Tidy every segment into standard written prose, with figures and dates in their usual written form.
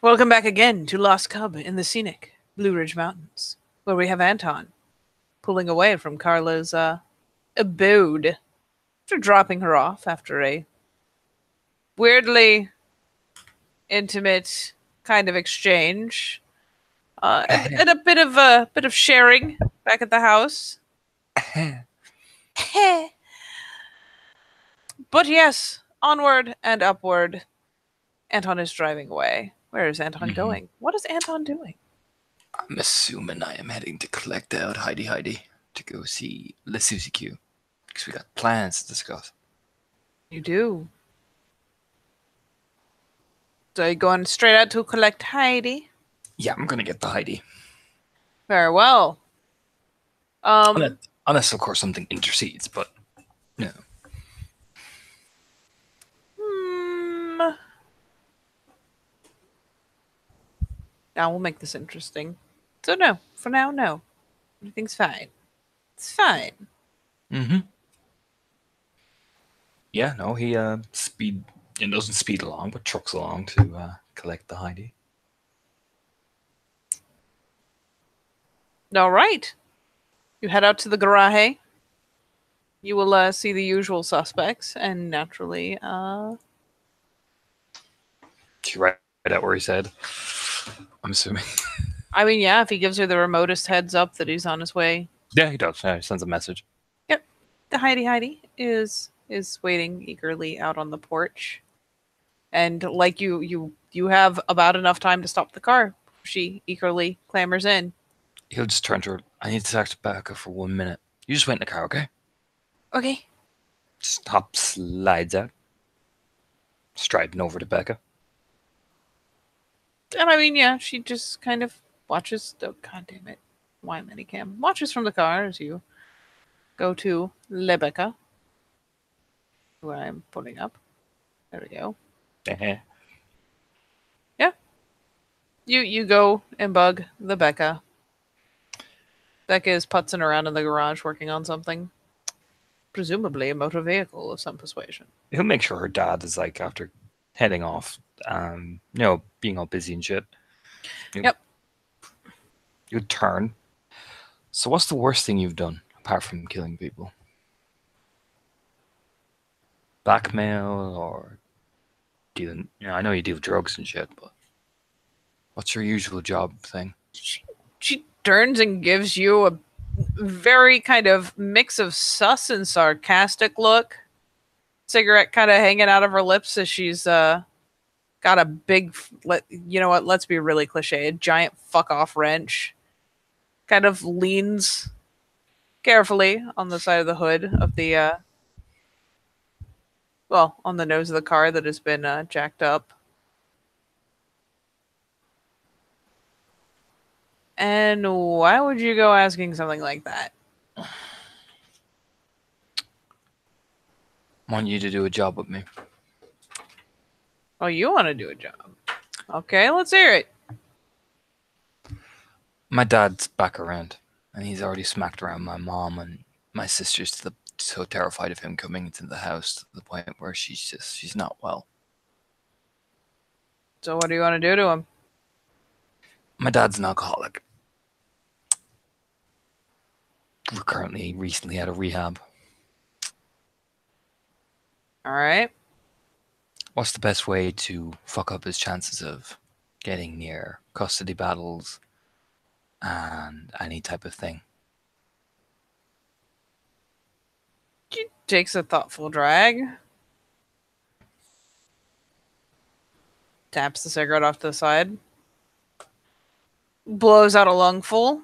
Welcome back again to Lost Cub in the scenic Blue Ridge Mountains, where we have Anton pulling away from Carla's abode after dropping her off after a weirdly intimate kind of exchange and a bit of sharing back at the house. But yes, onward and upward. Anton is driving away. Where is Anton going? What is Anton doing? I'm assuming I am heading to collect out Heidi to go see Le Susie Q because we got plans to discuss. You do. So you're going straight out to collect Heidi? Yeah, I'm gonna get the Heidi. Very well. Unless of course something intercedes, but no. Hmm. Now we'll make this interesting. So no, for now, no. Everything's fine. It's fine. Yeah, no, he doesn't speed along, but trucks along to collect the Heidi. All right. You head out to the garage. You will see the usual suspects, and naturally, She right out where he said. I'm assuming. I mean, yeah, if he gives her the remotest heads up that he's on his way. Yeah, he does. Yeah, he sends a message. Yep. The Heidi is waiting eagerly out on the porch. And like you have about enough time to stop the car. She eagerly clambers in. He'll just turn to her. I need to talk to Becca for 1 minute. You just wait in the car, okay? Okay. Just slides out, striding over to Becca. And I mean, yeah, she just kind of watches. Oh, God damn it. Why minicam? Watches from the car as you go to Lebecca, who I'm putting up. There we go. Yeah. You go and bug the Becca. Becca is putzing around in the garage working on something. Presumably a motor vehicle of some persuasion. He'll make sure her dad is like after heading off, being all busy and shit. Yep. You'd turn. So what's the worst thing you've done apart from killing people? Blackmail or dealing? I know you deal drugs and shit, but what's your usual job thing? She turns and gives you a very kind of mix of sus and sarcastic look. Cigarette kind of hanging out of her lips as she's got a big, you know what, let's be really cliche, a giant fuck off wrench. Kind of leans carefully on the side of the hood of the, on the nose of the car that has been jacked up. And why would you go asking something like that? I want you to do a job with me. Oh, you want to do a job? Okay, let's hear it. My dad's back around, and he's already smacked around my mom and my sisters so terrified of him coming into the house to the point where she's not well. So what do you want to do to him? My dad's an alcoholic. We're recently out of rehab. All right. What's the best way to fuck up his chances of getting near custody battles and any type of thing? She takes a thoughtful drag. Taps the cigarette off to the side. Blows out a lungful.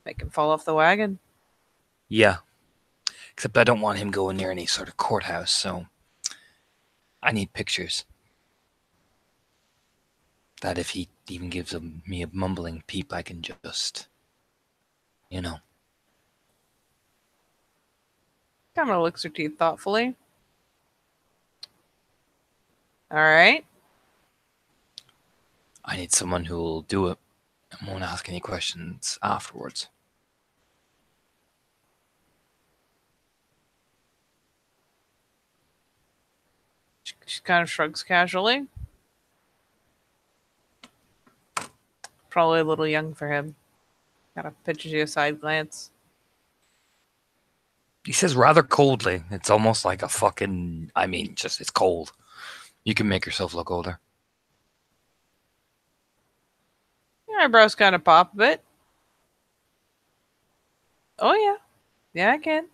Make him fall off the wagon. Yeah. Except I don't want him going near any sort of courthouse, so I need pictures. That if he even gives me a mumbling peep, I can just, Kind of licks her teeth thoughtfully. All right. I need someone who will do it and won't ask any questions afterwards. She kind of shrugs casually. probably a little young for him. Kind of pitches you a side glance. He says rather coldly. It's almost like a fucking. I mean, just it's cold. You can make yourself look older. Your eyebrows kind of pop a bit. Oh, yeah. Yeah, I can.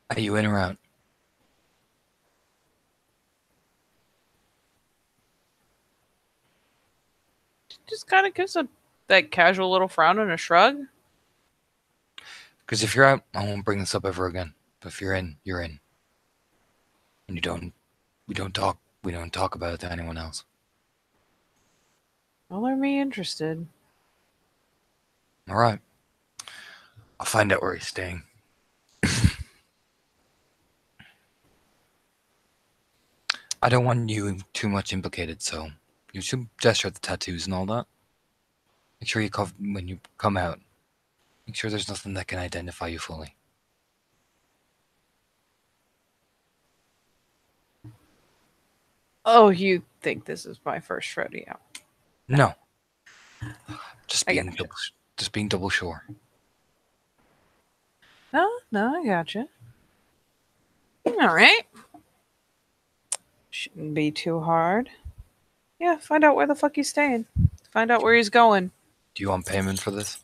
Are you in or out? Just kind of gives that casual little frown and a shrug. Because if you're out, I won't bring this up ever again. But if you're in, you're in. And we don't talk. We don't talk about it to anyone else. Well, are me interested. All right. I'll find out where he's staying. I don't want you too much implicated, so you should gesture at the tattoos and all that. Make sure when you come out. Make sure there's nothing that can identify you fully. Oh, you think this is my first rodeo? No. Just I being gotcha. double sure. No, I gotcha. All right. Shouldn't be too hard. Yeah, find out where the fuck he's staying. Find out where he's going. Do you want payment for this?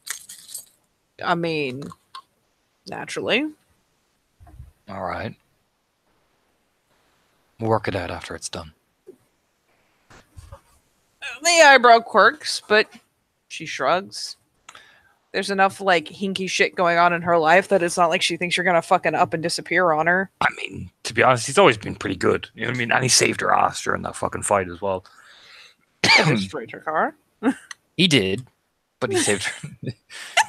I mean, naturally. All right. We'll work it out after it's done. The eyebrow quirks, but she shrugs. There's enough like hinky shit going on in her life that it's not like she thinks you're gonna fucking up and disappear on her. I mean, to be honest, he's always been pretty good. You know what I mean? And he saved her ass during that fucking fight as well. Destroyed her car. He did, but he saved her.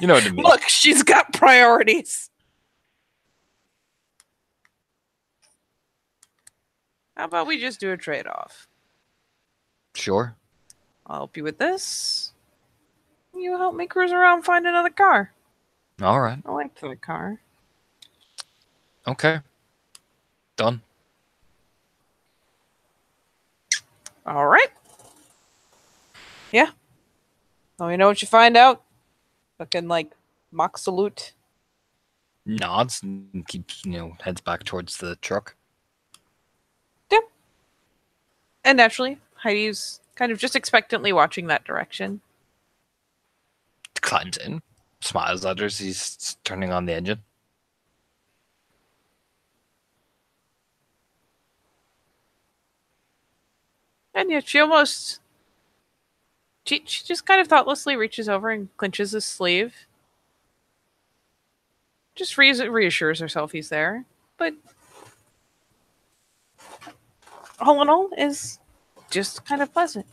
You know what I mean? Look, she's got priorities. How about we just do a trade-off? Sure. I'll help you with this. You help me cruise around, find another car. All right. I like the car. Okay. Done. All right. Yeah. Well, you know what you find out? Fucking like mock salute. Nods and keeps, heads back towards the truck. Yeah. And naturally, Heidi's kind of just expectantly watching that direction. Climbs in, smiles at her as he's turning on the engine. And yet she just kind of thoughtlessly reaches over and clinches his sleeve. Just reassures herself he's there. But all in all, is just kind of pleasant.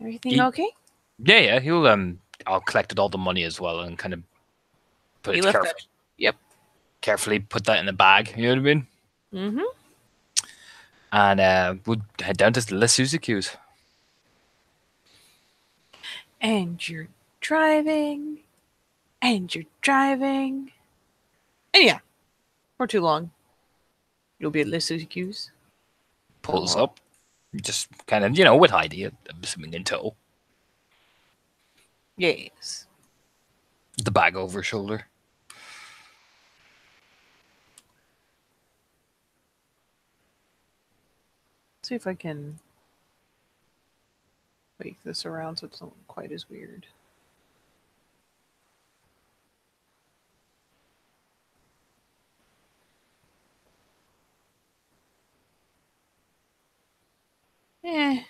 Everything okay? Yeah. He'll I'll collected all the money as well and kind of put it carefully. Yep. Carefully put that in the bag. You know what I mean? Mm-hmm. And we'll head down to Les Suzuki's. And you're driving. And you're driving. And yeah, for too long, you'll be at Les Suzuki's. Pulls up. Just kind of, with Heidi, I'm assuming in tow. Yes. The bag over her shoulder. See if I can make this around so it's not quite as weird. Eh.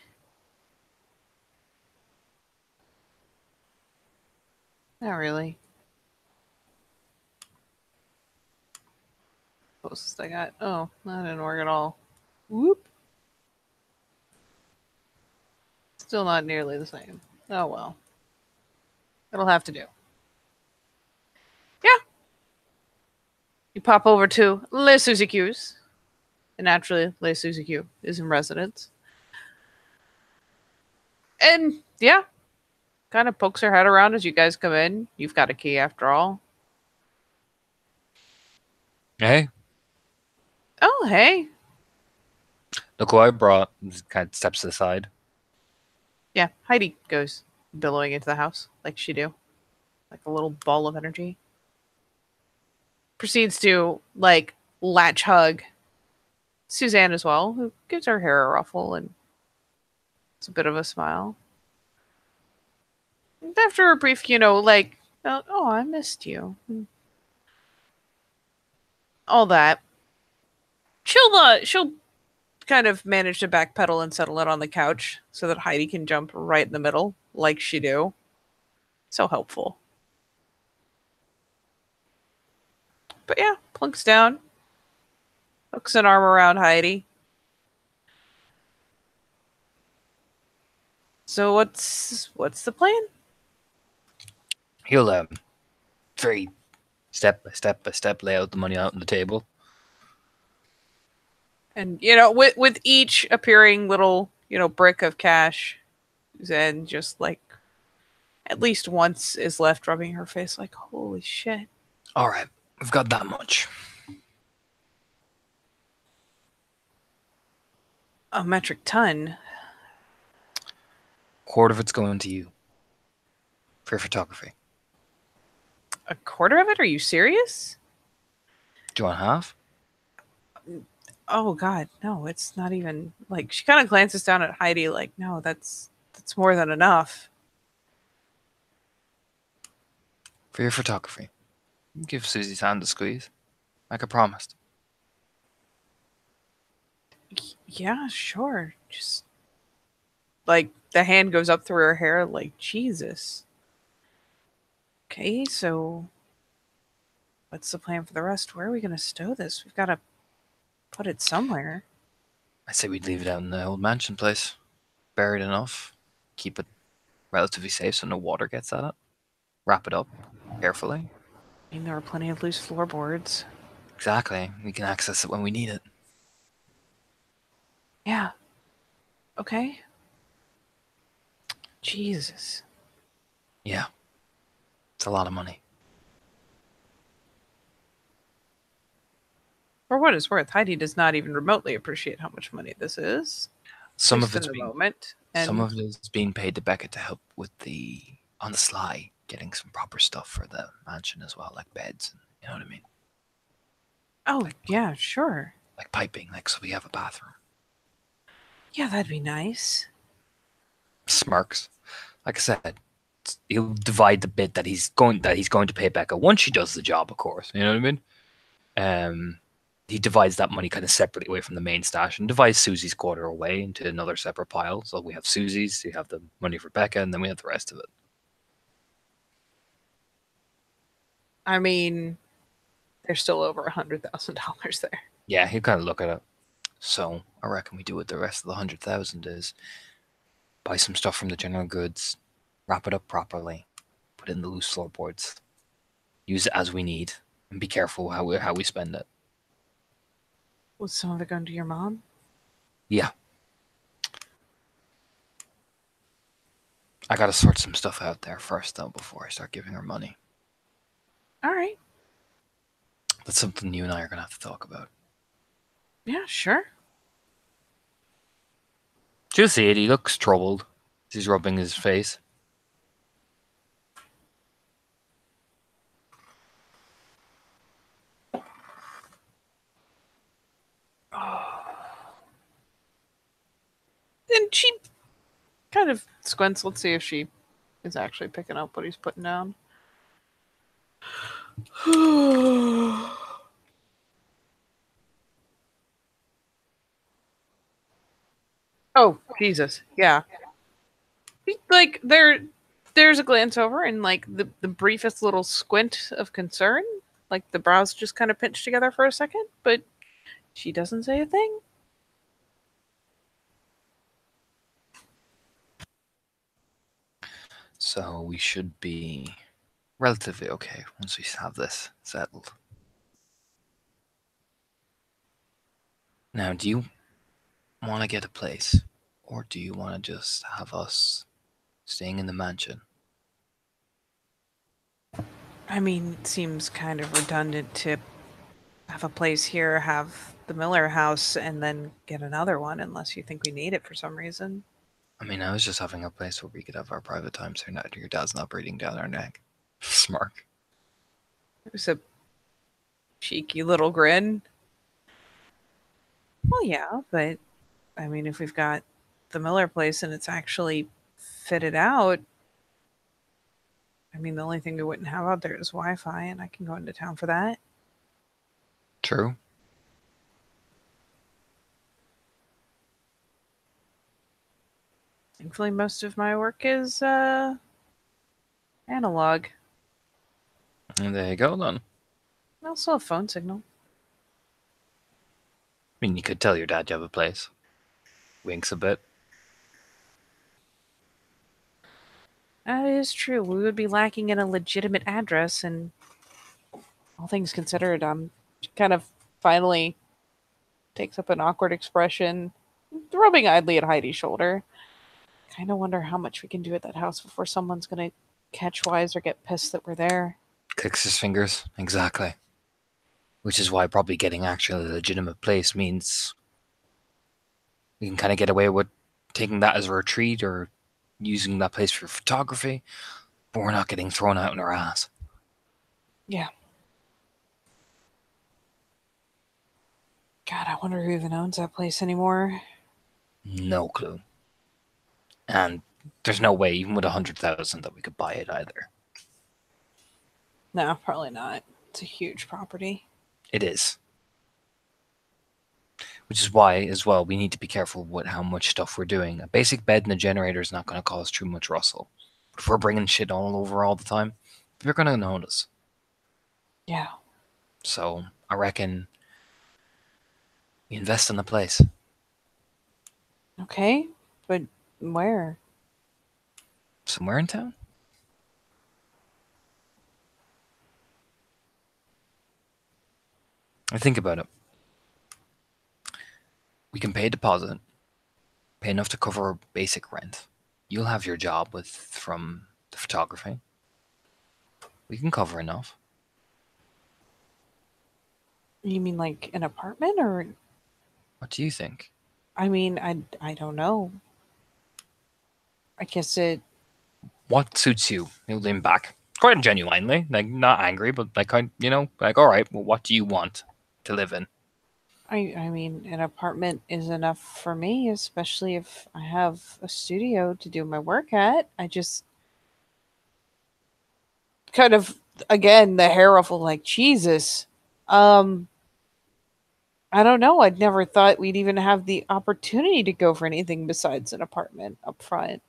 Not really. Closest I got. Oh, that didn't work at all. Whoop. Still not nearly the same. Oh well. It'll have to do. Yeah. You pop over to Les Suzuki's. And naturally, Les Suzuki is in residence. And yeah, kind of pokes her head around as you guys come in. You've got a key after all. Hey. Oh, hey. Look who I brought. Kind of steps aside. Yeah, Heidi goes billowing into the house like she do, like a little ball of energy. Proceeds to like latch hug Suzanne as well, who gives her hair a ruffle and it's a bit of a smile. And after a brief, like, oh, I missed you, all that. She'll kind of manage to backpedal and settle it on the couch so that Heidi can jump right in the middle, like she do. So helpful. But yeah, plunks down, hooks an arm around Heidi. So what's the plan? He'll very step by step lay out the money out on the table. And with each appearing little brick of cash, Zen just like at least once is left rubbing her face like, holy shit. All right, we've got that much. A metric ton. Quarter of it's going to you for photography. A quarter of it? Are you serious? Do you want half? Oh god, no, it's not even like she kind of glances down at Heidi like, no, that's more than enough. For your photography. Give Susie's hand a squeeze, like I promised. Yeah, sure. Just like the hand goes up through her hair like, Jesus. Okay, so what's the plan for the rest? Where are we going to stow this? We've got to put it somewhere. I say we'd leave it out in the old mansion place. Buried enough. Keep it relatively safe so no water gets at it. Wrap it up carefully. I mean, there are plenty of loose floorboards. Exactly. We can access it when we need it. Yeah. Okay. Jesus. Yeah. It's a lot of money. For what it's worth, Heidi does not even remotely appreciate how much money this is. Some Just of it's in the being moment. And some of it is being paid to Becca to help with the on the sly getting some proper stuff for the mansion as well, like beds and you know what I mean? oh, Like yeah, sure. like piping, like so we have a bathroom. Yeah, that'd be nice. Smirks. Like I said, he'll divide the bit that he's going to pay Becca once she does the job, of course. You know what I mean? He divides that money kind of separately away from the main stash and divides Susie's quarter away into another separate pile. So we have Susie's, we have the money for Becca, and then we have the rest of it. I mean, there's still over $100,000 there. Yeah, he'll kind of look at it. So I reckon we do what the rest of the 100,000 is: buy some stuff from the general goods, wrap it up properly, put it in the loose floorboards, use it as we need, and be careful how we spend it. Was some of it going to your mom? Yeah. I gotta sort some stuff out there first, though, before I start giving her money. All right. That's something you and I are gonna have to talk about. Yeah, sure. She'll see it. He looks troubled. He's rubbing his face. And she kind of squints. Let's see if she is actually picking up what he's putting down. Oh, Jesus. Yeah. Like there's a glance over and like the briefest little squint of concern. Like the brows just kind of pinch together for a second, but she doesn't say a thing. So we should be relatively okay once we have this settled. Now, do you want to get a place, or do you want to just have us staying in the mansion? I mean, it seems kind of redundant to have a place here, have the Miller house, and then get another one unless you think we need it for some reason. I mean, I was just having a place where we could have our private time so now your dad's not breathing down our neck. Smart. There's a cheeky little grin. Well, yeah, but I mean, if we've got the Miller place and it's actually fitted out, I mean, the only thing we wouldn't have out there is Wi-Fi, and I can go into town for that. True. Thankfully, most of my work is analog. And there you go then. Also, a phone signal. I mean, you could tell your dad you have a place. Winks a bit. That is true. We would be lacking in a legitimate address, and all things considered, kind of finally takes up an awkward expression, rubbing idly at Heidi's shoulder. Kind of wonder how much we can do at that house before someone's gonna catch wise or get pissed that we're there. Clicks his fingers. Exactly. Which is why probably getting actually a legitimate place means we can kind of get away with taking that as a retreat or using that place for photography, but we're not getting thrown out in our ass. Yeah. God, I wonder who even owns that place anymore. No clue. And there's no way, even with 100,000, that we could buy it either. No, probably not. It's a huge property. It is. Which is why, as well, we need to be careful with how much stuff we're doing. A basic bed and a generator is not going to cause too much rustle. But if we're bringing shit all over all the time, they're going to notice. Yeah. So I reckon we invest in the place. Okay, but where? Somewhere in town? I think about it. We can pay a deposit, pay enough to cover our basic rent. You'll have your job from the photography. We can cover enough. You mean like an apartment or What do you think? I mean, I don't know. I guess it What suits you? He'll lean back. Quite genuinely. Like, not angry, but like, like, all right, well, what do you want to live in? I mean, an apartment is enough for me, especially if I have a studio to do my work at. I just kind of again the hair ruffle like Jesus. Um I don't know. I'd never thought we'd even have the opportunity to go for anything besides an apartment up front.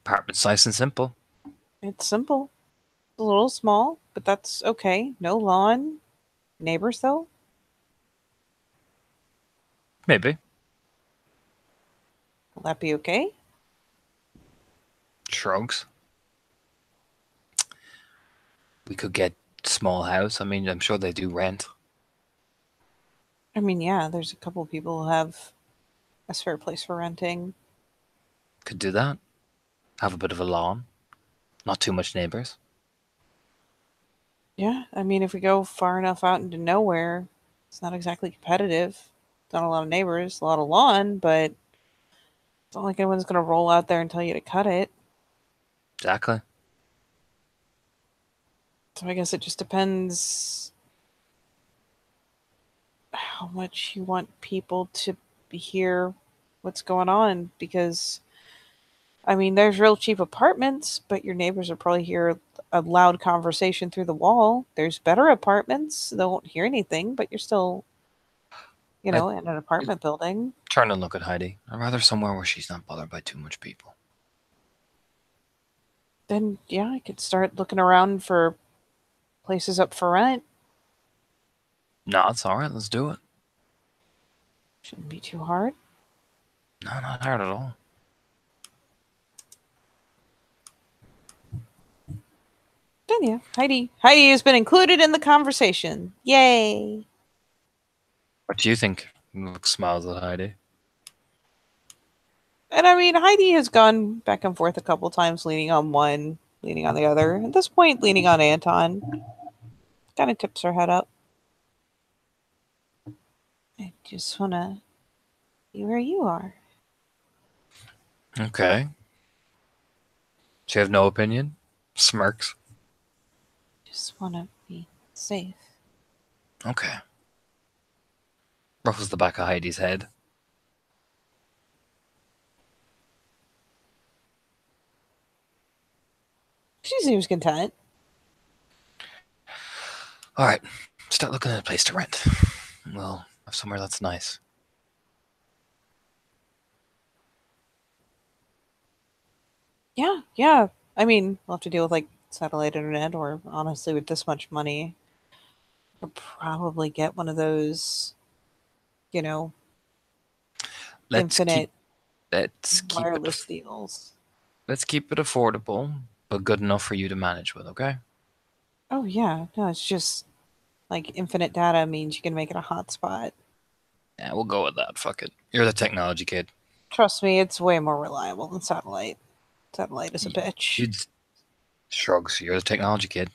Apartment's nice and simple. It's simple. It's a little small, but that's okay. No lawn. Neighbors though? Maybe. Will that be okay? Shrugs. We could get small house. I mean, I'm sure they do rent. I mean, yeah, there's a couple people who have a spare place for renting. Could do that. Have a bit of a lawn. Not too much neighbors. Yeah, I mean, if we go far enough out into nowhere, it's not exactly competitive. Not a lot of neighbors, a lot of lawn, but it's not like anyone's going to roll out there and tell you to cut it. Exactly. So I guess it just depends how much you want people to hear what's going on. Because, I mean, there's real cheap apartments, but your neighbors will probably hear a loud conversation through the wall. There's better apartments, they won't hear anything, but you're still, I in an apartment building. turn and look at Heidi. I'd rather somewhere where she's not bothered by too much people. Then, yeah, I could start looking around for places up for rent. No, it's alright, let's do it. Shouldn't be too hard. No, not hard at all. Then, yeah, Heidi has been included in the conversation. Yay! What do you think? Look, smiles at Heidi. And I mean, Heidi has gone back and forth a couple times, leaning on one, leaning on the other. At this point, leaning on Anton. Kind of tips her head up. I just want to be where you are. Okay. Do you have no opinion? Smirks. Just want to be safe. Okay. Ruffles the back of Heidi's head. She seems content. All right. Start looking at a place to rent. We'll have somewhere that's nice. Yeah, yeah. I mean, we'll have to deal with like satellite internet, or honestly, with this much money, we'll probably get one of those, you know, Let's keep infinite let's keep it wireless deals. let's keep it affordable, but good enough for you to manage with, okay? Oh yeah, no, it's just like infinite data means you can make it a hotspot. Yeah, we'll go with that. Fuck it. You're the technology kid. Trust me, it's way more reliable than satellite. Satellite is a bitch. You'd shrugs. You're the technology kid.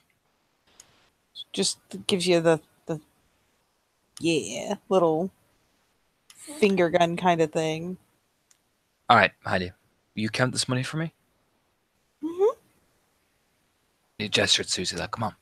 Just gives you the yeah little finger gun kind of thing. All right, Heidi. You count this money for me? Hmm. You gestured Susie that. Come on.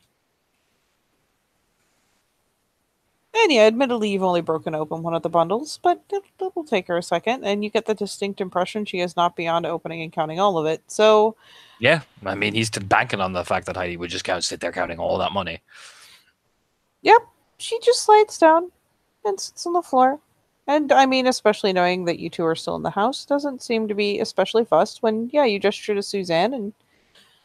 And yeah, admittedly, you've only broken open one of the bundles, but it'll take her a second, and you get the distinct impression she is not beyond opening and counting all of it. So, Yeah, I mean, he's banking on the fact that Heidi would just sit there counting all that money. yep, she just slides down and sits on the floor. And I mean, especially knowing that you two are still in the house, doesn't seem to be especially fussed when, yeah, you gesture to Suzanne, and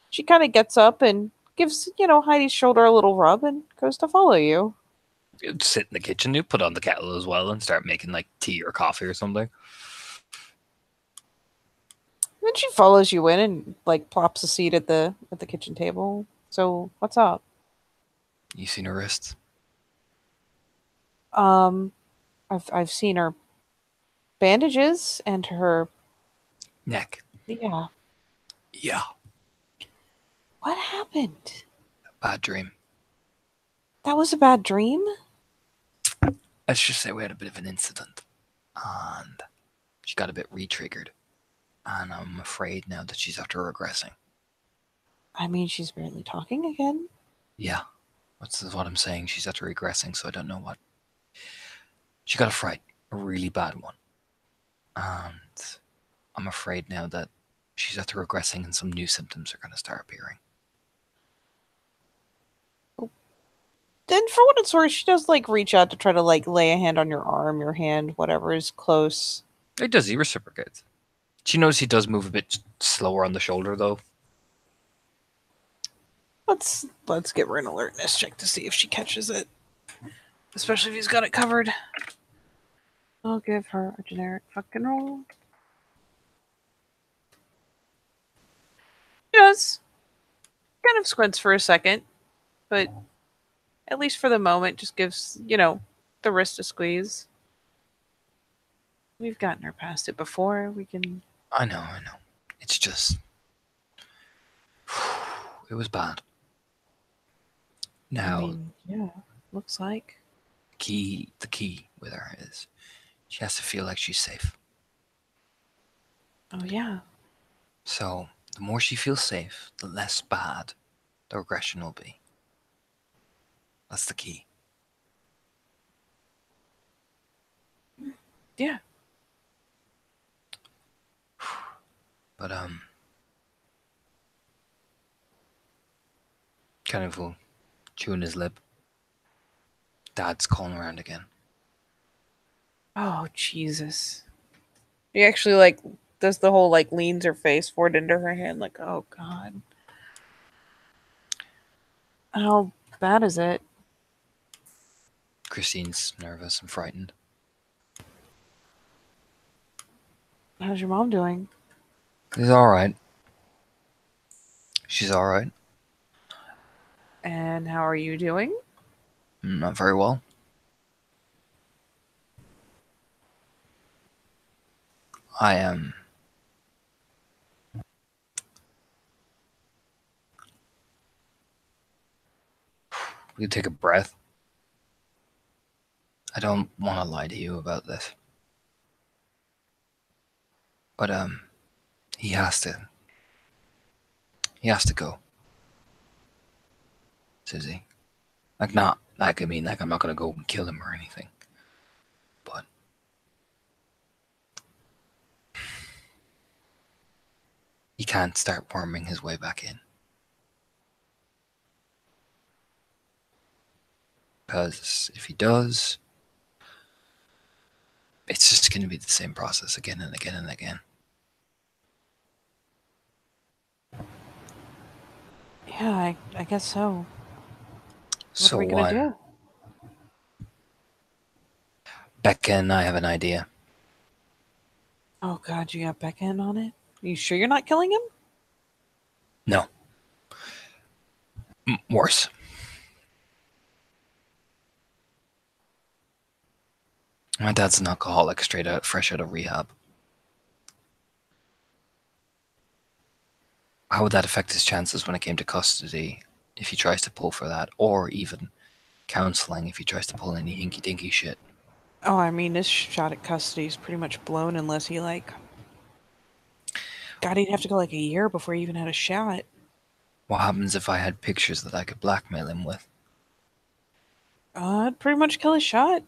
she kind of gets up and gives, Heidi's shoulder a little rub and goes to follow you. You'd sit in the kitchen, you put on the kettle as well, and start making like tea or coffee or something. Then she follows you in and like plops a seat at the kitchen table. So what's up? You seen her wrists? Um, I've seen her bandages and her Neck. yeah. Yeah. What happened? Bad dream. That was a bad dream? Let's just say we had a bit of an incident, and she got a bit re-triggered, and I'm afraid now that she's after regressing. I mean, she's barely talking again. Yeah, that's what I'm saying. She's after regressing, so I don't know what. She got a fright, a really bad one, and I'm afraid now that she's after regressing, and some new symptoms are going to start appearing. Then for what it's worth, she does like reach out to try to like lay a hand on your arm, your hand, whatever is close. It does. He reciprocates. She knows he does move a bit slower on the shoulder, though. Let's give her an alertness check to see if she catches it. Especially if he's got it covered. I'll give her a generic fucking roll. She does. Kind of squints for a second, but at least for the moment, just gives, the wrist a squeeze. We've gotten her past it before. We can. I know. It's just. It was bad. I Now, mean, yeah, looks like. the key with her is she has to feel like she's safe. Oh, yeah. So, the more she feels safe, the less bad the regression will be. That's the key. Yeah. But, kind of chewing his lip. Dad's calling around again. Oh, Jesus. He actually, like, does the whole, like, leans her face forward into her hand, like, oh, God. How bad is it? Christine's nervous and frightened. How's your mom doing? She's alright. She's alright. And how are you doing? Not very well. I am. We take a breath. I don't want to lie to you about this. But, He has to. He has to go, Susie. Like, not like I mean, like I'm not gonna go and kill him or anything, but he can't start worming his way back in. Because if he does, it's just going to be the same process again and again and again. Yeah, I guess so. What are So we gonna do? Becca and I have an idea. Oh God, you got Becca in on it? Are you sure you're not killing him? No, worse. My dad's an alcoholic, fresh out of rehab. How would that affect his chances when it came to custody if he tries to pull for that, or even counseling if he tries to pull any hinky dinky shit? Oh, I mean, this shot at custody is pretty much blown unless he like. God, he'd have to go like a year before he even had a shot. What happens if I had pictures that I could blackmail him with? I'd pretty much kill his shot.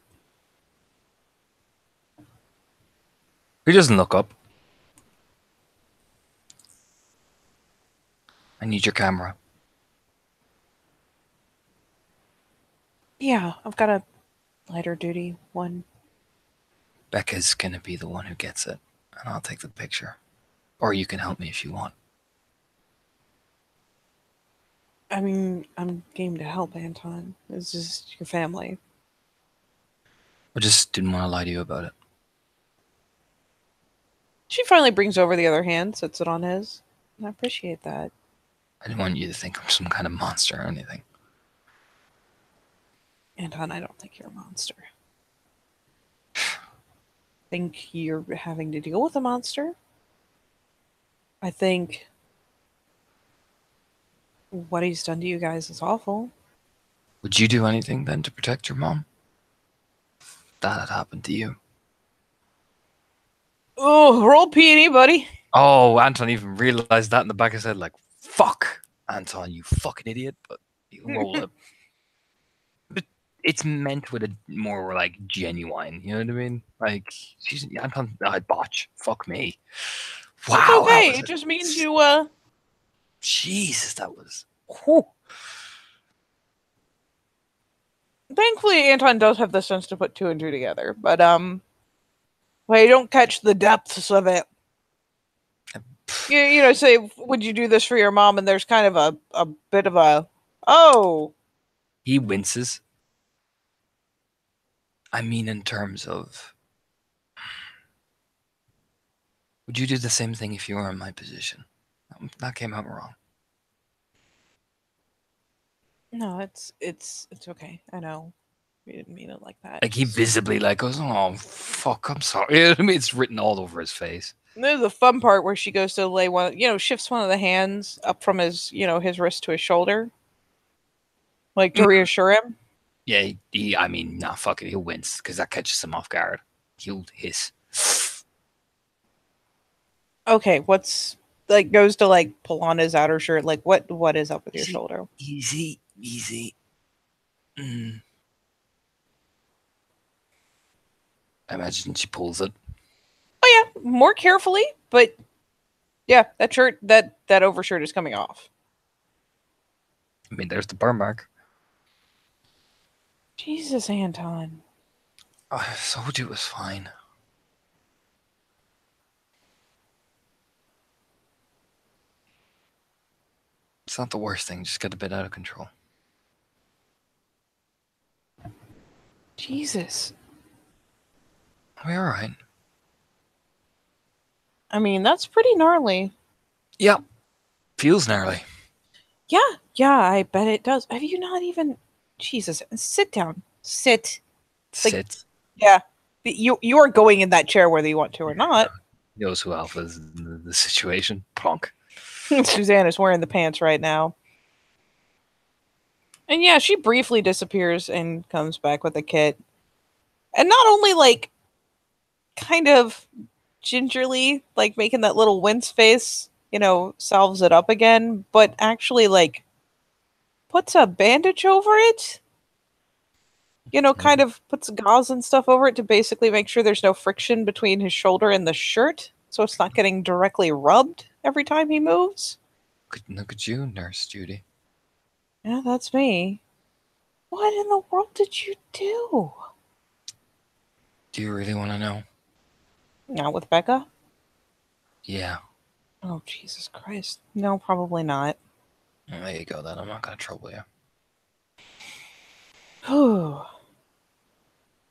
He doesn't look up. I need your camera. Yeah, I've got a lighter duty one. Becca's gonna be the one who gets it, and I'll take the picture. Or you can help me if you want. I mean, I'm game to help, Anton. It's just your family. I just didn't want to lie to you about it. She finally brings over the other hand, sits it on his. I appreciate that. I didn't want you to think I'm some kind of monster or anything. Anton, I don't think you're a monster. I think you're having to deal with a monster. I think what he's done to you guys is awful. Would you do anything then to protect your mom? That had happened to you. Oh, roll P&E, buddy. Oh, Anton even realized that in the back of his head, like, fuck, Anton, you fucking idiot. But he'll roll it. But it's meant with a more, like, genuine, you know what I mean? Like, Anton, I botch. Fuck me. That's Wow, that okay. was It it. just means you, Jesus, that was. Whew. thankfully, Anton does have the sense to put two and two together. But, well, you don't catch the depths of it. You know, say, would you do this for your mom? And there's kind of a bit of a, oh. He winces. I mean, in terms of. Would you do the same thing if you were in my position? That came out wrong. No, it's okay. I know. We didn't mean it like that. Like, he visibly, like, goes, oh, fuck, I'm sorry. You know what I mean? It's written all over his face. There's a fun part where she goes to lay one, shifts one of the hands up from his, his wrist to his shoulder, like to reassure him. Yeah, I mean, nah, fuck it, he'll wince, because that catches him off guard. He'll hiss. Okay, what's like goes to like pull on his outer shirt, like what is up with your shoulder? Easy. I imagine she pulls it. Oh yeah, more carefully, but yeah, that shirt that overshirt is coming off. I mean, there's the burn mark. Jesus, Anton. I told you it was fine. It's not the worst thing, just got a bit out of control. Jesus. We're alright. I mean, that's pretty gnarly. Yep. Feels gnarly. Yeah, I bet it does. Have you not even Jesus, sit down. Sit. Sit. Yeah. You are going in that chair whether you want to or not. He knows who Alpha is in the situation. Punk. Suzanne is wearing the pants right now. And yeah, she briefly disappears and comes back with a kit. And not only like kind of gingerly, like making that little wince face, salves it up again, but actually, like, puts a bandage over it. Kind of puts gauze and stuff over it to basically make sure there's no friction between his shoulder and the shirt, so it's not getting directly rubbed every time he moves. Look at you, Nurse Judy. Yeah, that's me. What in the world did you do? Do you really want to know? Not with Becca? Yeah. Oh, Jesus Christ. No, probably not. Well, there you go, then. I'm not going to trouble you.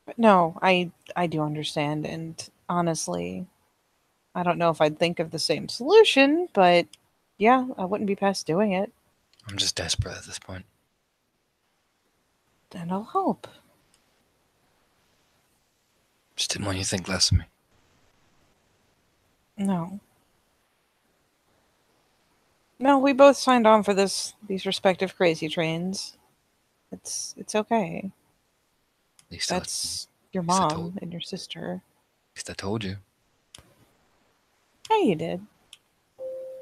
But no, I do understand, and honestly, I don't know if I'd think of the same solution, but yeah, I wouldn't be past doing it. I'm just desperate at this point. And I'll help. Just didn't want you to think less of me. No. No, we both signed on for these respective crazy trains. It's okay. At least That's your at least I told, mom and your sister. at least I told you. Hey, you did.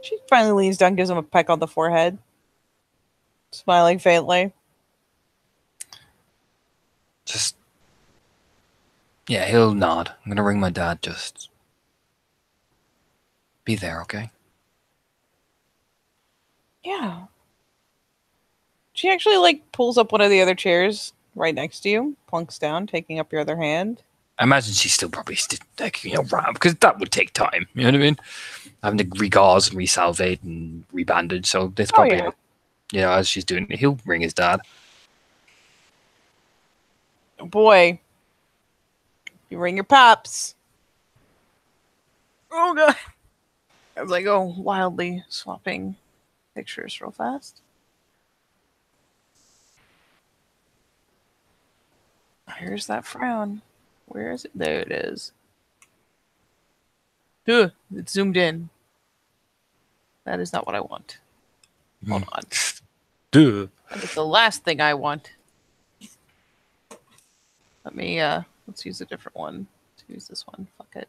She finally leans down, gives him a peck on the forehead, smiling faintly. Just, yeah, he'll nod. I'm going to ring my dad, just be there, okay? Yeah. She actually, like, pulls up one of the other chairs right next to you, plunks down, taking up your other hand. I imagine she's still probably, around, because that would take time, you know what I mean? Having to regauze and resalvate and rebandage, so it's probably, as she's doing it, he'll ring his dad. Boy, you ring your pops. Oh, God. As I go wildly swapping pictures real fast. Here's that frown. Where is it? There it is. It's zoomed in. That is not what I want. Hold on. Duh. That is the last thing I want. Let me, let's use a different one. Let's use this one. Fuck it.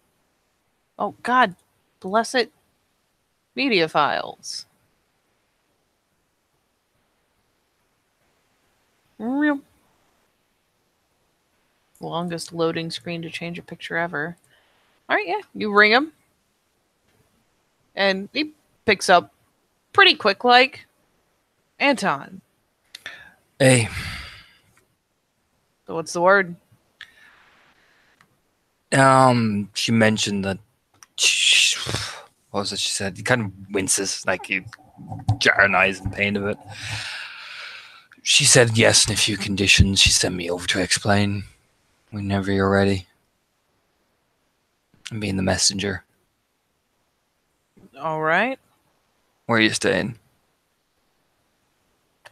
Oh, God. Bless it. Media files. Real. Longest loading screen to change a picture ever. Alright, yeah. You ring him. And he picks up pretty quick, like. Anton. Hey. So what's the word? She mentioned that. What was it she said? He kind of winces, like you jar an eyes in pain of it. She said yes in a few conditions. She sent me over to explain whenever you're ready. I'm being the messenger. All right. Where are you staying?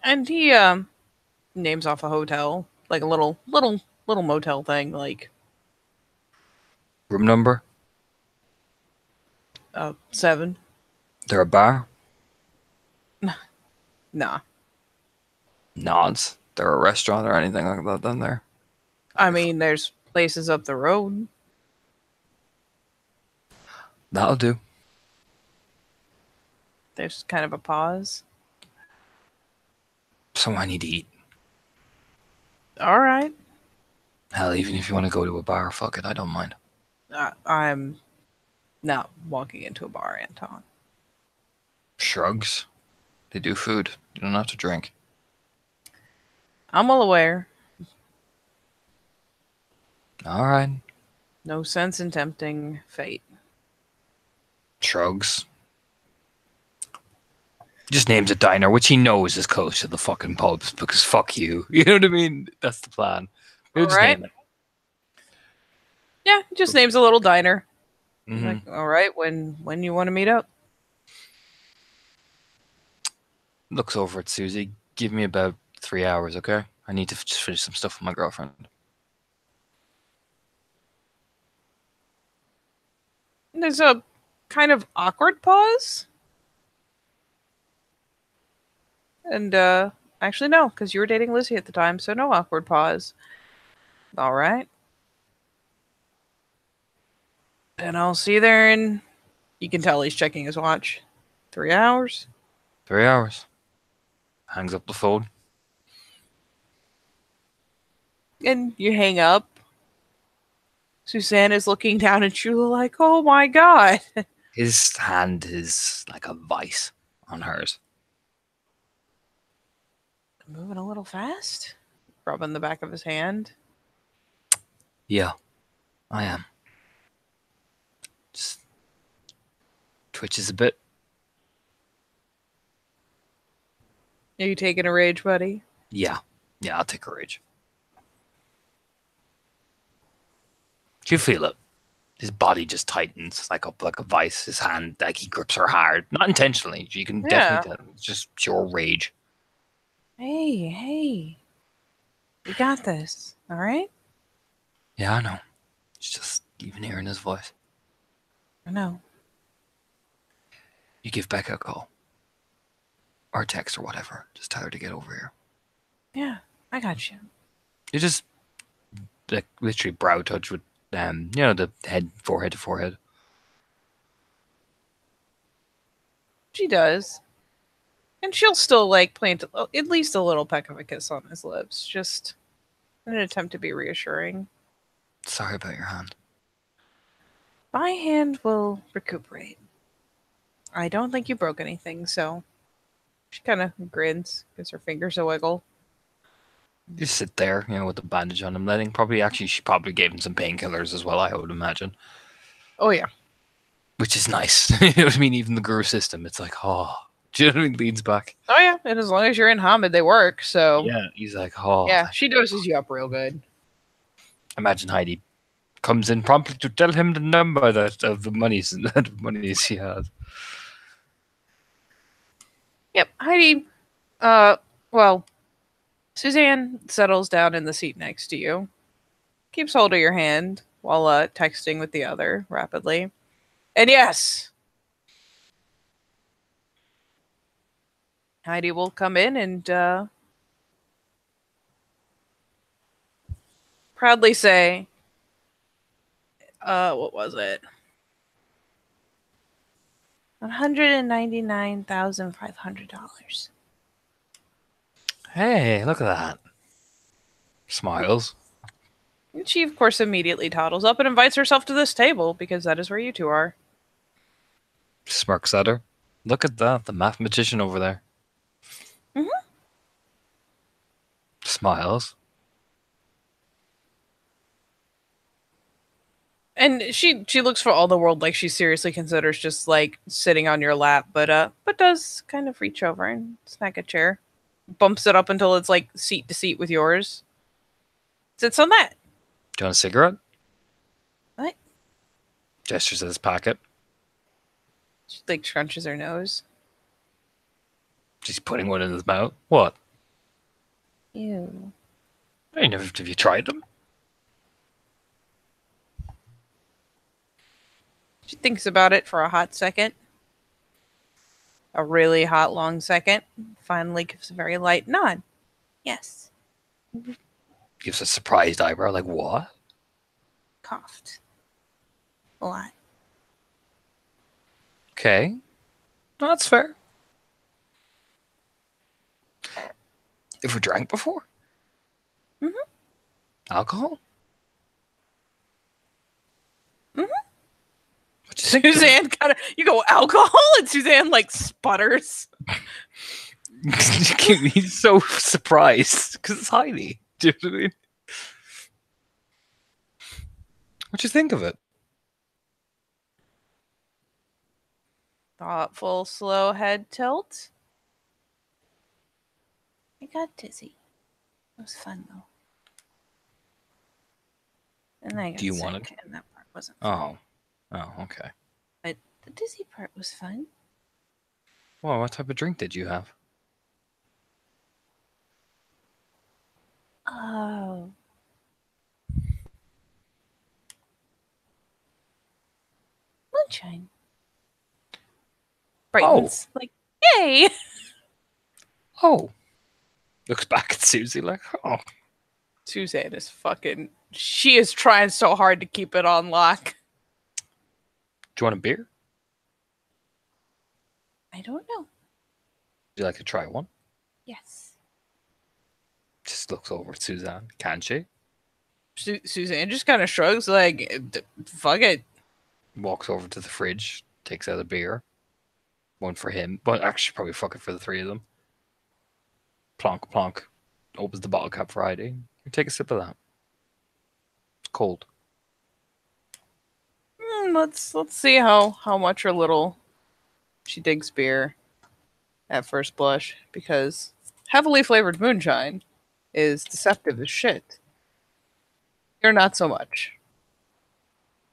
And he names off a hotel, like a little motel thing, like Room number? 7. There a bar? Nah. Nods. There a restaurant or anything like that down there? I mean, there's places up the road. That'll do. There's kind of a pause. So I need to eat. All right. Hell, even if you want to go to a bar, fuck it, I don't mind. I'm not walking into a bar, Anton. Shrugs. They do food. You don't have to drink. I'm well aware. Alright. No sense in tempting fate. Shrugs. Just names a diner, which he knows is close to the fucking pubs, because fuck you. You know what I mean? That's the plan. He'll just name it. Yeah, just names a little diner. Mm-hmm. Like, all right, when you want to meet up? Looks over at Susie. Give me about 3 hours, okay? I need to just finish some stuff with my girlfriend. There's a kind of awkward pause. And, actually, no, because you were dating Lizzie at the time, so no awkward pause. All right. And I'll see you there in... You can tell he's checking his watch. 3 hours? 3 hours. Hangs up the phone. And you hang up. Suzanne is looking down at you like, oh my god. His hand is like a vice on hers. Moving a little fast? Rubbing the back of his hand. Yeah, I am. Just twitches a bit. Are you taking a rage, buddy? Yeah, I'll take a rage. Do you feel it? His body just tightens like up like a vice. His hand, like he grips her hard, not intentionally. You can definitely tell. It's just pure rage. Hey, you got this, all right? Yeah, I know. It's just even hearing his voice. I know. You give Becca a call. Or a text or whatever. Just tell her to get over here. Yeah, I got you. You just like literally brow touch with the forehead to forehead. She does. And she'll still like plant at least a little peck of a kiss on his lips, just in an attempt to be reassuring. Sorry about your hand. My hand will recuperate. I don't think you broke anything, so she kind of grins, gives her fingers a wiggle. You sit there, with the bandage on him. She probably gave him some painkillers as well, I would imagine. Oh, yeah. Which is nice. You know what I mean? Even the guru system, it's like, oh. Do you know what I mean? Leans back. Oh, yeah. And as long as you're in Hamid, they work, so. Yeah, he's like, oh. Yeah, she doses you up real good. Imagine Heidi comes in promptly to tell him the number of the monies she has. Yep, Heidi, Suzanne settles down in the seat next to you, keeps hold of your hand while texting with the other rapidly. And yes, Heidi will come in and proudly say, what was it? $199,500. Hey, look at that. Smiles. And she, of course, immediately toddles up and invites herself to this table, because that is where you two are. Smirks at her. Look at that, the mathematician over there. Mm-hmm. Smiles. And she looks for all the world like she seriously considers just like sitting on your lap, but does kind of reach over and snag a chair, bumps it up until it's like seat to seat with yours. Sits on that. Do you want a cigarette? What? Gestures at his pocket. She like scrunches her nose. She's putting one in his mouth. What? Ew. Have you tried them? She thinks about it for a hot second. A really hot, long second. Finally gives a very light nod. Yes. Gives a surprised eyebrow, like, what? Coughed. A lot. Okay. No, that's fair. Ever drank before? Mm-hmm. Alcohol? Mm-hmm. What you think? Suzanne kind of, you go, alcohol? And Suzanne like sputters. He's so surprised because it's Heidi. Do you know what I mean? What you think of it? Thoughtful, slow head tilt. I got dizzy. It was fun though. And then I got Do you sick, want it? and that part wasn't fun. Oh, okay. But the dizzy part was fun. Well, what type of drink did you have? Oh. Moonshine. Brightens. Like, yay! Oh. Looks back at Susie like, oh. Suzanne is fucking... She is trying so hard to keep it on lock. Do you want a beer? I don't know. Would you like to try one? Yes. Just looks over at Suzanne. Can she? Suzanne just kind of shrugs, like, fuck it. Walks over to the fridge, takes out a beer. One for him, but actually probably fuck it for the three of them. Plonk, plonk. Opens the bottle cap for Heidi. You take a sip of that. It's cold. Let's see how much or little she digs beer at first blush, because heavily flavored moonshine is deceptive as shit. You're not so much.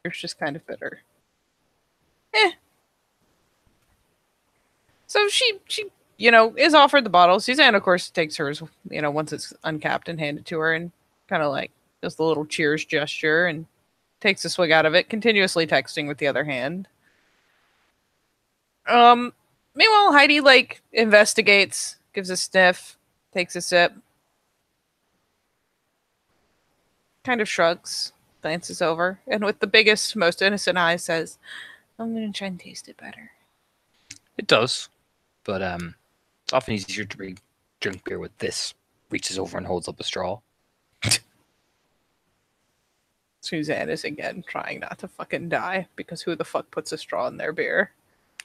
You're just kind of bitter. Eh. So she is offered the bottle. Suzanne, of course, takes hers, once it's uncapped and handed to her, and kind of like does the little cheers gesture and takes a swig out of it, continuously texting with the other hand. Meanwhile, Heidi like investigates, gives a sniff, takes a sip, kind of shrugs, glances over, and with the biggest, most innocent eyes says, "I'm gonna try and taste it better." It does, but it's often easier to drink beer with this. Reaches over and holds up a straw. Suzanne is again trying not to fucking die, because who the fuck puts a straw in their beer?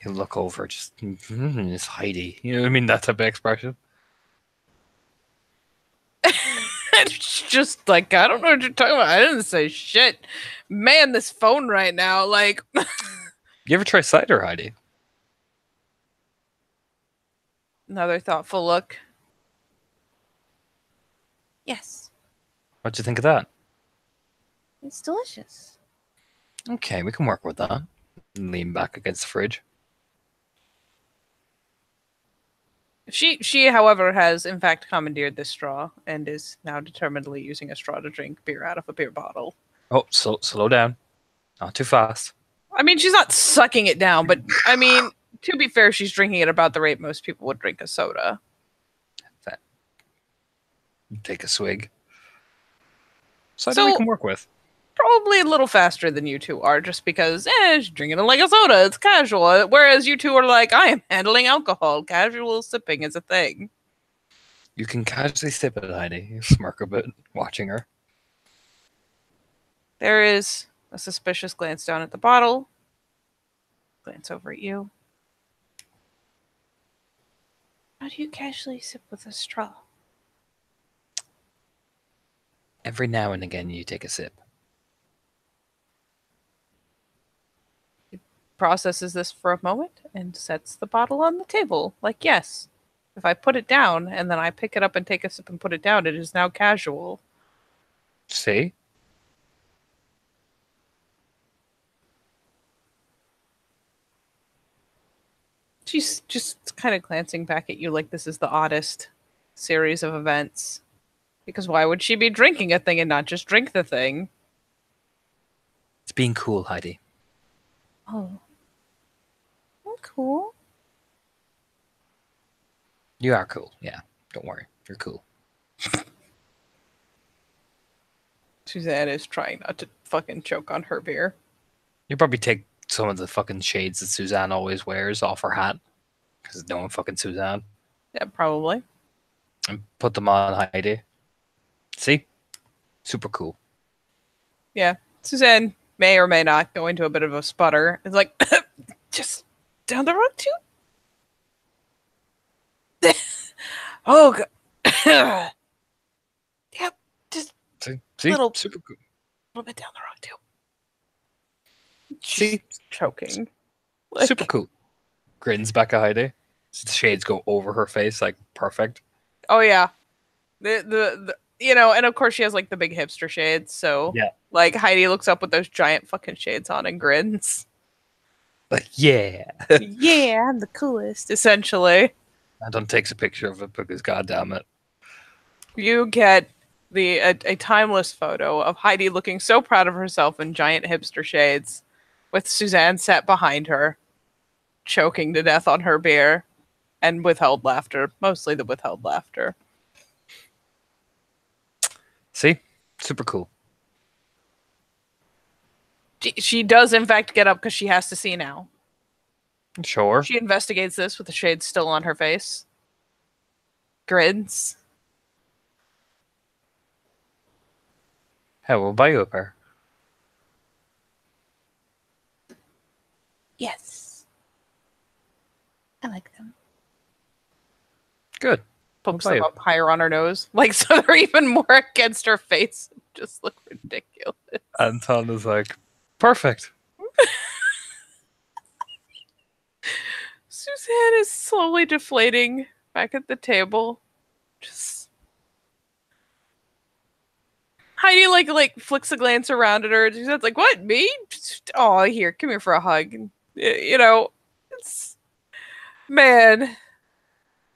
You look over, just it's Heidi. You know what I mean? That type of expression. It's just like, I don't know what you're talking about. I didn't say shit. Man, this phone right now, like. You ever try cider, Heidi? Another thoughtful look. Yes. What'd you think of that? It's delicious. Okay, we can work with that. Lean back against the fridge. She, however, has in fact commandeered this straw and is now determinedly using a straw to drink beer out of a beer bottle. Oh, slow down. Not too fast. I mean, she's not sucking it down, but I mean, to be fair, she's drinking it about the rate most people would drink a soda. Take a swig. Cider we can work with. Probably a little faster than you two are, just because, she's drinking it like a soda. It's casual. Whereas you two are like, I am handling alcohol. Casual sipping is a thing. You can casually sip it, Heidi. You smirk a bit, watching her. There is a suspicious glance down at the bottle. Glance over at you. How do you casually sip with a straw? Every now and again, you take a sip. He processes this for a moment and sets the bottle on the table. Like, yes, if I put it down and then I pick it up and take a sip and put it down, it is now casual. See? She's just kind of glancing back at you like this is the oddest series of events. Because why would she be drinking a thing and not just drink the thing? It's being cool, Heidi. Oh. I'm cool. You are cool, yeah. Don't worry. You're cool. Suzanne is trying not to fucking choke on her beer. You probably take some of the fucking shades that Suzanne always wears off her hat. Because no one fucking Suzanne. Yeah, probably. And put them on Heidi. See? Super cool. Yeah. Suzanne may or may not go into a bit of a sputter. It's like, just down the road too? Oh, God. Yep. Just See? Little- Super cool. a little bit down the road too. See? She's choking. Like, Super cool. Grins back at Heidi. The shades go over her face, like, perfect. Oh, yeah. The and of course she has like the big hipster shades, so Yeah. like Heidi looks up with those giant fucking shades on and grins. Like, yeah. Yeah, I'm the coolest, essentially. Adam takes a picture of it because, goddamn it. You get a timeless photo of Heidi looking so proud of herself in giant hipster shades, with Suzanne sat behind her, choking to death on her beer, and withheld laughter, mostly the withheld laughter. See? Super cool. She does, in fact, get up because she has to see now. Sure. She investigates this with the shades still on her face. Grins. How will buy you a pair? Yes. I like them. Good. Pokes We'll buy them you. up higher on her nose. Like, so they're even more against her face. Just look ridiculous. Anton is like, perfect. Suzanne is slowly deflating back at the table. Just Heidi like flicks a glance around at her. She's like, "What, me? Oh, here, come here for a hug." And, you know, it's man.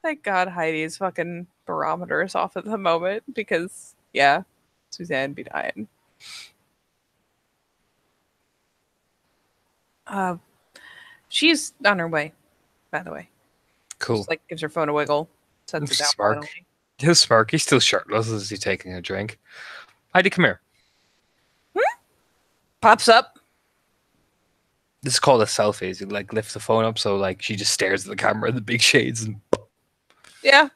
Thank God Heidi's fucking barometer is off at the moment because yeah, Suzanne be dying. She's on her way. By the way, Cool. just like gives her phone a wiggle, sets it down Spark. finally. He's smirk. He's still shirtless as he's taking a drink. Heidi, come here. Pops up. This is called a selfie. You like lift the phone up so like she just stares at the camera in the big shades and Yeah.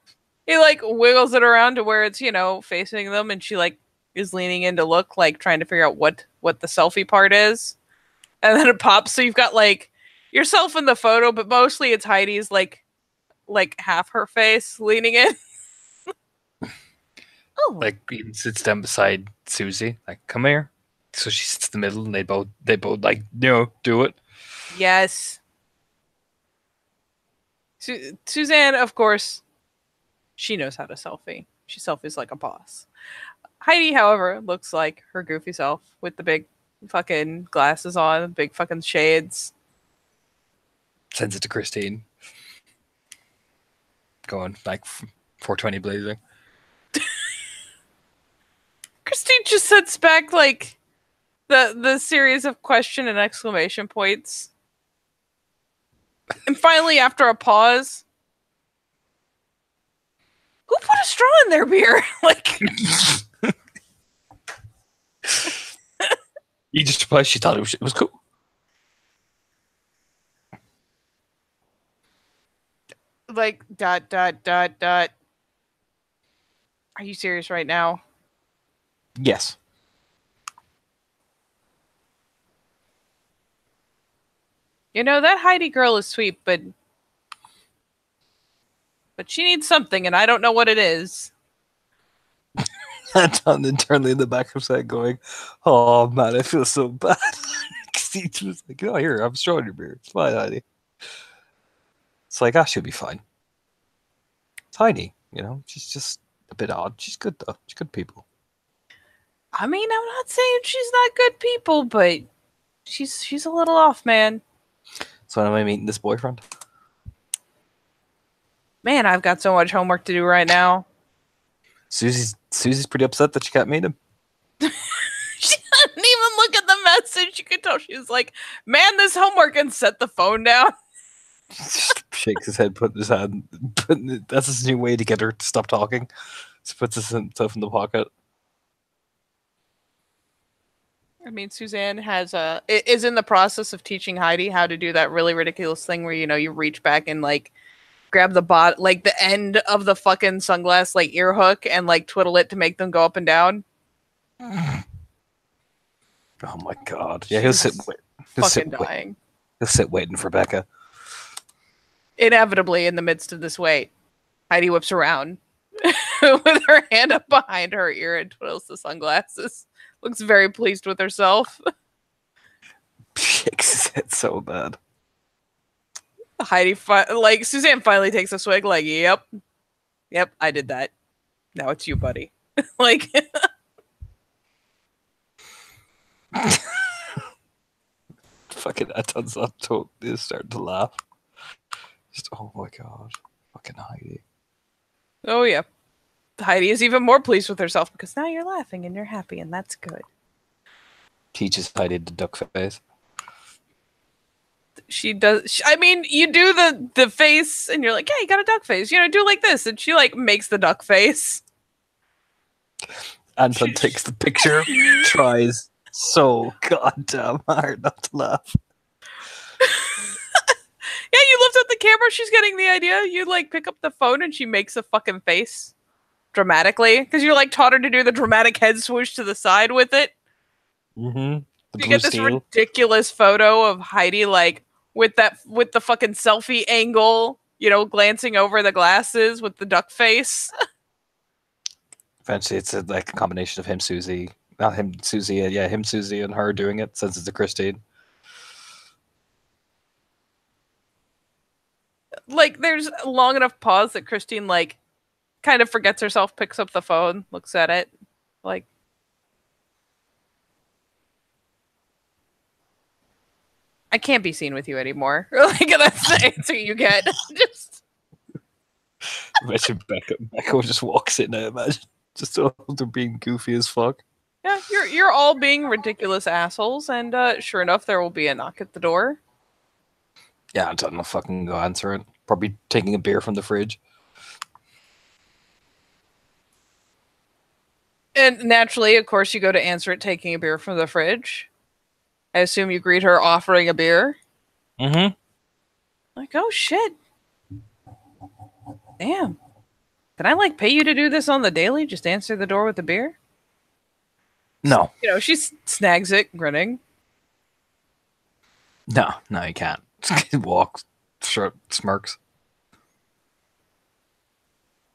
He like wiggles it around to where it's, facing them, and she like is leaning in to look, like trying to figure out what the selfie part is. And then it pops, so you've got like yourself in the photo, but mostly it's Heidi's like half her face leaning in. Oh. like even sits down beside Susie. Like, come here. So she sits in the middle and they both like, do it. Yes. Suzanne, of course, she knows how to selfie. She selfies like a boss. Heidi, however, looks like her goofy self with the big fucking glasses on, big fucking shades. Sends it to Christine. Going like 420 blazing. Christine just sets back like the series of question and exclamation points. And finally, after a pause, who put a straw in their beer? Like, You just replied she thought it was cool. like ... Are you serious right now? Yes. That Heidi girl is sweet, but she needs something, and I don't know what it is. Anton internally in the back of his head going, oh man, I feel so bad. He was like, oh, here, I'm straw in your beer. It's fine, Heidi. It's like, she'll be fine. It's Heidi, she's just a bit odd. She's good, though. She's good people. I mean, I'm not saying she's not good people, but she's a little off, man. So when am I meeting this boyfriend? Man, I've got so much homework to do right now. Susie's pretty upset that she can't meet him. She didn't even look at the message. You could tell she was like, man, this homework, and set the phone down. Just shakes his head, putting his hand. That's his new way to get her to stop talking. Just puts himself in the pocket. I mean, Suzanne is in the process of teaching Heidi how to do that really ridiculous thing where, you reach back and like grab the end of the fucking sunglass like ear hook and like twiddle it to make them go up and down. Oh my god! Yeah, he'll sit dying. He'll sit waiting for Becca. Inevitably, in the midst of this wait, Heidi whips around with her hand up behind her ear and twiddles the sunglasses. Looks very pleased with herself. Shakes his head so bad. Heidi, Suzanne finally takes a swig, like, yep, I did that. Now it's you, buddy. Like, fucking Anton's up totally starting to laugh. Just, oh my god. Fucking Heidi. Oh yeah. Heidi is even more pleased with herself because now you're laughing and you're happy, and that's good. Teaches Heidi to duck face. She does. I mean, you do the face, and you're like, "Yeah, you got a duck face." Do like this, and she like makes the duck face. Anton takes the picture, tries, So goddamn hard not to laugh. Yeah, you lift up the camera, she's getting the idea. You like pick up the phone and she makes a fucking face dramatically because you like taught her to do the dramatic head swoosh to the side with it. Mm-hmm. The You blue get this steel. ridiculous photo of Heidi like with the fucking selfie angle, you know, glancing over the glasses with the duck face. Eventually, it's like a combination of him, Susie, not him, Susie. Yeah, him, Susie, and her doing it since it's a Christine. Like there's a long enough pause that Christine like kind of forgets herself, picks up the phone, looks at it, like I can't be seen with you anymore. Like that's the answer you get. Just Imagine Becca just walks in there, imagine. Just all they're being goofy as fuck. yeah, you're all being ridiculous assholes, and sure enough, there will be a knock at the door. Yeah, I don't know, fucking go answer it. Probably taking a beer from the fridge. And naturally, of course, you go to answer it taking a beer from the fridge. I assume you greet her offering a beer. Mm-hmm. Like, oh shit. Damn. Can I like pay you to do this on the daily? Just answer the door with a beer? No. You know, she snags it, grinning. No, you can't. Walks, smirks.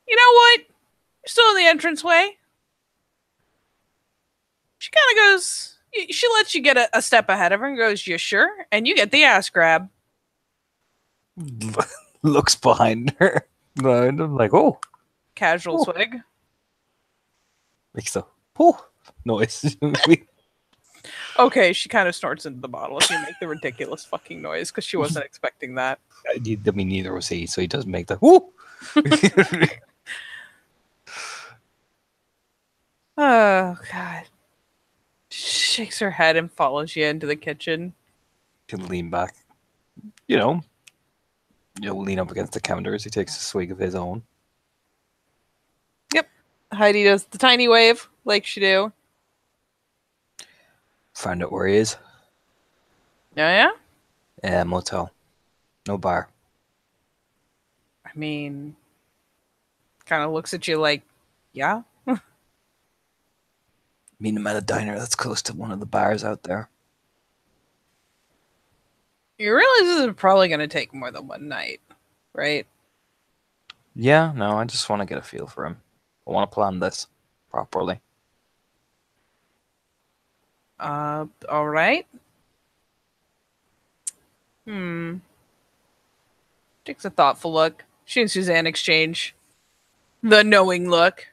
You know what? You're still in the entranceway. She kind of goes, she lets you get a step ahead of her and goes, you sure? And you get the ass grab. Looks behind her. And I'm like, oh. Casual swig. Makes a noise. Okay, she kind of snorts into the bottle if you make the ridiculous fucking noise because she wasn't expecting that. I mean, neither was he, so he does make the whoo. Oh, God. Shakes her head and follows you into the kitchen. Can lean back. You know, lean up against the counter as he takes a swig of his own. Yep. Heidi does the tiny wave like she do. Find out where he is. Yeah? Motel. No bar. I mean, kind of looks at you like, yeah? Meet him at a diner that's close to one of the bars out there. You realize this is probably going to take more than one night, right? Yeah, no, I just want to get a feel for him. I want to plan this properly. All right. Takes a thoughtful look. She and Suzanne exchange the knowing look.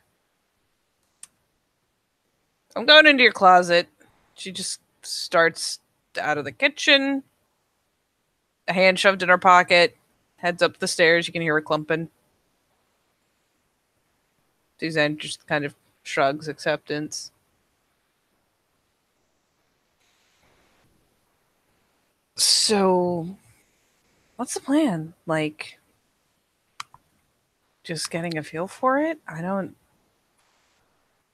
I'm going into your closet. She just starts out of the kitchen, a hand shoved in her pocket, heads up the stairs. You can hear her clumping. Suzanne just kind of shrugs acceptance. So, what's the plan? Like, just getting a feel for it? I don't,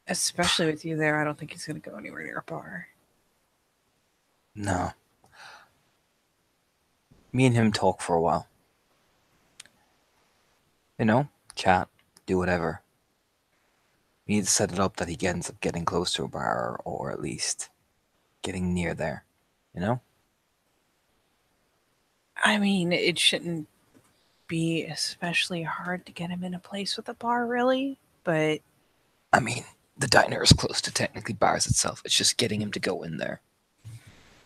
especially with you there, I don't think he's going to go anywhere near a bar. No. Me and him talk for a while. You know, chat, do whatever. We need to set it up that he ends up getting close to a bar, or at least getting near there. You know? I mean, it shouldn't be especially hard to get him in a place with a bar, really, but I mean, the diner is close to technically bars itself. It's just getting him to go in there.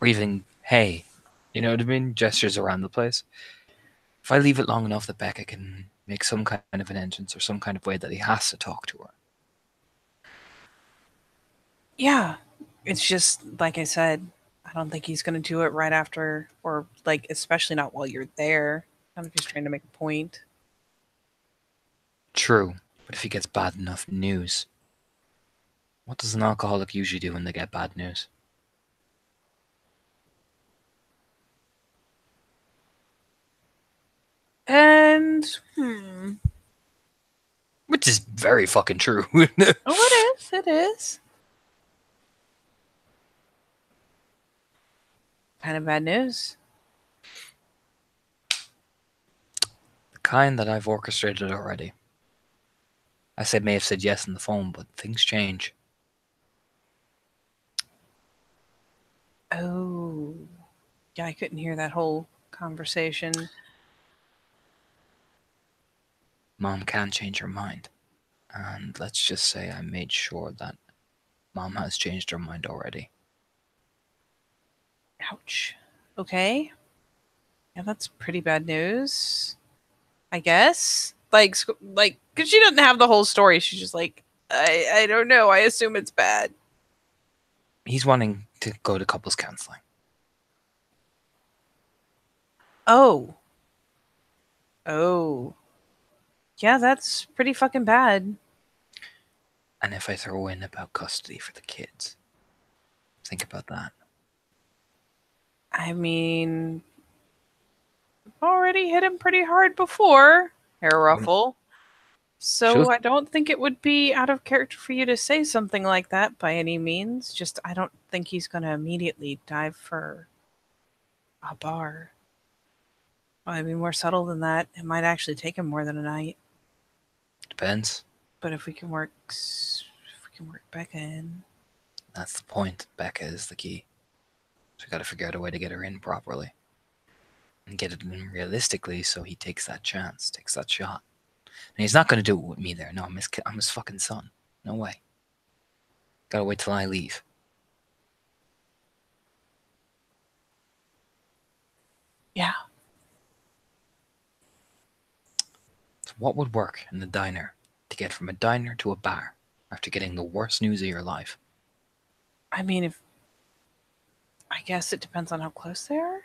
Or even, hey, you know what I mean? Gestures around the place. If I leave it long enough that Becca can make some kind of an entrance or some kind of way that he has to talk to her. yeah, it's just like I said, I don't think he's going to do it right after, or like, especially not while you're there. I don't know if he's trying to make a point. True, but if he gets bad enough news, what does an alcoholic usually do when they get bad news? And Which is very fucking true. oh, it is. It is. kind of bad news? The kind that I've orchestrated already. May have said yes on the phone, but things change. Oh, yeah, I couldn't hear that whole conversation. Mom can change her mind. And let's just say I made sure that Mom has changed her mind already. Ouch. Okay. Yeah, that's pretty bad news, I guess. Like, because she doesn't have the whole story. She's just like, I don't know. I assume it's bad. He's wanting to go to couples counseling. Oh. Oh. Yeah, that's pretty fucking bad. And if I throw in about custody for the kids, think about that. I mean, already hit him pretty hard before. Hair ruffle. She'll So I don't think it would be out of character for you to say something like that by any means. Just I don't think he's going to immediately dive for a bar. Well, I'd be more subtle than that. It might actually take him more than a night. Depends. But if we can work Becca in. That's the point. Becca is the key. So we gotta figure out a way to get her in properly. And get it in realistically so he takes that chance, takes that shot. And he's not gonna do it with me there. No, I'm his fucking son. No way. Gotta wait till I leave. Yeah. So what would work in the diner to get from a diner to a bar after getting the worst news of your life? I mean, if I guess it depends on how close they are.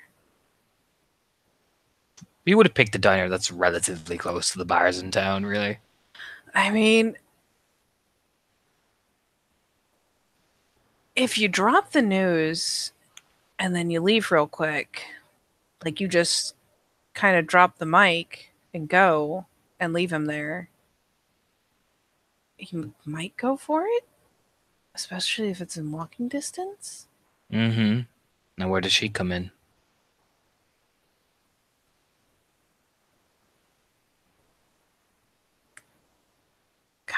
You would have picked a diner that's relatively close to the bars in town, really. I mean, if you drop the news and then you leave real quick, like you just kind of drop the mic and go and leave him there, he might go for it, especially if it's in walking distance. Mm-hmm. Now where does she come in? God.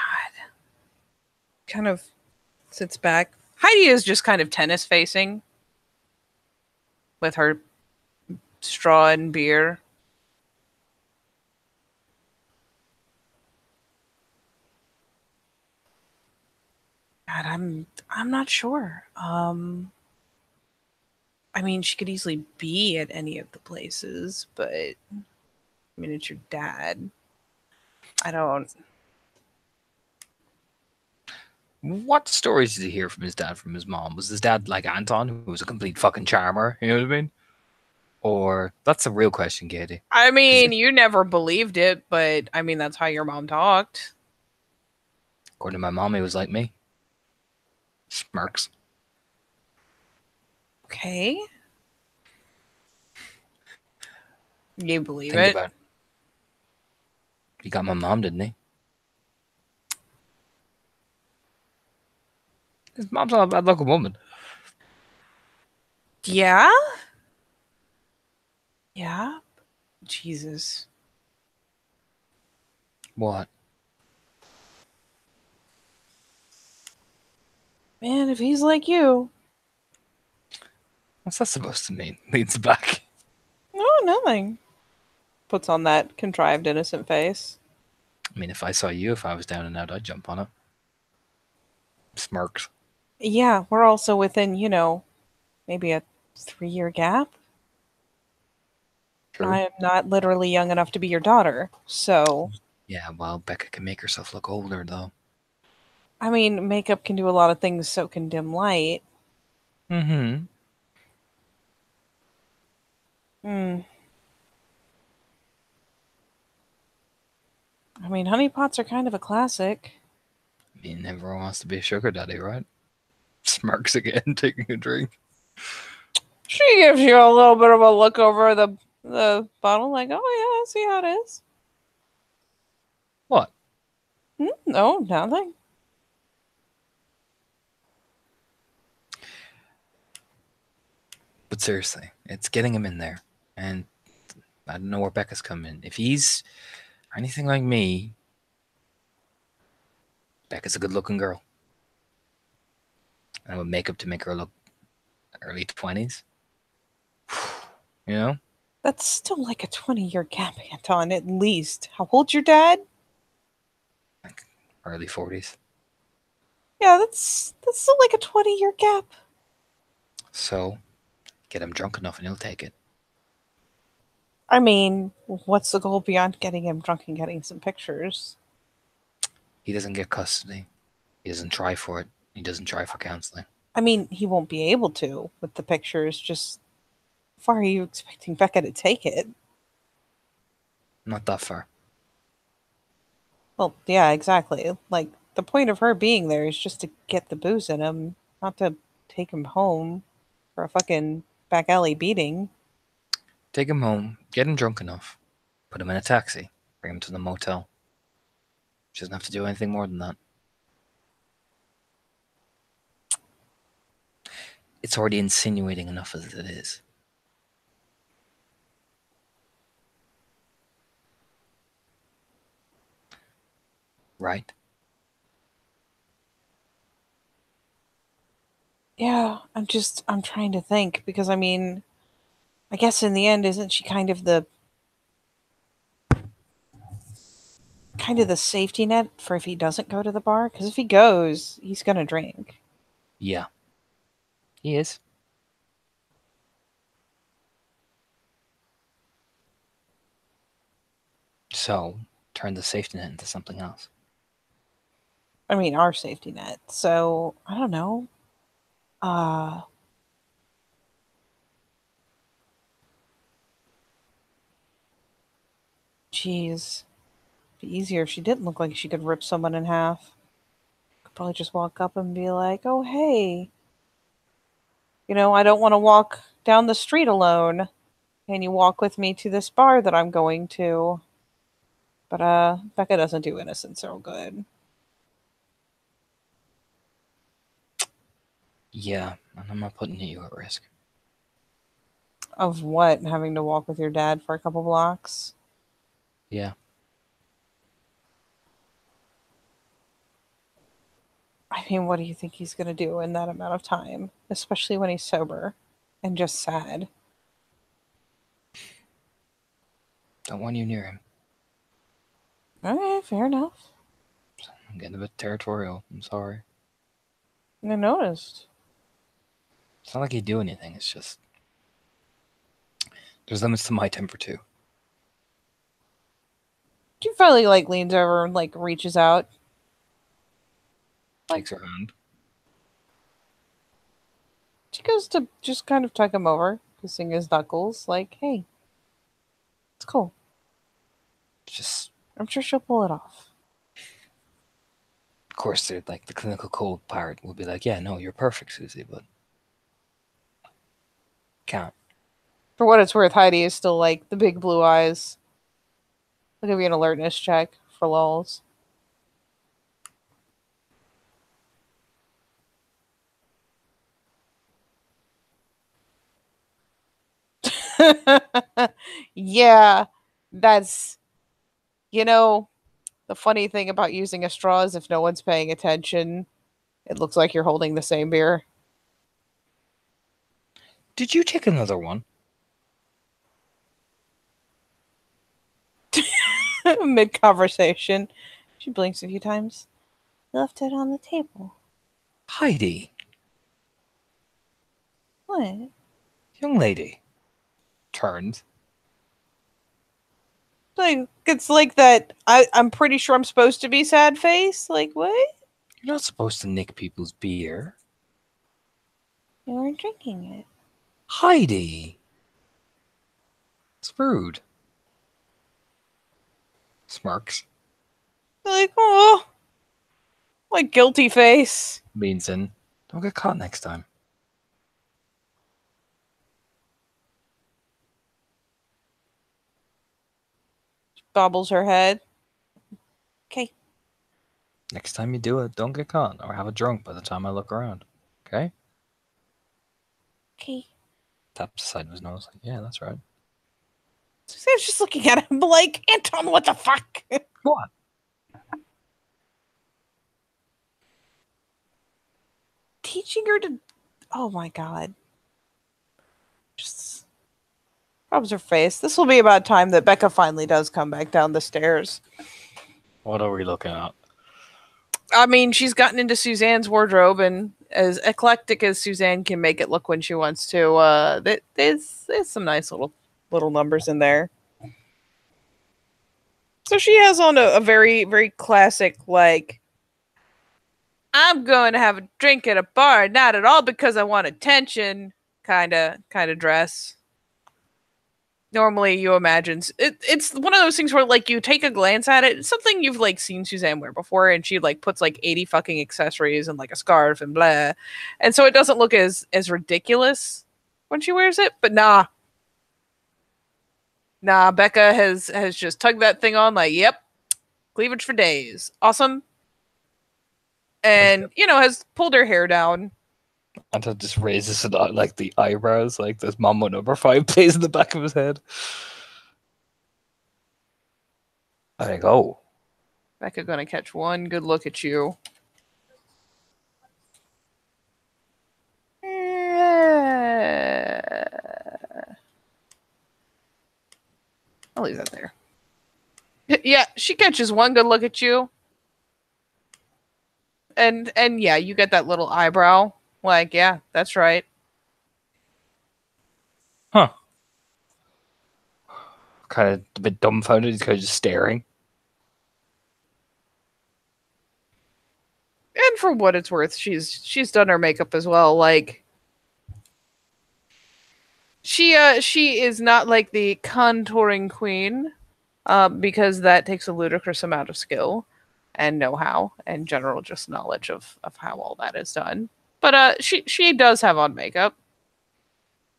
Kind of sits back. Heidi is just kind of tennis facing with her straw and beer. God, I'm not sure. I mean, she could easily be at any of the places, but I mean, it's your dad. I don't. What stories did he hear from his dad, from his mom? Was his dad like Anton, who was a complete fucking charmer? You know what I mean? Or that's a real question, Katie. I Because mean, you never believed it, but I mean, that's how your mom talked. according to my mom, he was like me. Smirks. Okay. You believe Think it? about it. He got my mom, didn't he? His mom's not a bad looking woman. Yeah. Yeah. Jesus. What? Man, if he's like you. What's that supposed to mean? Leans back. No, nothing. Puts on that contrived innocent face. I mean, if I saw you, if I was down and out, I'd jump on it. Smirks. Yeah, we're also within, maybe a 3-year gap. True. I am not literally young enough to be your daughter. So, Yeah, well, Becca can make herself look older, though. I mean, makeup can do a lot of things, so can dim light. Mm-hmm. Hmm. I mean, honey pots are kind of a classic. I mean, everyone wants to be a sugar daddy, right? Smirks again, taking a drink. She gives you a little bit of a look over the bottle, like, oh yeah, I see how it is. What? No, nothing. But seriously, it's getting him in there. And I don't know where Becca's come in. If he's anything like me, Becca's a good looking girl. And with makeup to make her look early 20s. You know? That's still like a 20-year gap, Anton, at least. How old's your dad? Like early 40s. Yeah, that's still like a 20-year gap. So, get him drunk enough and he'll take it. I mean, what's the goal beyond getting him drunk and getting some pictures? He doesn't get custody. He doesn't try for it. He doesn't try for counseling. I mean, he won't be able to with the pictures. Just how far are you expecting Becca to take it? Not that far. Well, yeah, exactly. Like, the point of her being there is just to get the booze in him, not to take him home for a fucking back alley beating. Take him home, get him drunk enough, put him in a taxi, bring him to the motel. She doesn't have to do anything more than that. It's already insinuating enough as it is. Right? Yeah, I'm trying to think because I mean, I guess in the end, isn't she kind of the safety net for if he doesn't go to the bar? Because if he goes, he's gonna drink. Yeah. He is. So, turn the safety net into something else. I mean, our safety net. So I don't know. Uh, Jeez, be easier if she didn't look like she could rip someone in half. Could probably just walk up and be like, "Oh, hey, I don't want to walk down the street alone. Can you walk with me to this bar that I'm going to?" But Becca doesn't do innocent so good. Yeah, and I'm not putting you at risk. Of what? Having to walk with your dad for a couple blocks? Yeah. I mean, what do you think he's gonna do in that amount of time? Especially when he's sober and just sad. Don't want you near him. Alright, fair enough. I'm getting a bit territorial. I'm sorry. I noticed. It's not like he'd do anything. It's just there's limits to my temper too. She finally leans over and reaches out. Like Takes her hand. she goes to just kind of tuck him over, kissing his knuckles, like, hey, it's cool. Just I'm sure she'll pull it off. of course, they're like the clinical cold part will be like, yeah, no, you're perfect, Susie, but can't. For what it's worth, Heidi is still like the big blue eyes. I'll give you an alertness check for lulls. Yeah, that's you know the funny thing about using a straw is if no one's paying attention, it looks like you're holding the same beer. Did you take another one? Mid conversation, she blinks a few times. Left it on the table. Heidi, What? young lady, turns. Like it's like that. I'm pretty sure I'm supposed to be sad face. Like what? You're not supposed to nick people's beer. You weren't drinking it. Heidi, it's rude. Smirks. Like oh, like guilty face. Leans in. Don't get caught next time. Bobbles her head. Okay. Next time you do it, don't get caught or have a drunk by the time I look around. Okay? Okay. Taps aside his nose. Like, yeah, that's right. Suzanne's just looking at him like, Anton, what the fuck? What? Teaching her to... Oh my god. Just rubs her face. This will be about time that Becca finally does come back down the stairs. What are we looking at? I mean, she's gotten into Suzanne's wardrobe, and as eclectic as Suzanne can make it look when she wants to, there's some nice little numbers in there. So she has on a very, very classic, like, I'm going to have a drink at a bar, not at all because I want attention kind of dress. Normally you imagine it's one of those things where like you take a glance at it, it's something you've like seen Suzanne wear before, and she like puts like 80 fucking accessories and like a scarf and blah, and so it doesn't look as ridiculous when she wears it. But nah, Becca has just tugged that thing on like, yep, cleavage for days, awesome, and has pulled her hair down. Anton just raises it out, like the eyebrows, like this Mambo number 5 plays in the back of his head. I go. Becca gonna catch one good look at you. I'll leave that there. Yeah, she catches one good look at you. And yeah, you get that little eyebrow. Like, yeah, that's right. Huh. Kind of a bit dumbfounded, he's kind of just staring. And for what it's worth, she's done her makeup as well. Like, she is not like the contouring queen, because that takes a ludicrous amount of skill and know-how and general just knowledge of how all that is done. But she does have on makeup.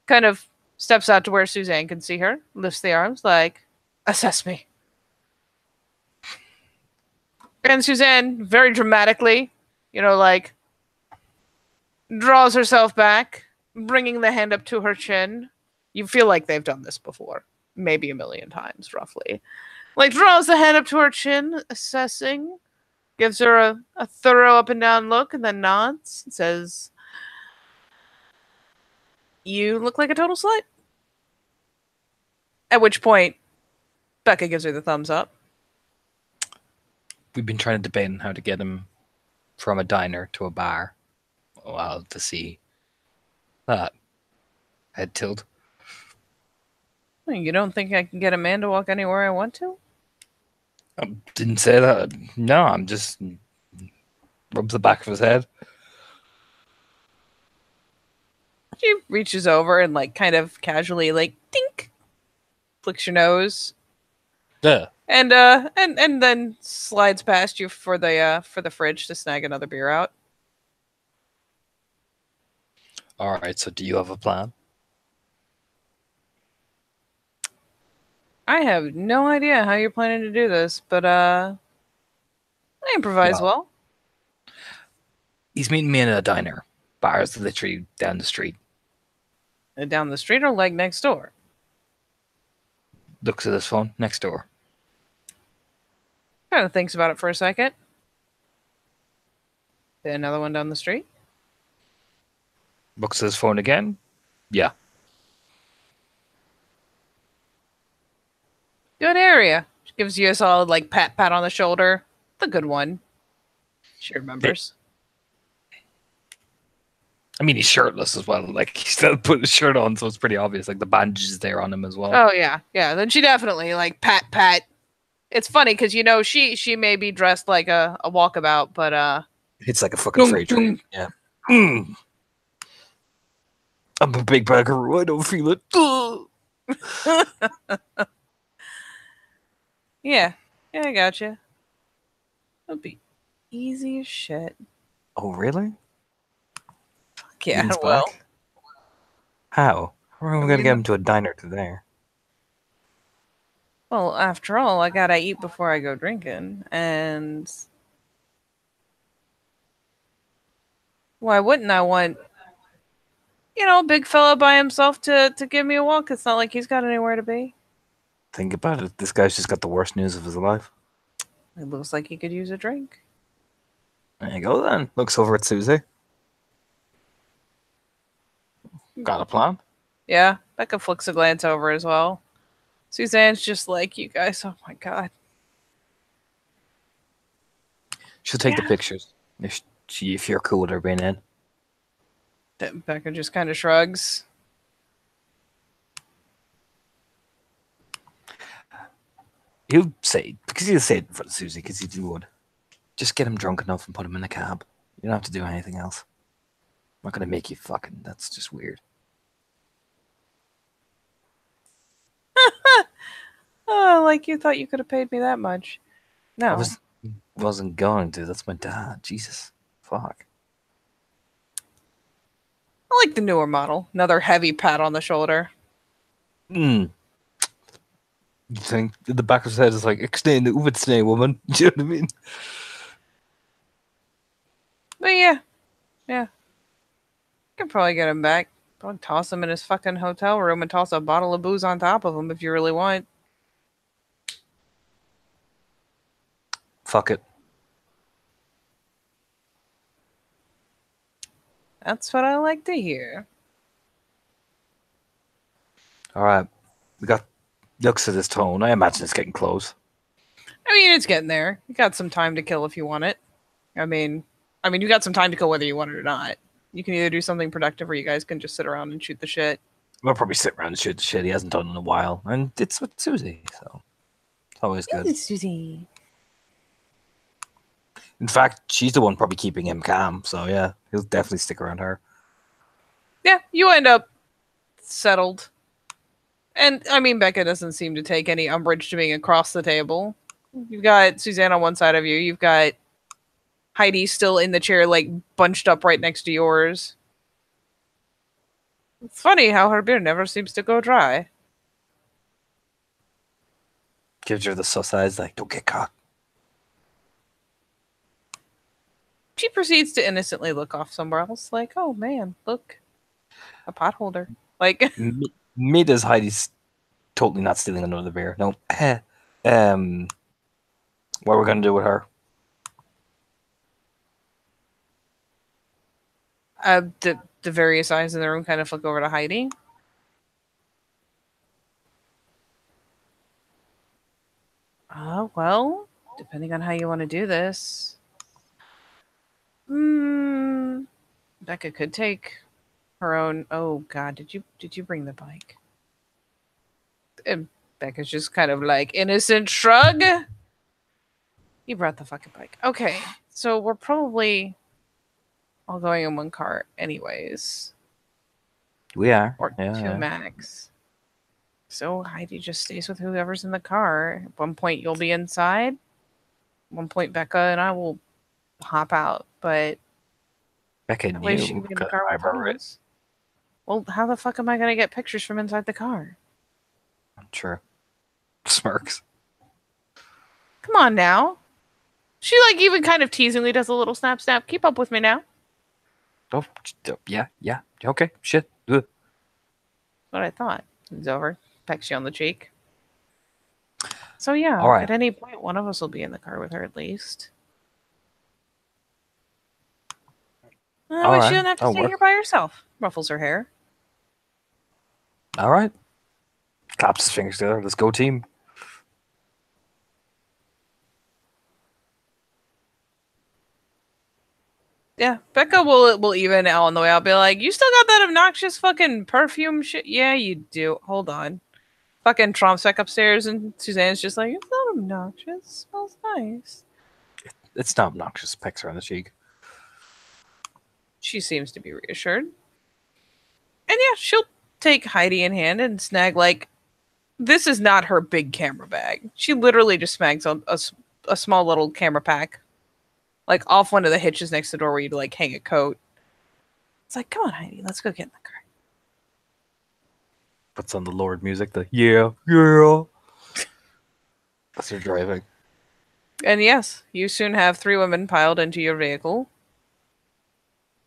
Kind of steps out to where Suzanne can see her, lifts the arms like, assess me. And Suzanne, very dramatically, like, draws herself back, bringing the hand up to her chin. You feel like they've done this before. Maybe a million times, roughly. Like, draws the hand up to her chin, assessing, gives her a thorough up and down look, and then nods and says, you look like a total slut. At which point, Becca gives her the thumbs up. We've been trying to debate on how to get him from a diner to a bar. Well, to see that head tilt. You don't think I can get a man to walk anywhere I want to? I didn't say that. No, I'm just rubs the back of his head. She reaches over and like kind of casually like dink, flicks your nose. Yeah. And then slides past you for the fridge to snag another beer out. All right. So, do you have a plan? I have no idea how you're planning to do this, but I improvise well. He's meeting me in a diner. Bar's literally down the street. Down the street or like next door? Looks at his phone. Next door. Kind of thinks about it for a second. Then another one down the street. Looks at his phone again. Yeah. Good area. She gives you a solid like pat on the shoulder. The good one. She remembers. I mean, he's shirtless as well. Like, he still put his shirt on, so it's pretty obvious. Like, the bandage is there on him as well. Oh, yeah. Yeah, then she definitely, like, pat. It's funny, because, she may be dressed like a walkabout, but, it's like a fucking freight train. Yeah. I'm a big bagger. I don't feel it. Yeah, I gotcha. It'll be easy as shit. Oh, really? Yeah, well. How? How are we going to get him to a diner to there? Well, after all, I gotta eat before I go drinking, and why wouldn't I want big fella by himself to give me a walk. It's not like he's got anywhere to be. Think about it. This guy's just got the worst news of his life. It looks like he could use a drink. There you go then. Looks over at Susie. Got a plan? Yeah, Becca flicks a glance over as well. Suzanne's just like, you guys, oh my god. She'll take the pictures if you're cool with her being in. Becca just kind of shrugs. He'll say it in front of Susie because he would. Just get him drunk enough and put him in a cab. You don't have to do anything else. I'm not gonna make you fucking. That's just weird. Oh, like you thought you could have paid me that much. No. I wasn't going to. That's my dad. Jesus. Fuck. I like the newer model. Another heavy pat on the shoulder. You think the back of his head is like, extend the Ubertsnay woman. Do you know what I mean? But yeah. Could probably get him back. Probably toss him in his fucking hotel room and toss a bottle of booze on top of him if you really want. Fuck it. That's what I like to hear. Alright. We got looks at his tone. I imagine it's getting close. I mean, it's getting there. You got some time to kill if you want it. I mean, you got some time to kill whether you want it or not. You can either do something productive or you guys can just sit around and shoot the shit. We'll probably sit around and shoot the shit he hasn't done in a while. And it's with Susie, so it's always good. It's Susie. In fact, she's the one probably keeping him calm, so yeah, he'll definitely stick around her. Yeah, you end up settled. And, I mean, Becca doesn't seem to take any umbrage to being across the table. You've got Suzanne on one side of you. You've got Heidi still in the chair, like, bunched up right next to yours. It's funny how her beer never seems to go dry. Gives her the sus eyes, like, don't get caught. She proceeds to innocently look off somewhere else, like, oh man, look, a pot holder. Like, Mid as Heidi's totally not stealing another beer. No. What are we gonna do with her? the various eyes in the room kind of flick over to Heidi. Well, depending on how you want to do this. Becca could take her own. Oh God, did you bring the bike? And Becca's just kind of like innocent shrug. You brought the fucking bike. Okay, so we're probably all going in one car, anyways. We are, or two max. So Heidi just stays with whoever's in the car. At one point you'll be inside. At one point Becca and I will hop out, but Becca that way she can be in the car with us. Well, how the fuck am I gonna get pictures from inside the car? True. Smirks. Come on now. She like even kind of teasingly does a little snap snap. Keep up with me now. Oh, yeah. Okay, shit. Ugh. That's what I thought. It's over. Pecks you on the cheek. So yeah, all right. At any point, one of us will be in the car with her at least. She doesn't have to stay here by herself. Ruffles her hair. All right. Claps his fingers together. Let's go, team. Yeah, Becca will even out on the way out be like, you still got that obnoxious fucking perfume shit? Yeah, you do. Hold on. Fucking Trump's back upstairs and Suzanne's just like, it's not obnoxious. It smells nice. It's not obnoxious. Pecks her on the cheek. She seems to be reassured. And yeah, she'll take Heidi in hand and snag like, this is not her big camera bag. She literally just snags a small little camera pack. Like off one of the hitches next to the door where you'd like hang a coat. It's like, come on, Heidi, let's go get in the car. Puts on the Lord music, yeah. That's her driving. And yes, you soon have 3 women piled into your vehicle.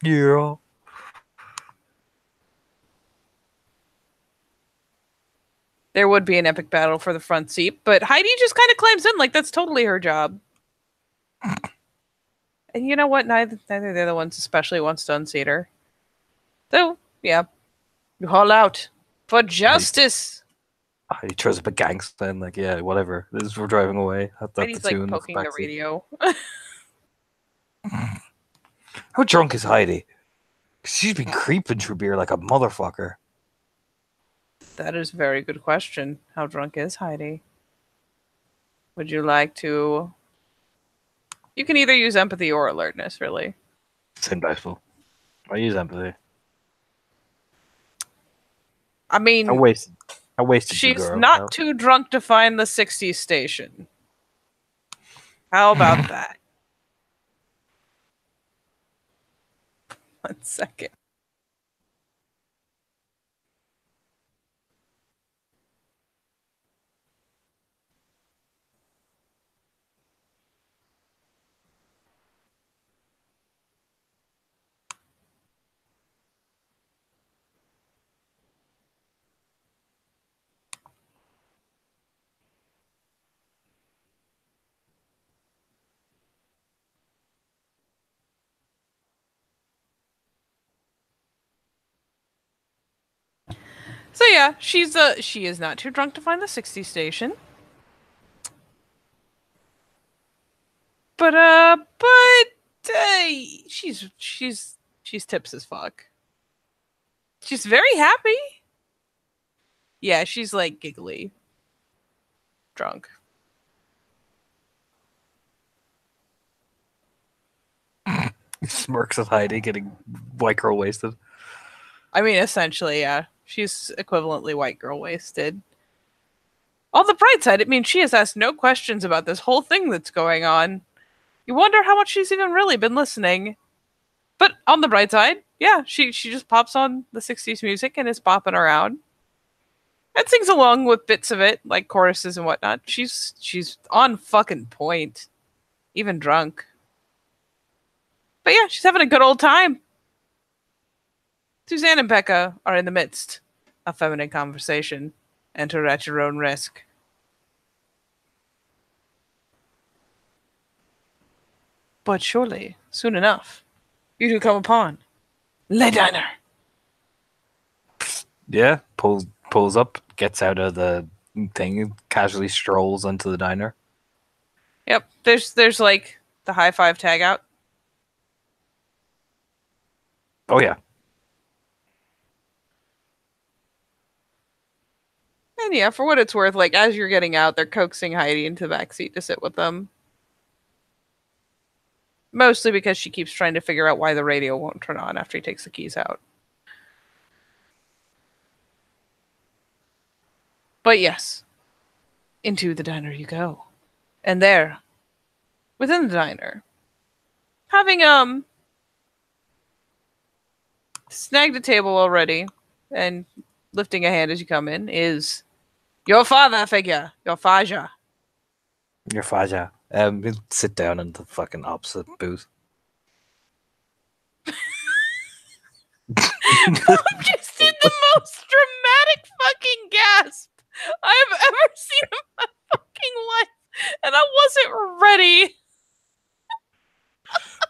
Yeah. there would be an epic battle for the front seat, but Heidi just kind of climbs in like that's totally her job. And you know what? Neither the other ones especially wants to unseat her. So, yeah. You haul out for justice. He throws up a gangster and like, yeah, whatever. We're driving away. At the Heidi's like tune, poking the backseat. radio. How drunk is Heidi? She's been creeping through beer like a motherfucker. That is a very good question. How drunk is Heidi? Would you like to... You can either use empathy or alertness, really. Same dice. I use empathy. I mean, I wasted you, she's girl. not too drunk to find the 60s station. How about that? 1 second. So yeah, she is not too drunk to find the 60 station. But she's tips as fuck. She's very happy. Yeah, she's like giggly. Drunk. Smirks at Heidi getting white girl wasted. I mean, essentially, yeah. She's equivalently white girl wasted. On the bright side, it means she has asked no questions about this whole thing that's going on. You wonder how much she's even really been listening. But on the bright side, yeah, she just pops on the 60s music and is bopping around. And sings along with bits of it, like choruses and whatnot. She's on fucking point. Even drunk. But yeah, she's having a good old time. Suzanne and Becca are in the midst of feminine conversation. Enter at your own risk. But surely, soon enough, you two come upon Le Diner. Yeah, pulls up, gets out of the thing, casually strolls into the diner. Yep, there's like the high five tag out. Oh yeah. And yeah, for what it's worth, like as you're getting out, they're coaxing Heidi into the backseat to sit with them. Mostly because she keeps trying to figure out why the radio won't turn on after he takes the keys out. But yes, into the diner you go. And there, within the diner, having snagged a table already and lifting a hand as you come in is your father figure, your Faja. Your Faja. We'll sit down in the fucking opposite booth. Bob just did the most dramatic fucking gasp I have ever seen in my fucking life, and I wasn't ready.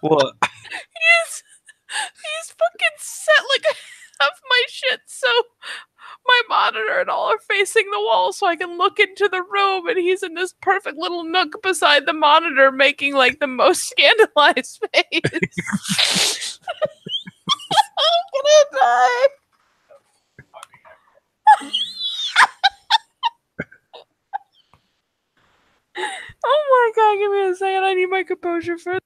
What? He's fucking set like half my shit so my monitor and all are facing the wall so I can look into the room, and he's in this perfect little nook beside the monitor making like the most scandalized face. I'm gonna die. Oh my god, give me a second. I need my composure for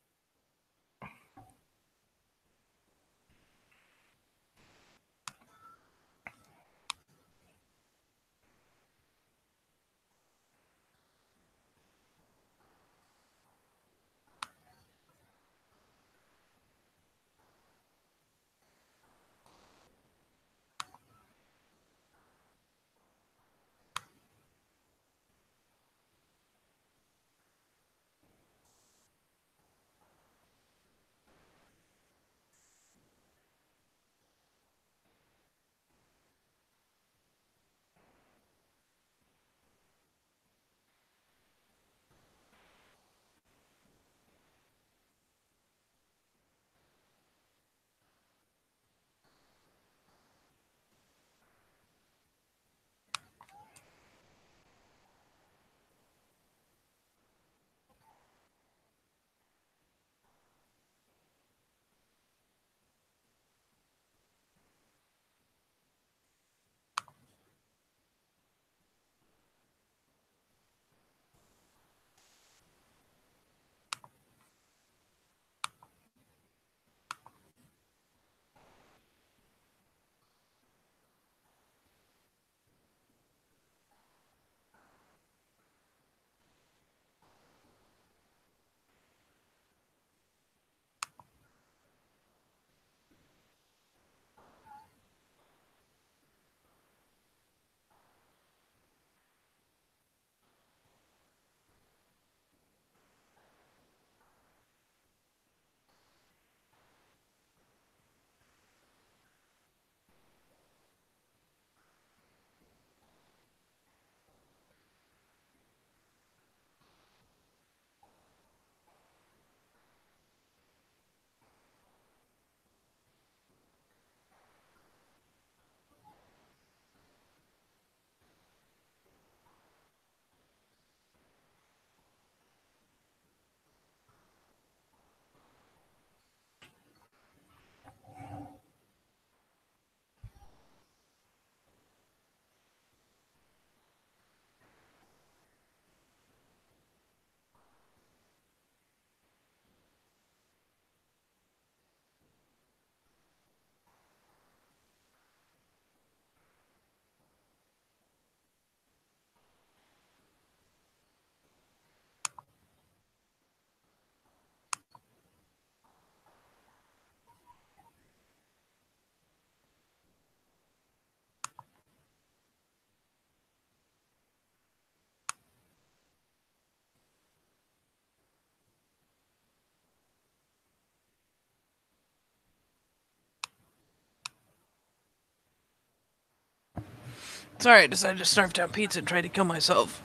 Sorry, I decided to snarf down pizza and try to kill myself.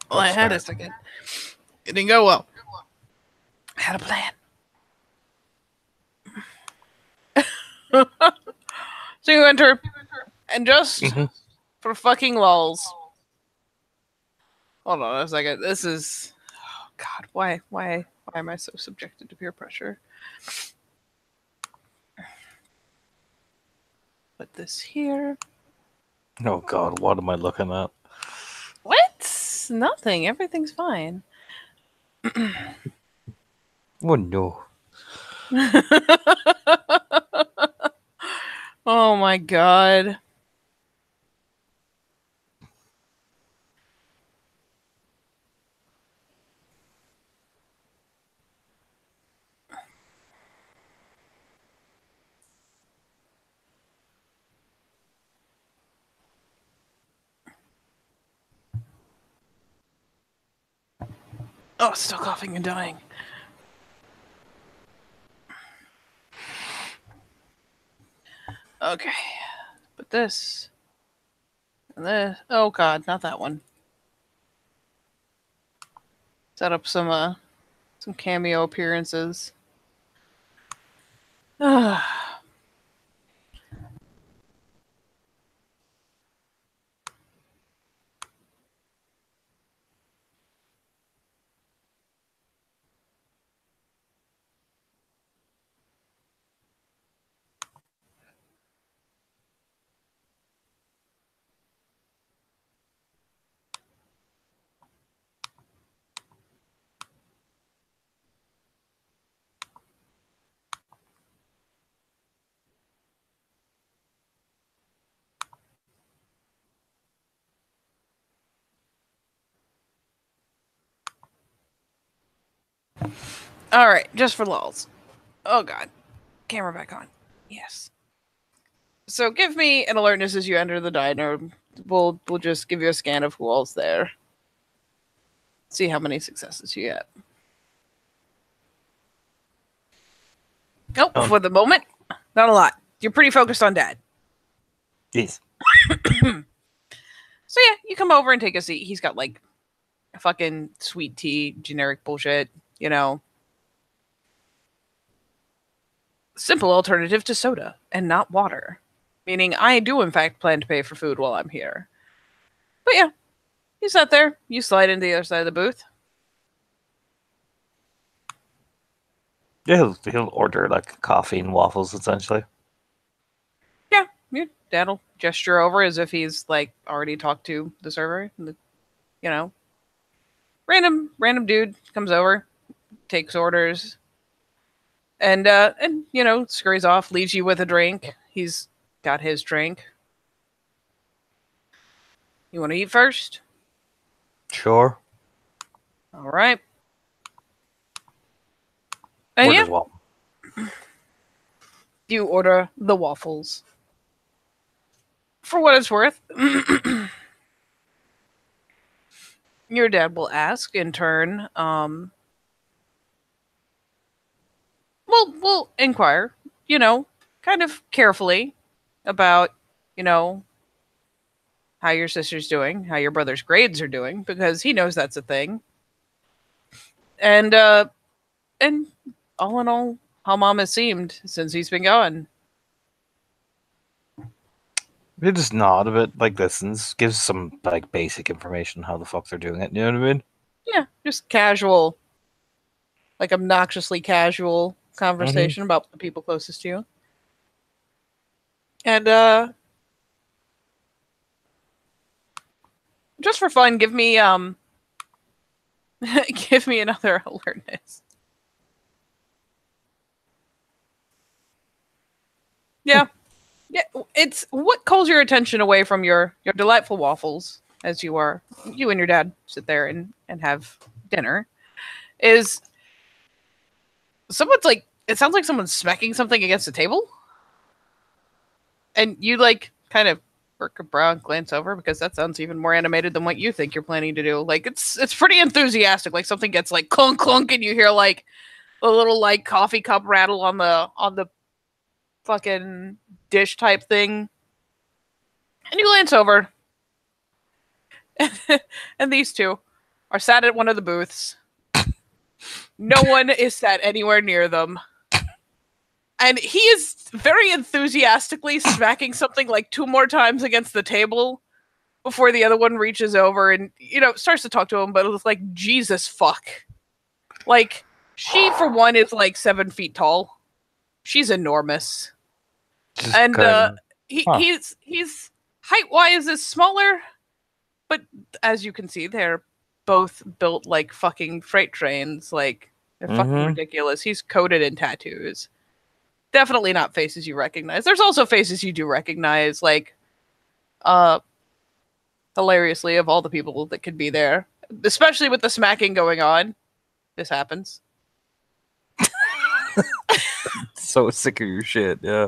Well, I had a second. It didn't go well. I had a plan. So you enter, and just for fucking lulz. Hold on a second. This is... Oh, God, why am I so subjected to peer pressure? Put this here. Oh God, what am I looking at? What? Nothing. Everything's fine. Oh no. Oh my God. Oh, still coughing and dying. Okay. But this. And this. Oh God, not that one. Set up some cameo appearances. All right, just for lulz. Oh God, camera back on. Yes. So give me an alertness as you enter the diner. We'll just give you a scan of who all's there. See how many successes you get. Oh, for the moment, not a lot. You're pretty focused on Dad. Yes. So yeah, you come over and take a seat. He's got like a fucking sweet tea, generic bullshit, you know. Simple alternative to soda and not water. Meaning I do in fact plan to pay for food while I'm here. But yeah, you sat there. You slide into the other side of the booth. Yeah, he'll order like coffee and waffles essentially. Yeah, your dad'll gesture over as if he's like already talked to the server. You know, random dude comes over, takes orders, and you know, scurries off, leaves you with a drink. He's got his drink. You want to eat first? Sure. All right. And yeah, you order the waffles. For what it's worth, your dad will ask in turn. We'll inquire, you know, kind of carefully about, you know, how your sister's doing, how your brother's grades are doing, because he knows that's a thing. And all in all, how Mom has seemed since he's been gone. He just nod a bit, like listens, gives some like basic information how the fuck they're doing it. You know what I mean? Yeah, just casual, like obnoxiously casual conversation about the people closest to you. And just for fun, give me give me another alertness. Yeah. Yeah, it's what calls your attention away from your delightful waffles as you and your dad sit there and have dinner is someone's like, it sounds like someone's smacking something against the table. And you like kind of work a brow and glance over because that sounds even more animated than what you think you're planning to do. Like it's pretty enthusiastic. Like something gets like clunk clunk and you hear like a little like coffee cup rattle on the fucking dish type thing. And you glance over, and these two are sat at one of the booths. No one is sat anywhere near them. And he is very enthusiastically smacking something like 2 more times against the table before the other one reaches over and, starts to talk to him, but it's like, Jesus fuck. Like, she, for one, is like 7 feet tall. She's enormous. Just And kind of, he's height-wise is smaller, but as you can see, they're both built like fucking freight trains. Like, they're fucking ridiculous. He's coated in tattoos. Definitely not faces you recognize. There's also faces you do recognize, like, hilariously, of all the people that could be there, especially with the smacking going on, this happens. so sick of your shit. Yeah,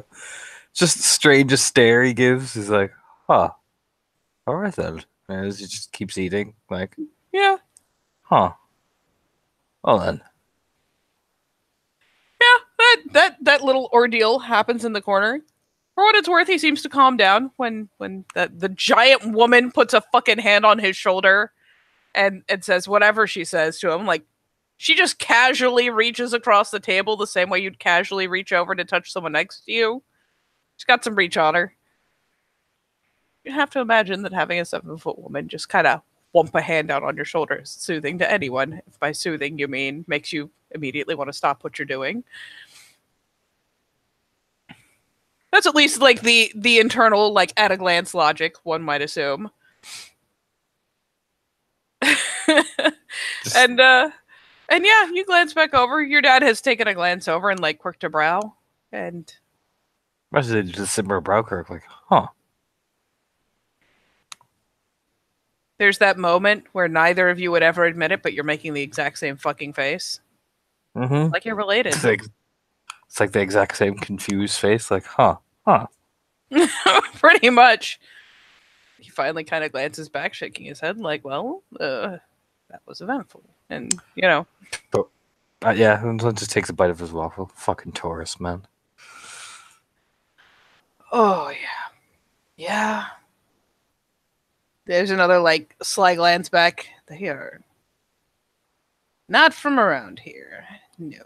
just the strangest stare he gives. He's like, huh. All right then. And he just keeps eating. Like, Yeah. huh. Well then. Yeah, that little ordeal happens in the corner. For what it's worth, he seems to calm down when the giant woman puts a fucking hand on his shoulder and says whatever she says to him. Like, she just casually reaches across the table the same way you'd casually reach over to touch someone next to you. She's got some reach on her. You have to imagine that having a 7-foot woman just kind of whump a hand out on your shoulder is soothing to anyone. If by soothing you mean makes you immediately want to stop what you're doing. That's at least like the internal, like, at a glance logic, one might assume. And yeah, you glance back over. Your dad has taken a glance over and like quirked a brow. And Imagine they just sit a brow kirk, like, huh. there's that moment where neither of you would ever admit it, but you're making the exact same fucking face. Mm-hmm. Like you're related. It's like the exact same confused face, like, huh. Pretty much. He finally kind of glances back, shaking his head, like, well, that was eventful. And, But, yeah, and just takes a bite of his waffle. Fucking tourist, man. Oh, yeah. Yeah. There's another, like, sly glance back. They are not from around here. No.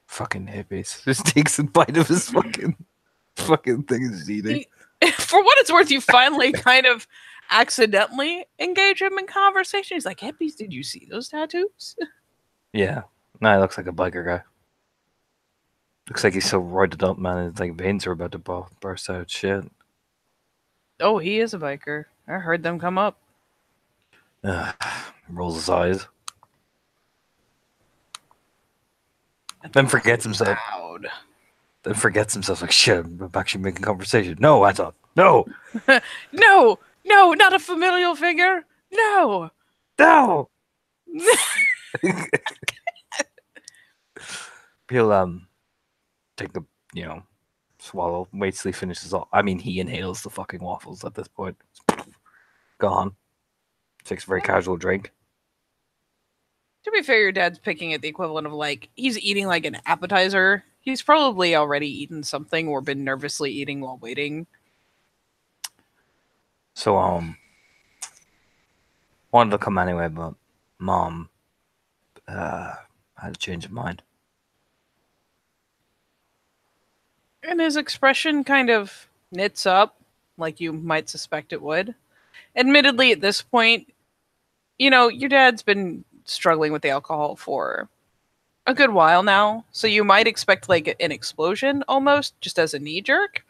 Fucking hippies. Just takes a bite of his fucking thing he's eating. For what it's worth, you finally kind of accidentally engage him in conversation. He's like, hippies, did you see those tattoos? Yeah. Nah, he looks like a biker guy. Looks like he's so roided up, man. His like veins are about to burst out. Shit. Oh, he is a biker. I heard them come up. Rolls his eyes. Then forgets himself. Loud. Then forgets himself. Like, shit, I'm actually making conversation. No, I thought. No! No! No, not a familial figure! No! No! He'll, take a, swallow, waits till he finishes all. I mean, he inhales the fucking waffles at this point. Gone. Takes a very casual drink. To be fair, your dad's picking at the equivalent of, like, he's eating like an appetizer. He's probably already eaten something or been nervously eating while waiting. So, wanted to come anyway, but Mom, had a change of mind. And his expression kind of knits up, like you might suspect it would. Admittedly, at this point, your dad's been struggling with the alcohol for a good while now, so you might expect like an explosion almost, just as a knee jerk.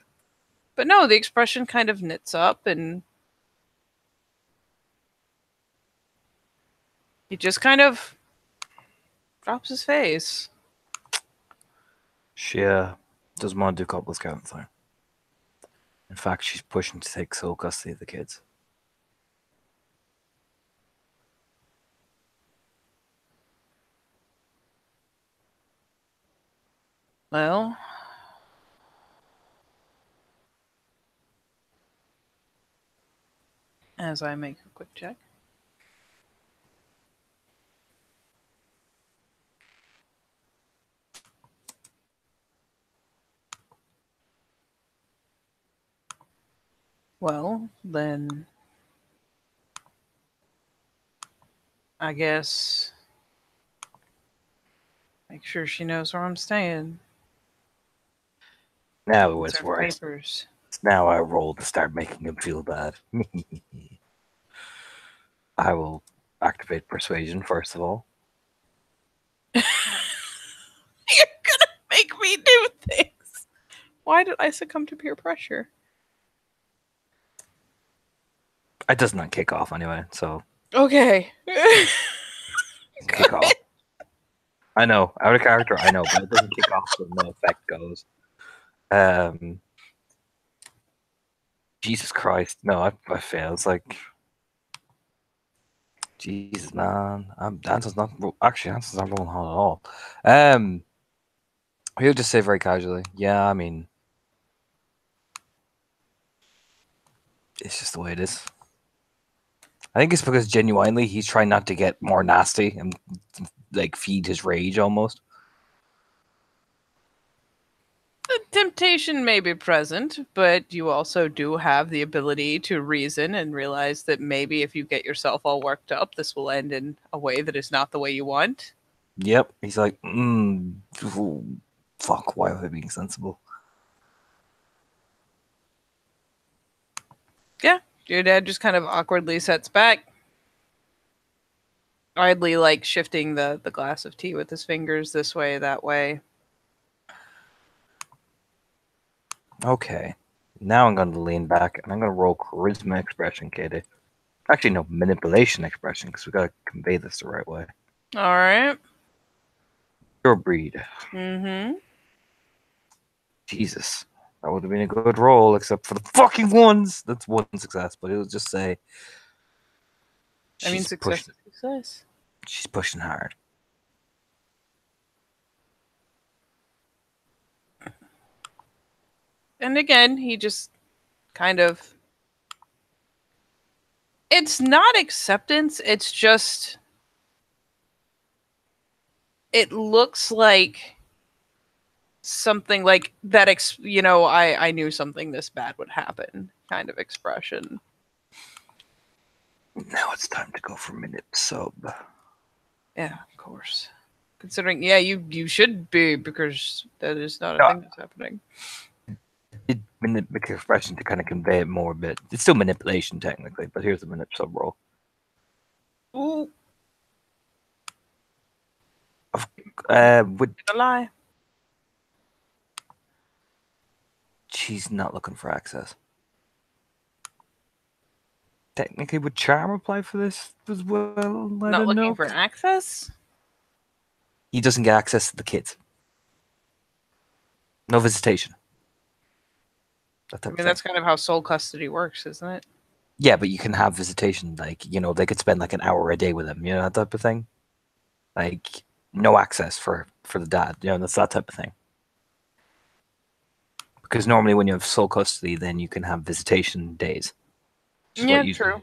But no, the expression kind of knits up and he just kind of drops his face. She doesn't want to do couples counseling. In fact, she's pushing to take sole custody of the kids. Well, as I make a quick check. Well, then I guess make sure she knows where I'm staying. Now it was Serve worse. papers. Now I roll to start making him feel bad. I will activate persuasion first of all. You're gonna make me do things. Why did I succumb to peer pressure? It does not kick off anyway, so Okay. kick off. I know, out of character, I know, but it doesn't kick off when the effect goes. Jesus Christ, no, I fail. It's like, Jesus, man, Answer's not rolling hard at all. He'll just say very casually, yeah, I mean, it's just the way it is. I think it's because genuinely he's trying not to get more nasty and like feed his rage almost. The temptation may be present, but you also do have the ability to reason and realize that maybe if you get yourself all worked up, this will end in a way that is not the way you want. Yep, he's like, fuck, why am I being sensible? Yeah, your dad just kind of awkwardly sets back, idly like shifting the glass of tea with his fingers this way, that way. Okay, now I'm going to lean back and I'm going to roll charisma expression, Katie. Actually, no, manipulation expression, because we got to convey this the right way. All right. Your breed. Mm-hmm. Jesus. That would have been a good roll, except for the fucking ones. That's one success, but it'll just say. I mean, She's success pushing. is success. She's pushing hard. And again, he just kind of. It's not acceptance, it's just. It looks like something like that, I knew something this bad would happen kind of expression. Now it's time to go for minute sub. Yeah, of course. Considering, yeah, you should be, because that is not a thing that's happening. It minute expression to kind of convey it more a bit. It's still manipulation technically, but here's the minute sub roll. Ooh, Would a lie. she's not looking for access? Technically, would charm apply for this as well? I Not don't looking know. for access? He doesn't get access to the kids. No visitation. I mean, that's kind of how soul custody works, isn't it? Yeah, but you can have visitation. Like, they could spend like an hour a day with him. That type of thing. Like, no access for the dad. That's that type of thing. Because normally when you have sole custody, then you can have visitation days. Yeah, true.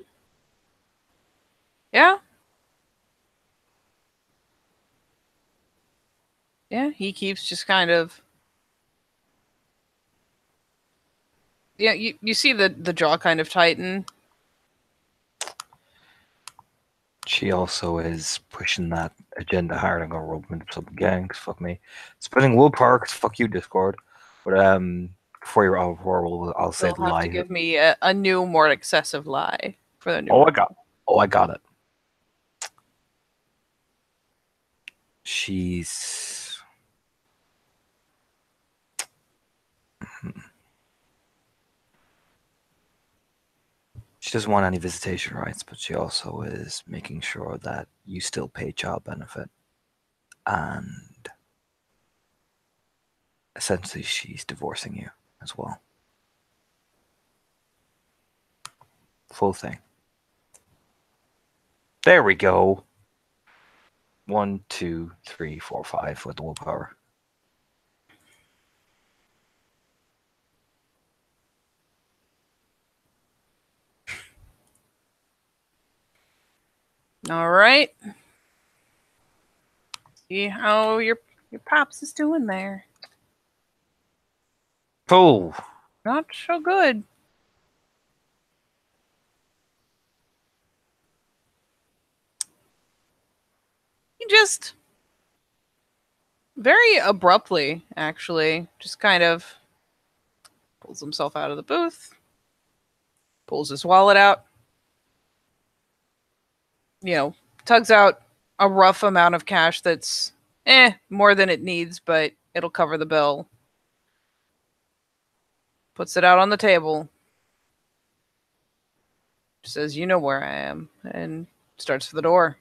Yeah. Yeah, he keeps just kind of. Yeah, you see the jaw kind of tighten. She also is pushing that agenda hard. I'm gonna roll some gangs. Fuck me. Spinning willpower. Cause fuck you, Discord. But before you're all horrible, I'll say You'll the have lie. to give me a new, more excessive lie for the new. Oh, I got it. She's. She doesn't want any visitation rights, but she also is making sure that you still pay child benefit. And essentially, she's divorcing you as well. Full thing. There we go. 1, 2, 3, 4, 5 with the willpower. All right. See how your pops is doing there. Oh, Not so good. just very abruptly, actually, just kind of pulls himself out of the booth, pulls his wallet out, tugs out a rough amount of cash that's more than it needs, but it'll cover the bill. Puts it out on the table. Says, "You know where I am," and starts for the door.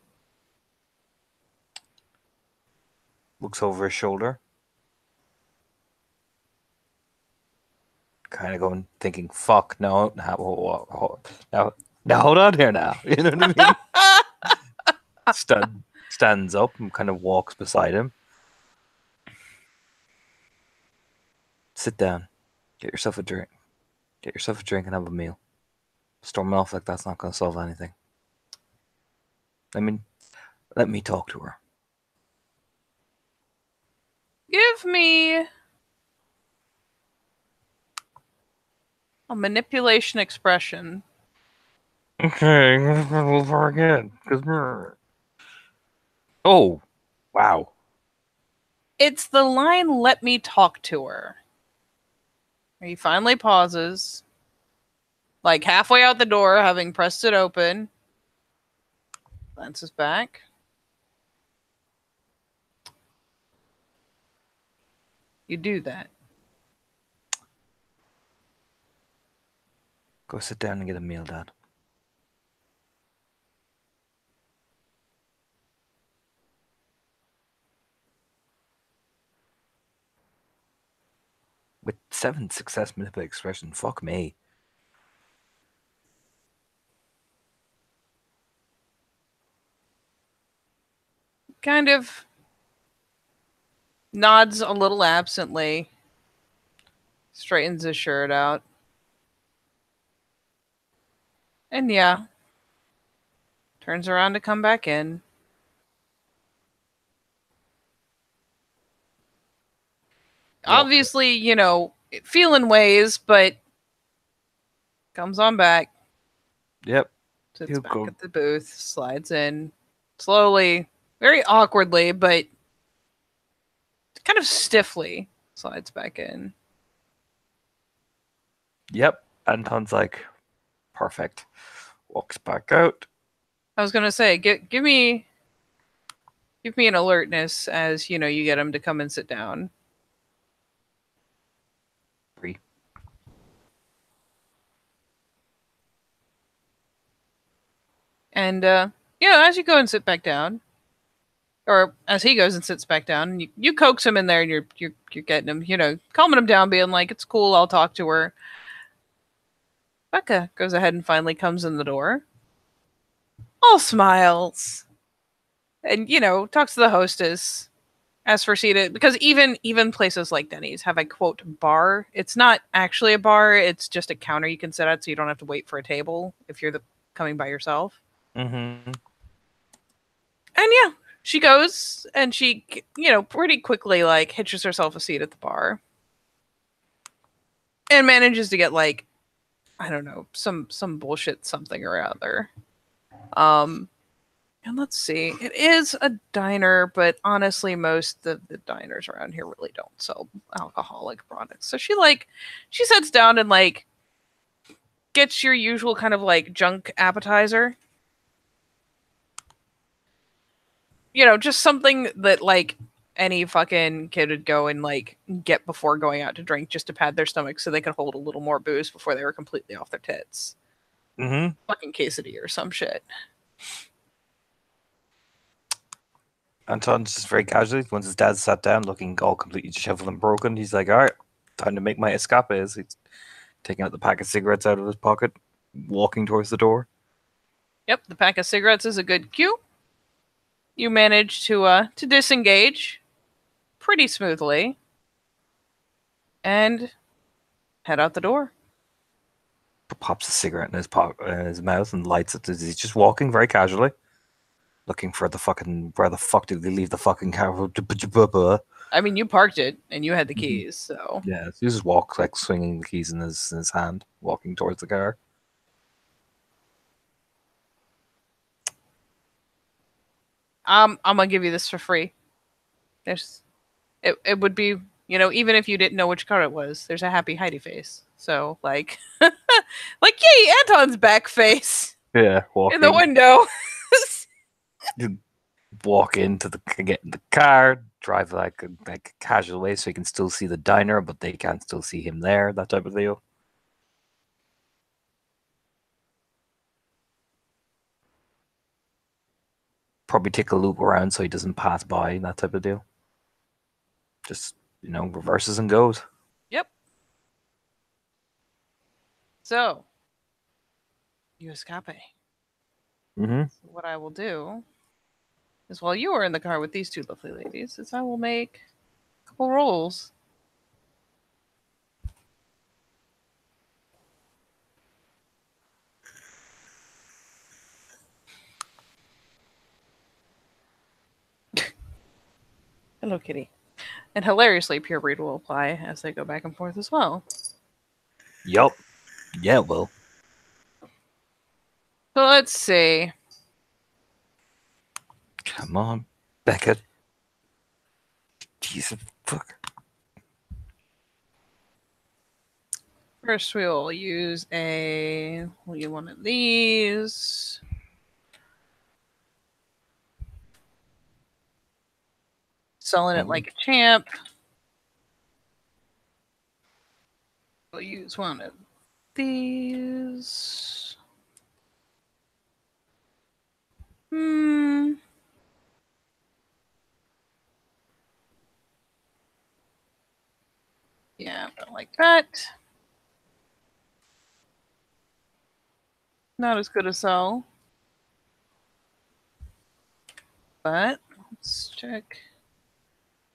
Looks over his shoulder. Kind of going, thinking, fuck, no, now, hold on here now. You know what I mean? Stands up and kind of walks beside him. Sit down. Get yourself a drink. Get yourself a drink and have a meal. Storming off like that's not going to solve anything. Let me talk to her. Give me a manipulation expression. Okay, we'll forget. Oh, wow. It's the line, "Let me talk to her." He finally pauses, like halfway out the door, having pressed it open. Glances back. You do that. Go sit down and get a meal, Dad. With 7 success manipulate expression, fuck me. Kind of nods a little absently. Straightens his shirt out. And yeah. Turns around to come back in. Obviously, feeling ways, but comes on back. Yep. Sits back at the booth, slides in slowly, very awkwardly, but kind of stiffly slides back in. Yep. Anton's like, perfect. Walks back out. I was gonna say, give me an alertness as you get him to come and sit down. 3. And as you go and sit back down, or as he goes and sits back down, and you coax him in there, and you're getting him, calming him down, being like, "It's cool, I'll talk to her." Becca goes ahead and finally comes in the door, all smiles, and talks to the hostess, asks for seated, because even places like Denny's have a quote bar. It's not actually a bar; it's just a counter you can sit at, so you don't have to wait for a table if you're coming by yourself. Mm-hmm. And yeah, she goes and she, pretty quickly hitches herself a seat at the bar, and manages to get I don't know, some bullshit something or other. And let's see, it is a diner, but honestly, most of the diners around here really don't sell alcoholic products. So she sits down and gets your usual kind of junk appetizer. Just something that any fucking kid would go and get before going out to drink, just to pad their stomach so they could hold a little more booze before they were completely off their tits. Mm-hmm. Fucking quesadilla or some shit. Anton's just very casually, once his dad sat down, looking all completely disheveled and broken, he's like, alright, time to make my escape. He's taking out the pack of cigarettes out of his pocket, walking towards the door. Yep, the pack of cigarettes is a good cue. You manage to disengage pretty smoothly and head out the door. Pops a cigarette in his mouth and lights it. He's just walking very casually, looking for where the fuck did they leave the fucking car? I mean, you parked it and you had the keys, so yeah, he just walks swinging the keys in his hand, walking towards the car. I'm gonna give you this for free. It would be, even if you didn't know which car it was, there's a happy Heidi face. So like, yay, Anton's back face Yeah, in the walking. window. You walk get in the car, drive like a casual way, so you can still see the diner, but they can't still see him there. That type of deal. Probably take a loop around so he doesn't pass by. That type of deal. Just reverses and goes. Yep. So, you escape. Mm-hmm. What I will do is, while you are in the car with these two lovely ladies, is I will make a couple rolls. Hello, kitty. And hilariously, pure breed will apply as they go back and forth as well. Yup. Yeah, well. So let's see. Come on, Becca. Jesus fuck. First, we will use one of these. Selling it like a champ. We'll use one of these. Yeah, about like that. Not as good a sell. But let's check.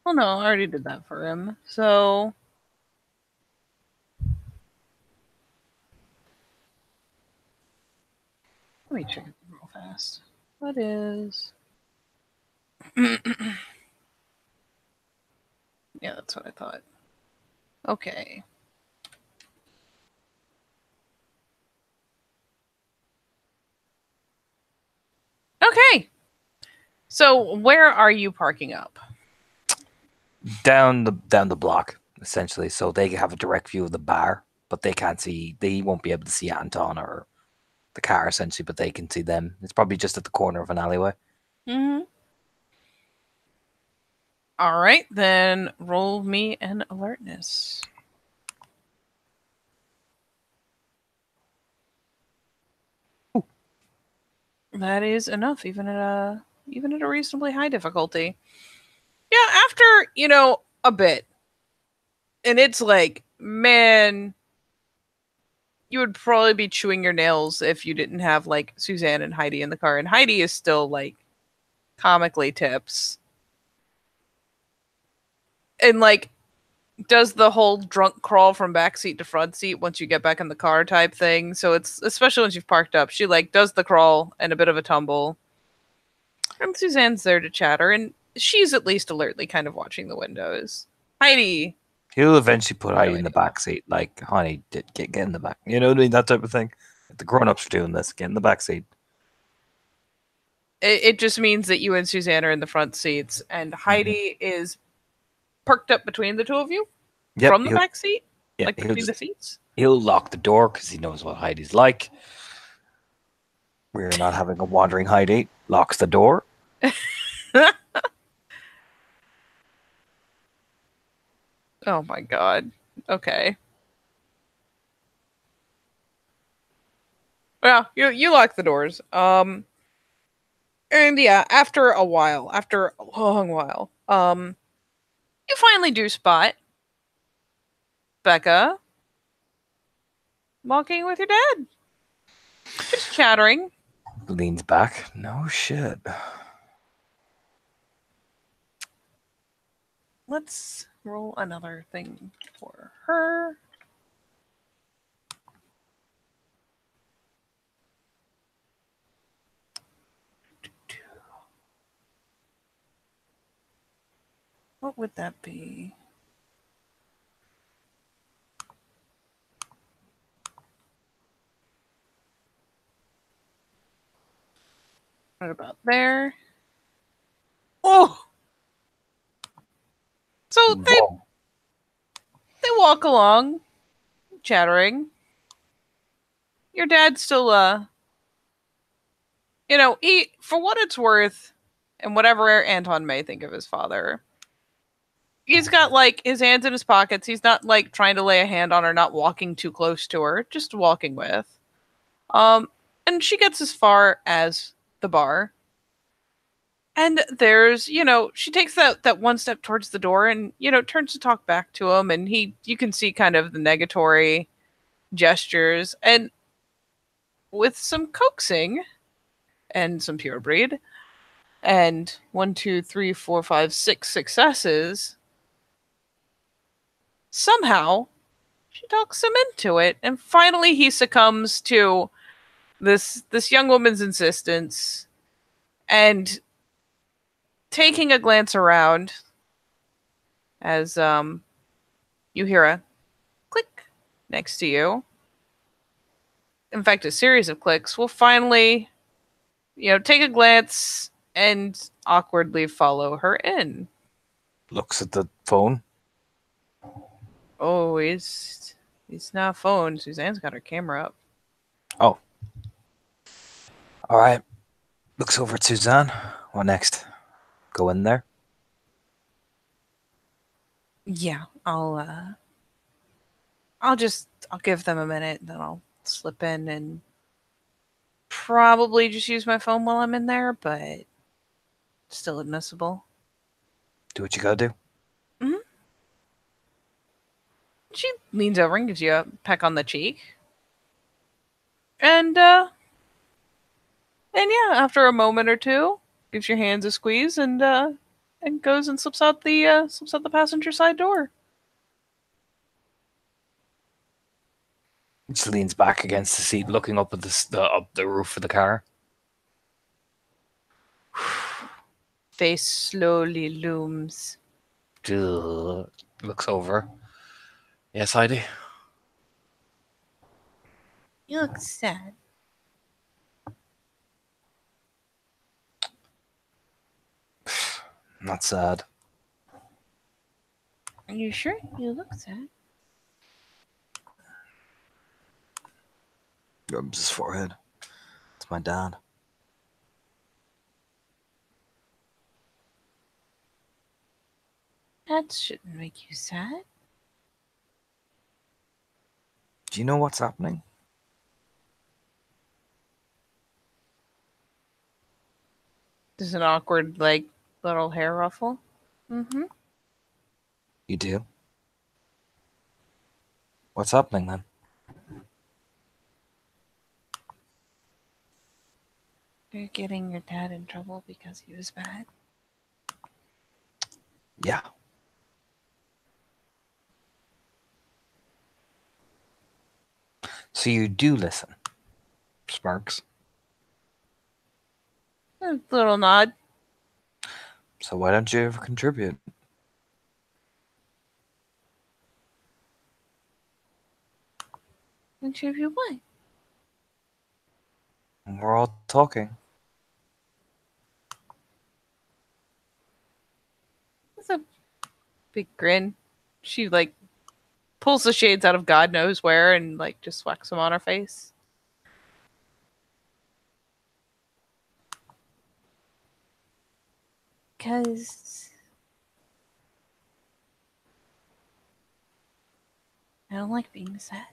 Oh no, I already did that for him. So let me check it real fast. What is? Yeah, that's what I thought. Okay. Okay. So where are you parking up? Down the block, essentially, so they have a direct view of the bar, but they can't see. They won't be able to see Anton or the car, essentially, but they can see them. It's probably just at the corner of an alleyway. Mm-hmm. All right, then roll me an alertness. Ooh. That is enough, even at a reasonably high difficulty. Yeah, after a bit, and it's like, man, you would probably be chewing your nails if you didn't have like Suzanne and Heidi in the car, and Heidi is still like comically tips, and like does the whole drunk crawl from back seat to front seat once you get back in the car type thing. So it's, especially once you've parked up, she like does the crawl and a bit of a tumble. And Suzanne's there to chatter, and she's at least alertly kind of watching the windows. Heidi. He'll eventually put Heidi in the idea. back seat, like, honey, get in the back. You know what I mean? That type of thing. The grown-ups are doing this. Get in the back seat. It just means that you and Suzanne are in the front seats, and Heidi is perked up between the two of you from the back seat, like between the seats. He'll lock the door because he knows what Heidi's like. We're not having a wandering Heidi. Locks the door. Oh my god. Okay. Well, you lock the doors. And yeah, after a long while, you finally do spot Becca walking with your dad. Just chattering. Leans back. No shit. Let's roll another thing for her. What would that be? Right about there. Oh, so Whoa. they walk along, chattering. Your dad's still, he, for what it's worth, and whatever Anton may think of his father, he's got like his hands in his pockets. He's not like trying to lay a hand on her, not walking too close to her, just walking with. Um, and she gets as far as the bar. And there's, she takes that one step towards the door and, turns to talk back to him. And you can see kind of the negatory gestures. And with some coaxing and some pure breed and 1, 2, 3, 4, 5, 6 successes, somehow she talks him into it. And finally he succumbs to this young woman's insistence and taking a glance around as you hear a click next to you. In fact, a series of clicks will finally, take a glance and awkwardly follow her in. Looks at the phone. Oh, he's not phone. Suzanne's got her camera up. Oh. All right. Looks over at Suzanne. What next? Go in there? Yeah, I'll give them a minute, then I'll slip in and probably just use my phone while I'm in there, but still admissible. Do what you gotta do. Mm-hmm. She leans over and gives you a peck on the cheek. And yeah, after a moment or two, gives your hands a squeeze and goes and slips out the passenger side door. Just leans back against the seat, looking up at up the roof of the car. Face slowly looms. Looks over. Yes, Heidi. You look sad. Not sad. Are you sure you look sad? Rubs his forehead. It's my dad. That shouldn't make you sad. Do you know what's happening? There's an awkward, like, little hair ruffle. Mm-hmm. You do? What's happening then? You're getting your dad in trouble because he was bad. Yeah. So you do listen. Smirks. A little nod. So why don't you ever contribute? Contribute what? We're all talking. That's a big grin. She, like, pulls the shades out of God knows where and, like, just whacks them on her face. Because I don't like being sad.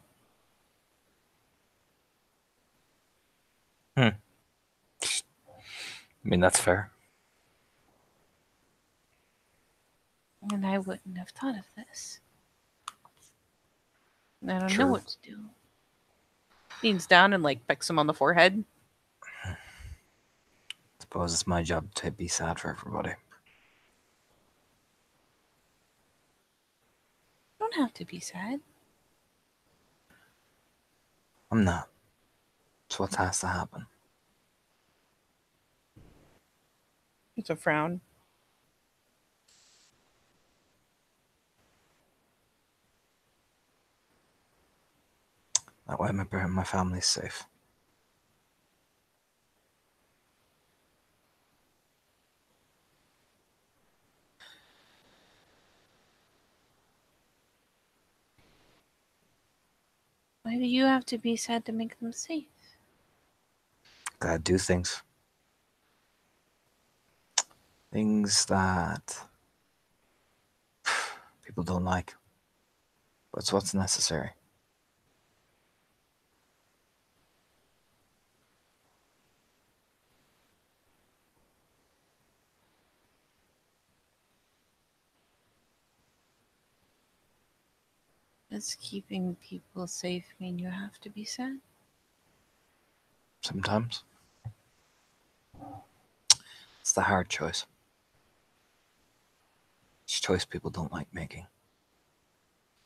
I mean, that's fair. And I wouldn't have thought of this. I don't True. know what to do. Leans down and, like, pecks him on the forehead. Suppose it's my job to be sad for everybody. Don't have to be sad. I'm not. It's what has to happen. It's a frown. That way my family's safe. Why do you have to be sad to make them safe? Gotta do things. Things that people don't like. But it's what's necessary. Does keeping people safe mean you have to be sad? Sometimes. It's the hard choice. It's a choice people don't like making.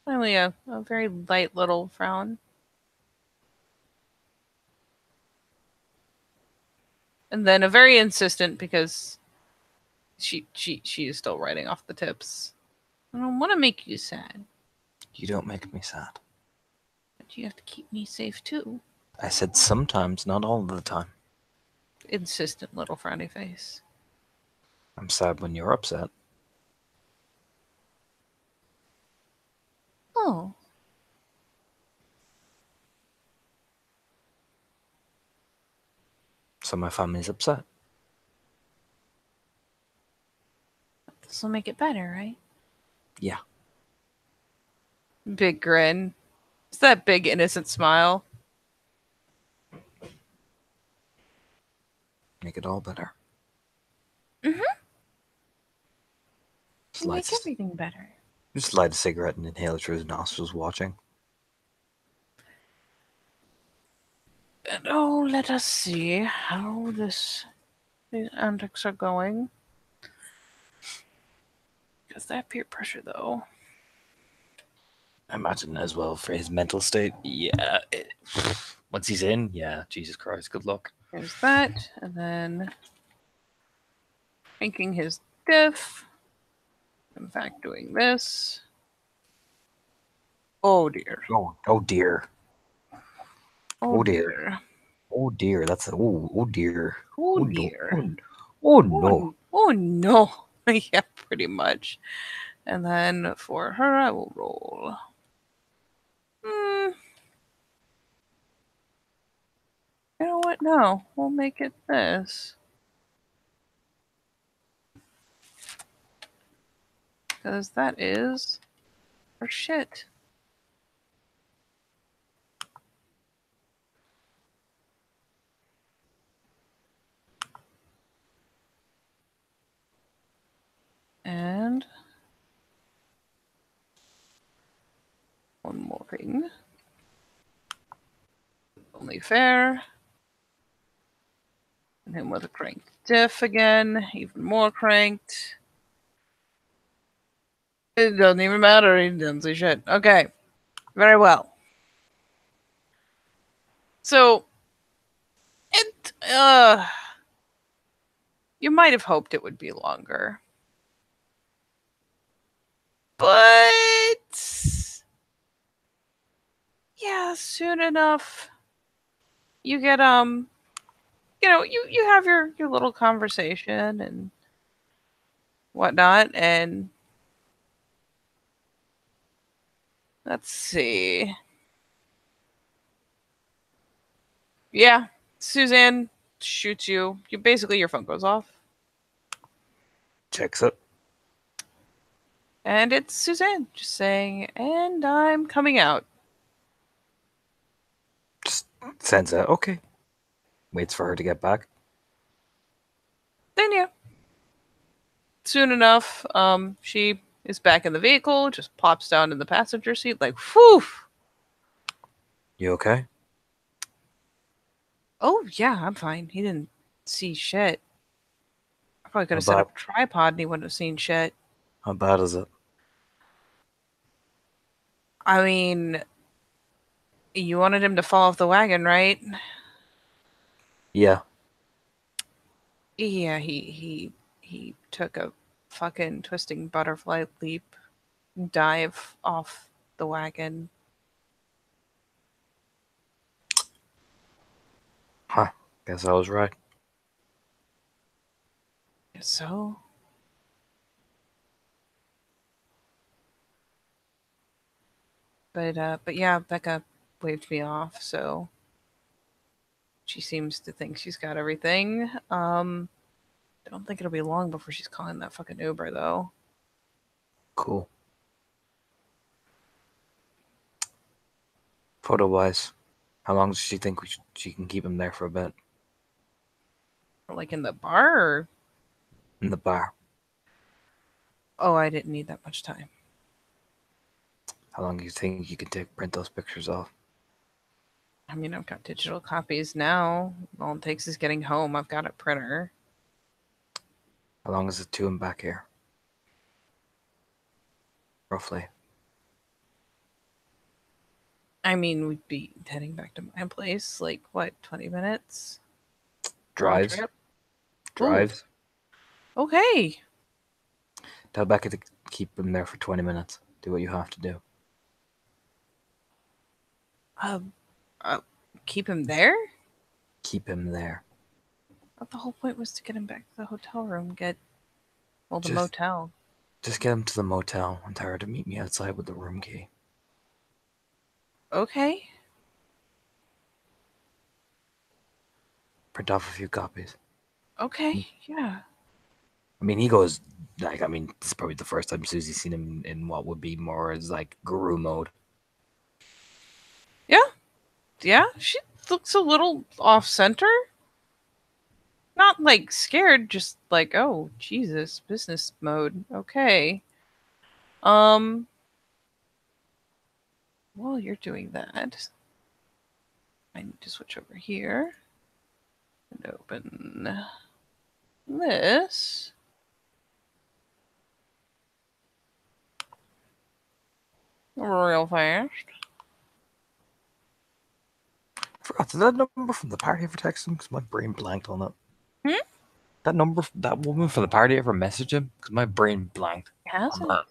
Finally, a very light little frown. And then a very insistent, because she is still writing off the tips. I don't want to make you sad, You don't make me sad. but you have to keep me safe too. I said sometimes, not all of the time. Insistent little frowny face. I'm sad when you're upset. Oh. So my family's upset. This will make it better, right? Yeah. Big grin. It's that big innocent smile. Make it all better. Mm-hmm. Just light, Make everything better. just light a cigarette and inhale it through his nostrils watching. And let us see how these antics are going. Because that peer pressure, though. I imagine as well for his mental state. Yeah. Once he's in, yeah, Jesus Christ, good luck. There's that, and then making his diff. In fact, doing this. Oh dear. Oh dear. Oh dear. dear. Oh dear. That's a oh dear. Oh no. dear. Oh no. Oh no. Yeah, pretty much. And then for her, I will roll. You know what? No, we'll make it this. Because that is her shit. And one more thing. Only fair. And him with a cranked diff again. Even more cranked. It doesn't even matter. He doesn't say shit. Okay. Very well. So, it, you might have hoped it would be longer. But, yeah, soon enough, you get, you have your little conversation and whatnot, and let's see. Yeah, Suzanne shoots you. Basically, your phone goes off. Checks it. And it's Suzanne just saying, and I'm coming out. Just sends out. Okay. Waits for her to get back. Then yeah. Soon enough, she is back in the vehicle, just pops down in the passenger seat, like, whew. You okay? Oh yeah, I'm fine. He didn't see shit. I probably could have How set bad? up a tripod and he wouldn't have seen shit. How bad is it? I mean, you wanted him to fall off the wagon, right? Yeah. Yeah, he took a fucking twisting butterfly leap, dive off the wagon. Huh. Guess I was right. So, but yeah, Becca, waved me off, so she seems to think she's got everything. I don't think it'll be long before she's calling that fucking Uber, though. Cool. Photo-wise, how long does she think she can keep him there for a bit? Like in the bar? Or... In the bar. Oh, I didn't need that much time. How long do you think you can print those pictures off? I mean, I've got digital copies now. All it takes is getting home. I've got a printer. How long is it to and back here? Roughly. I mean, we'd be heading back to my place, like, what, 20 minutes? Drives. Round trip? Drives. Ooh. Okay. Tell Becca to keep him there for 20 minutes. Do what you have to do. Keep him there? Keep him there. But the whole point was to get him back to the hotel room, the Just- motel. Just get him to the motel and tell her to meet me outside with the room key. Okay. Print off a few copies. Okay, yeah. I mean, he goes, like, I mean, this is probably the first time Susie's seen him in what would be more as, like, guru mode. Yeah, she looks a little off-center. Not, like, scared, just like, oh, Jesus, business mode. Okay. While you're doing that, I need to switch over here and open this. Real fast. I forgot, did that number from the party ever text him? Because my brain blanked on it. That number, that woman from the party ever messaged him? Because my brain blanked. Hasn't it?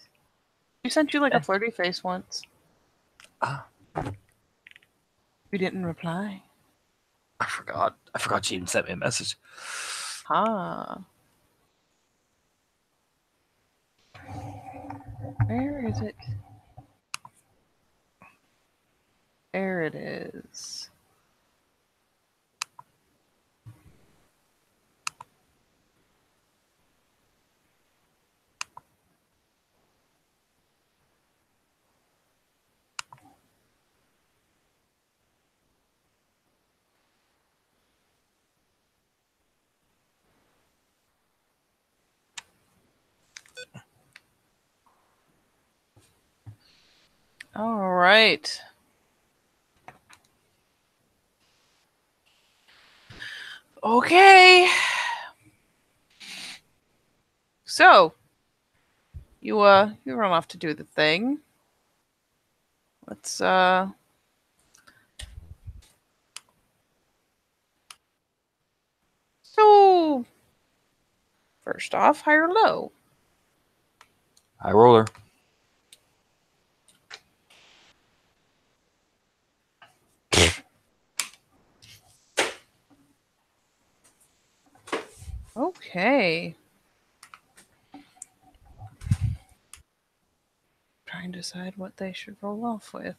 She sent you like a flirty face once. Ah. You didn't reply. I forgot. I forgot she even sent me a message. Ah. Where is it? There it is. All right. Okay. So, you run off to do the thing. Let's So first off, high or low? High roller. Okay. Trying to decide what they should roll off with.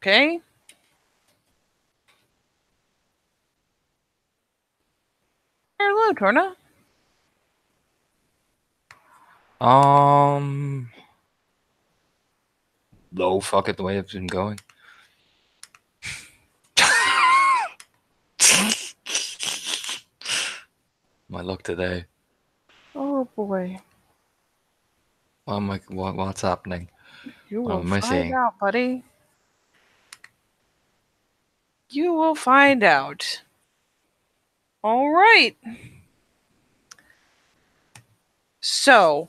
Okay. High or low, Torna? Low, fuck it, the way it's been going. My luck today. Oh boy. What's happening? You What will am I find seeing? out, buddy. You will find out. All right. So,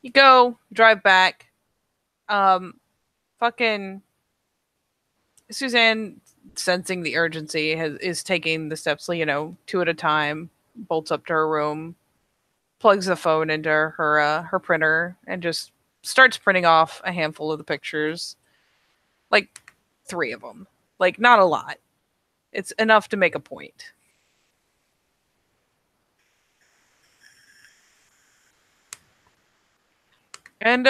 you go, drive back. Fucking Suzanne, sensing the urgency, is taking the steps, two at a time, bolts up to her room, plugs the phone into her printer, and just starts printing off a handful of the pictures. Like 3 of them. Like, not a lot. It's enough to make a point. And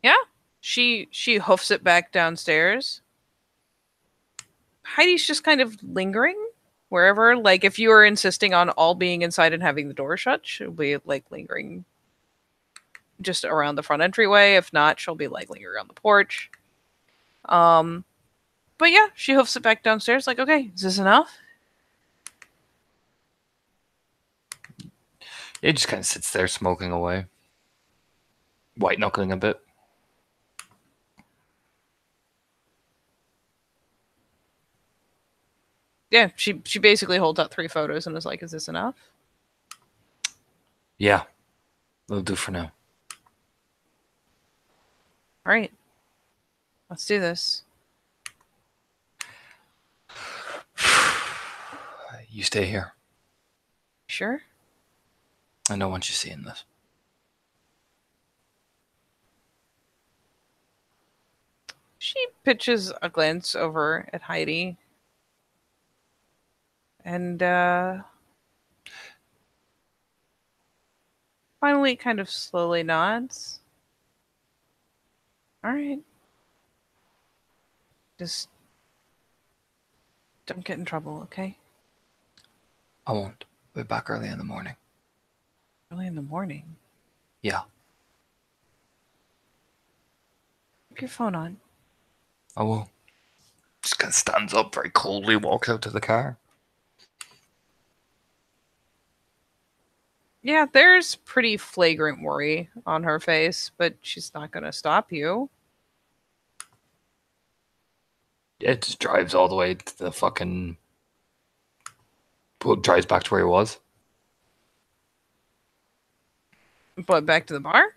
yeah, she hoofs it back downstairs. Heidi's just kind of lingering wherever. Like if you were insisting on all being inside and having the door shut, she'll be like lingering just around the front entryway. If not, she'll be like lingering on the porch. But yeah, she hoofs it back downstairs. Like, okay, is this enough? It just kind of sits there smoking away, white knuckling a bit. Yeah, she basically holds out 3 photos and is like, is this enough? Yeah, that'll do for now. All right, let's do this. You stay here. Sure. I don't want you seeing this. She pitches a glance over at Heidi. And finally kind of slowly nods. All right. Just don't get in trouble, okay? I won't. We're back early in the morning. Early in the morning. Yeah, Keep your phone on. I will. Just kind of stands up very coldly, walks out to the car. Yeah, there's pretty flagrant worry on her face, but she's not going to stop you. It just drives all the way to the fucking... drives back to where he was. But back to the bar?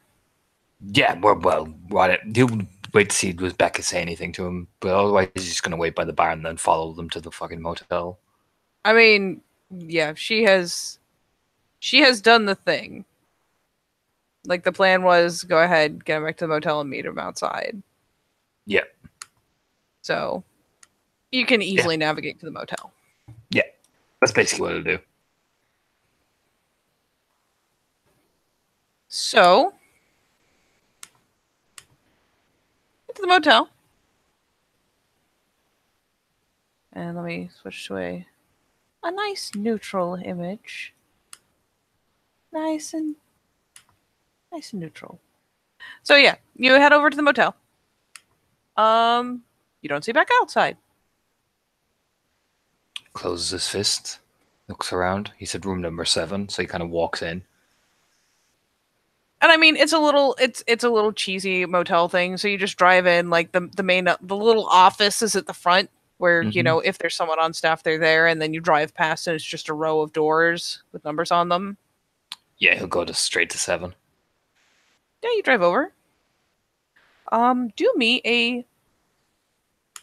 Yeah, well, what he'll wait to see was Becca say anything to him, but otherwise he's just going to wait by the bar and then follow them to the fucking motel. I mean, yeah, she has done the thing. Like the plan was go ahead, get him back to the motel and meet him outside. Yeah. So you can easily navigate to the motel. Yeah, that's basically what it'll do. So get to the motel. And let me switch to a nice neutral image. Nice and neutral. So yeah, you head over to the motel. You don't see Becca outside. Closes his fist, looks around. He said room number 7, so he kind of walks in. And I mean, it's a little cheesy motel thing. So you just drive in, like the little office is at the front where, you know, if there's someone on staff, they're there, and then you drive past and it's just a row of doors with numbers on them. Yeah, he'll go straight to 7. Yeah, you drive over. Do me a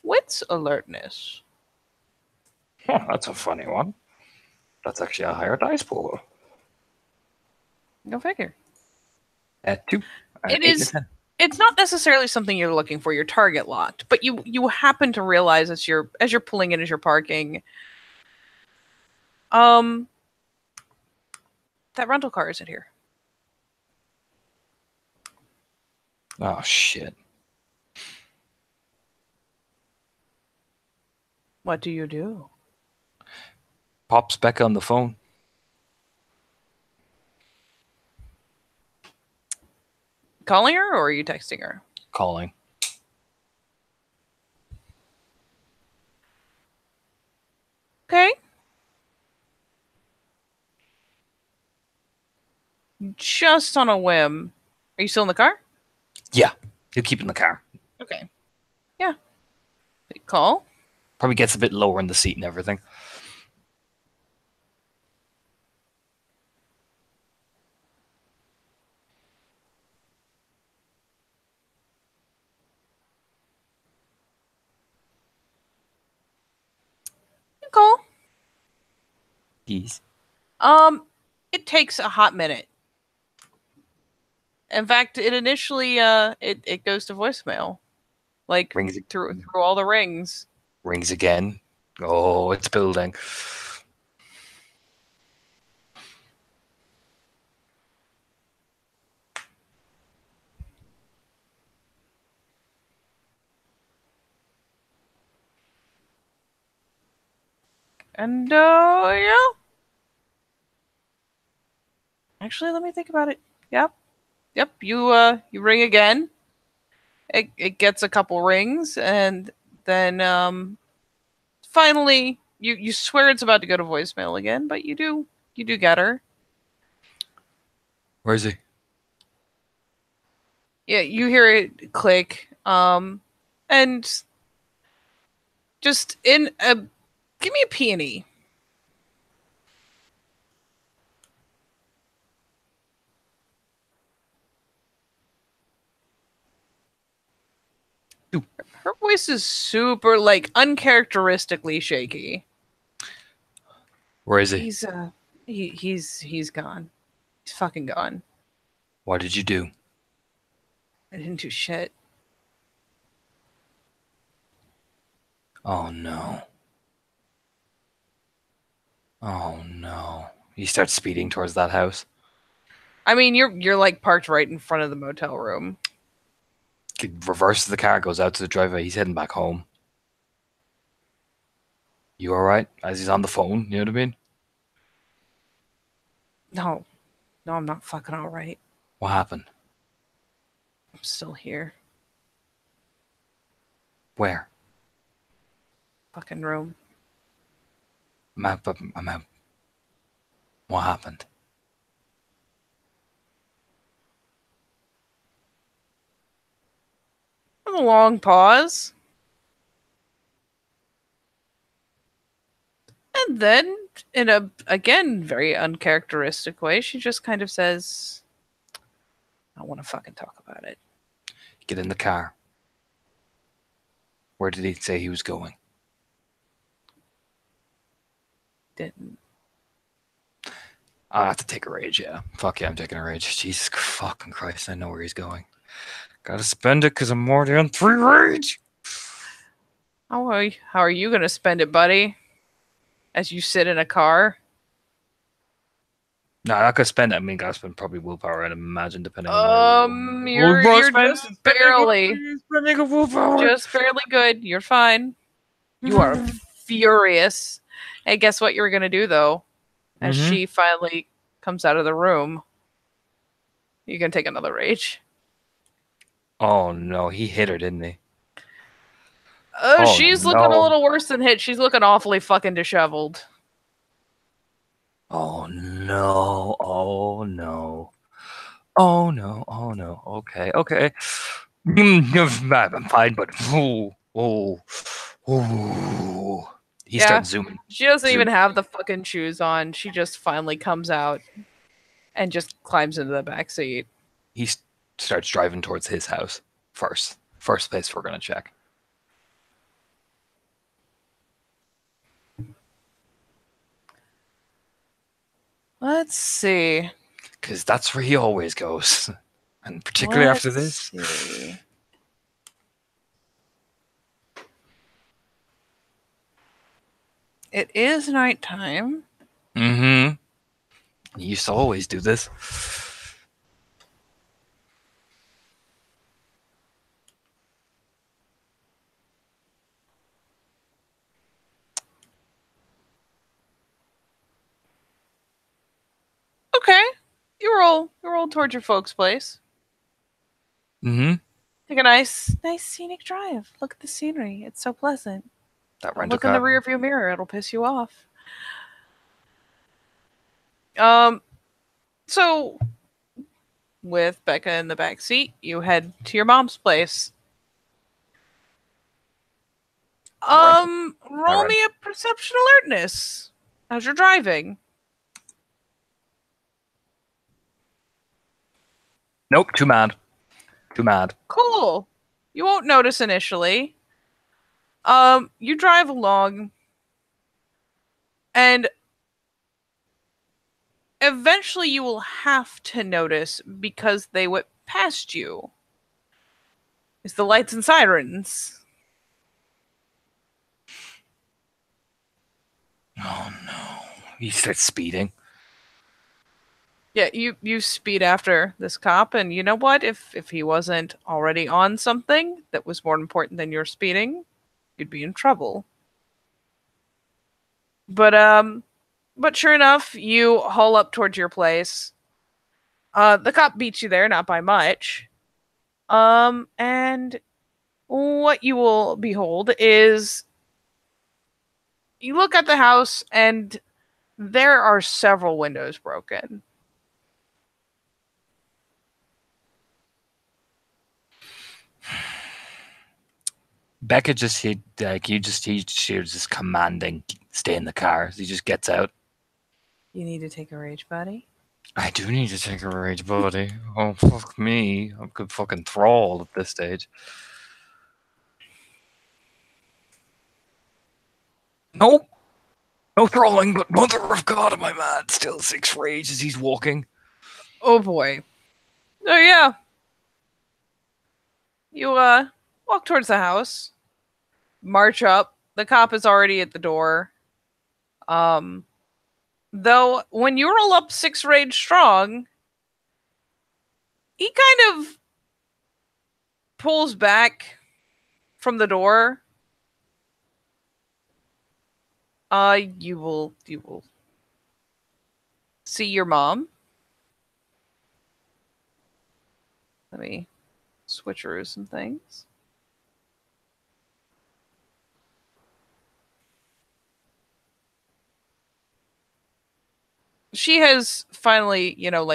wits alertness. Huh, that's a funny one. That's actually a higher dice pool. Go figure. At 2. It is. It's not necessarily something you're looking for. Your target locked, but you happen to realize as you're pulling in, as you're parking, that rental car isn't here. Oh shit! What do you do? Pops Becca on the phone. Calling her, or are you texting her? Calling. Okay. Just on a whim. Are you still in the car? Yeah, he'll keep it in the car. Okay. Yeah. Call. Probably gets a bit lower in the seat and everything. Call. Yes. It takes a hot minute. In fact, it initially it goes to voicemail. Like Rings through all the rings. Rings again. Oh, it's building. And yeah. Actually, let me think about it. Yep. Yep, you ring again. It gets a couple rings, and then finally you swear it's about to go to voicemail again, but you do get her. Where is he? Yeah, you hear it click. And just in a give me a peony. Her voice is super like uncharacteristically shaky. Where is he? He's gone. He's fucking gone. What did you do? I didn't do shit. Oh no. Oh no. He starts speeding towards that house. I mean, you're like parked right in front of the motel room. He reverses the car, goes out to the driveway. He's heading back home. You alright? As he's on the phone, you know what I mean? No, no, I'm not fucking all right. What happened? I'm still here. Where? Fucking room. I'm out. What happened? A long pause. And then, in a, again, very uncharacteristic way, she just kind of says, I don't want to fucking talk about it. Get in the car. Where did he say he was going? Didn't. I'll have to take a rage, yeah. Fuck yeah, I'm taking a rage. Jesus fucking Christ, I know where he's going. Gotta spend it because I'm already on 3 rage. How are you going to spend it, buddy? As you sit in a car? No, I'm not gonna spend it. I mean, gotta spend probably willpower, I'd imagine, depending on my... You're just barely, Spending a willpower. just barely good. You're fine. You are furious. Hey, guess what you're going to do, though? As she finally comes out of the room, you can take another rage. Oh no, he hit her, didn't he? She's looking a little worse than hit. She's looking awfully fucking disheveled. Oh no, oh no. Oh no, oh no. Okay, okay. I'm fine, but he starts zooming. She doesn't even have the fucking shoes on. She just finally comes out and just climbs into the back seat. He starts driving towards his house first. First place we're gonna check. Let's see. Because that's where he always goes. And particularly after this. See. It is nighttime. Mm-hmm. He used to always do this. Okay. You roll towards your folks' place. Mm-hmm. Take a nice scenic drive. Look at the scenery. It's so pleasant. That Don't rental look in the car. rearview mirror. It'll piss you off. So with Becca in the back seat, you head to your mom's place. Roll me a perception alertness as you're driving. Nope, too mad. Too mad. Cool. You won't notice initially. You drive along, and eventually you will have to notice because they went past you. It's the lights and sirens. Oh no. He starts speeding. Yeah, you speed after this cop, and you know what? If he wasn't already on something that was more important than your speeding, you'd be in trouble. But sure enough, you haul up towards your place. The cop beats you there, not by much. And what you will behold is you look at the house and there are several windows broken. Becca just he was just commanding, stay in the car. He just gets out. You need to take a rage, buddy. I do need to take a rage, buddy. Oh, fuck me. I'm good fucking thrall at this stage. Nope. No thralling, but mother of God, am I mad? Still 6 rage as he's walking. Oh boy. Oh yeah. You walk towards the house, march up. The cop is already at the door. Though when you roll up 6 rage strong, he kind of pulls back from the door. You will see your mom. Let me switcheroo some things. She has finally,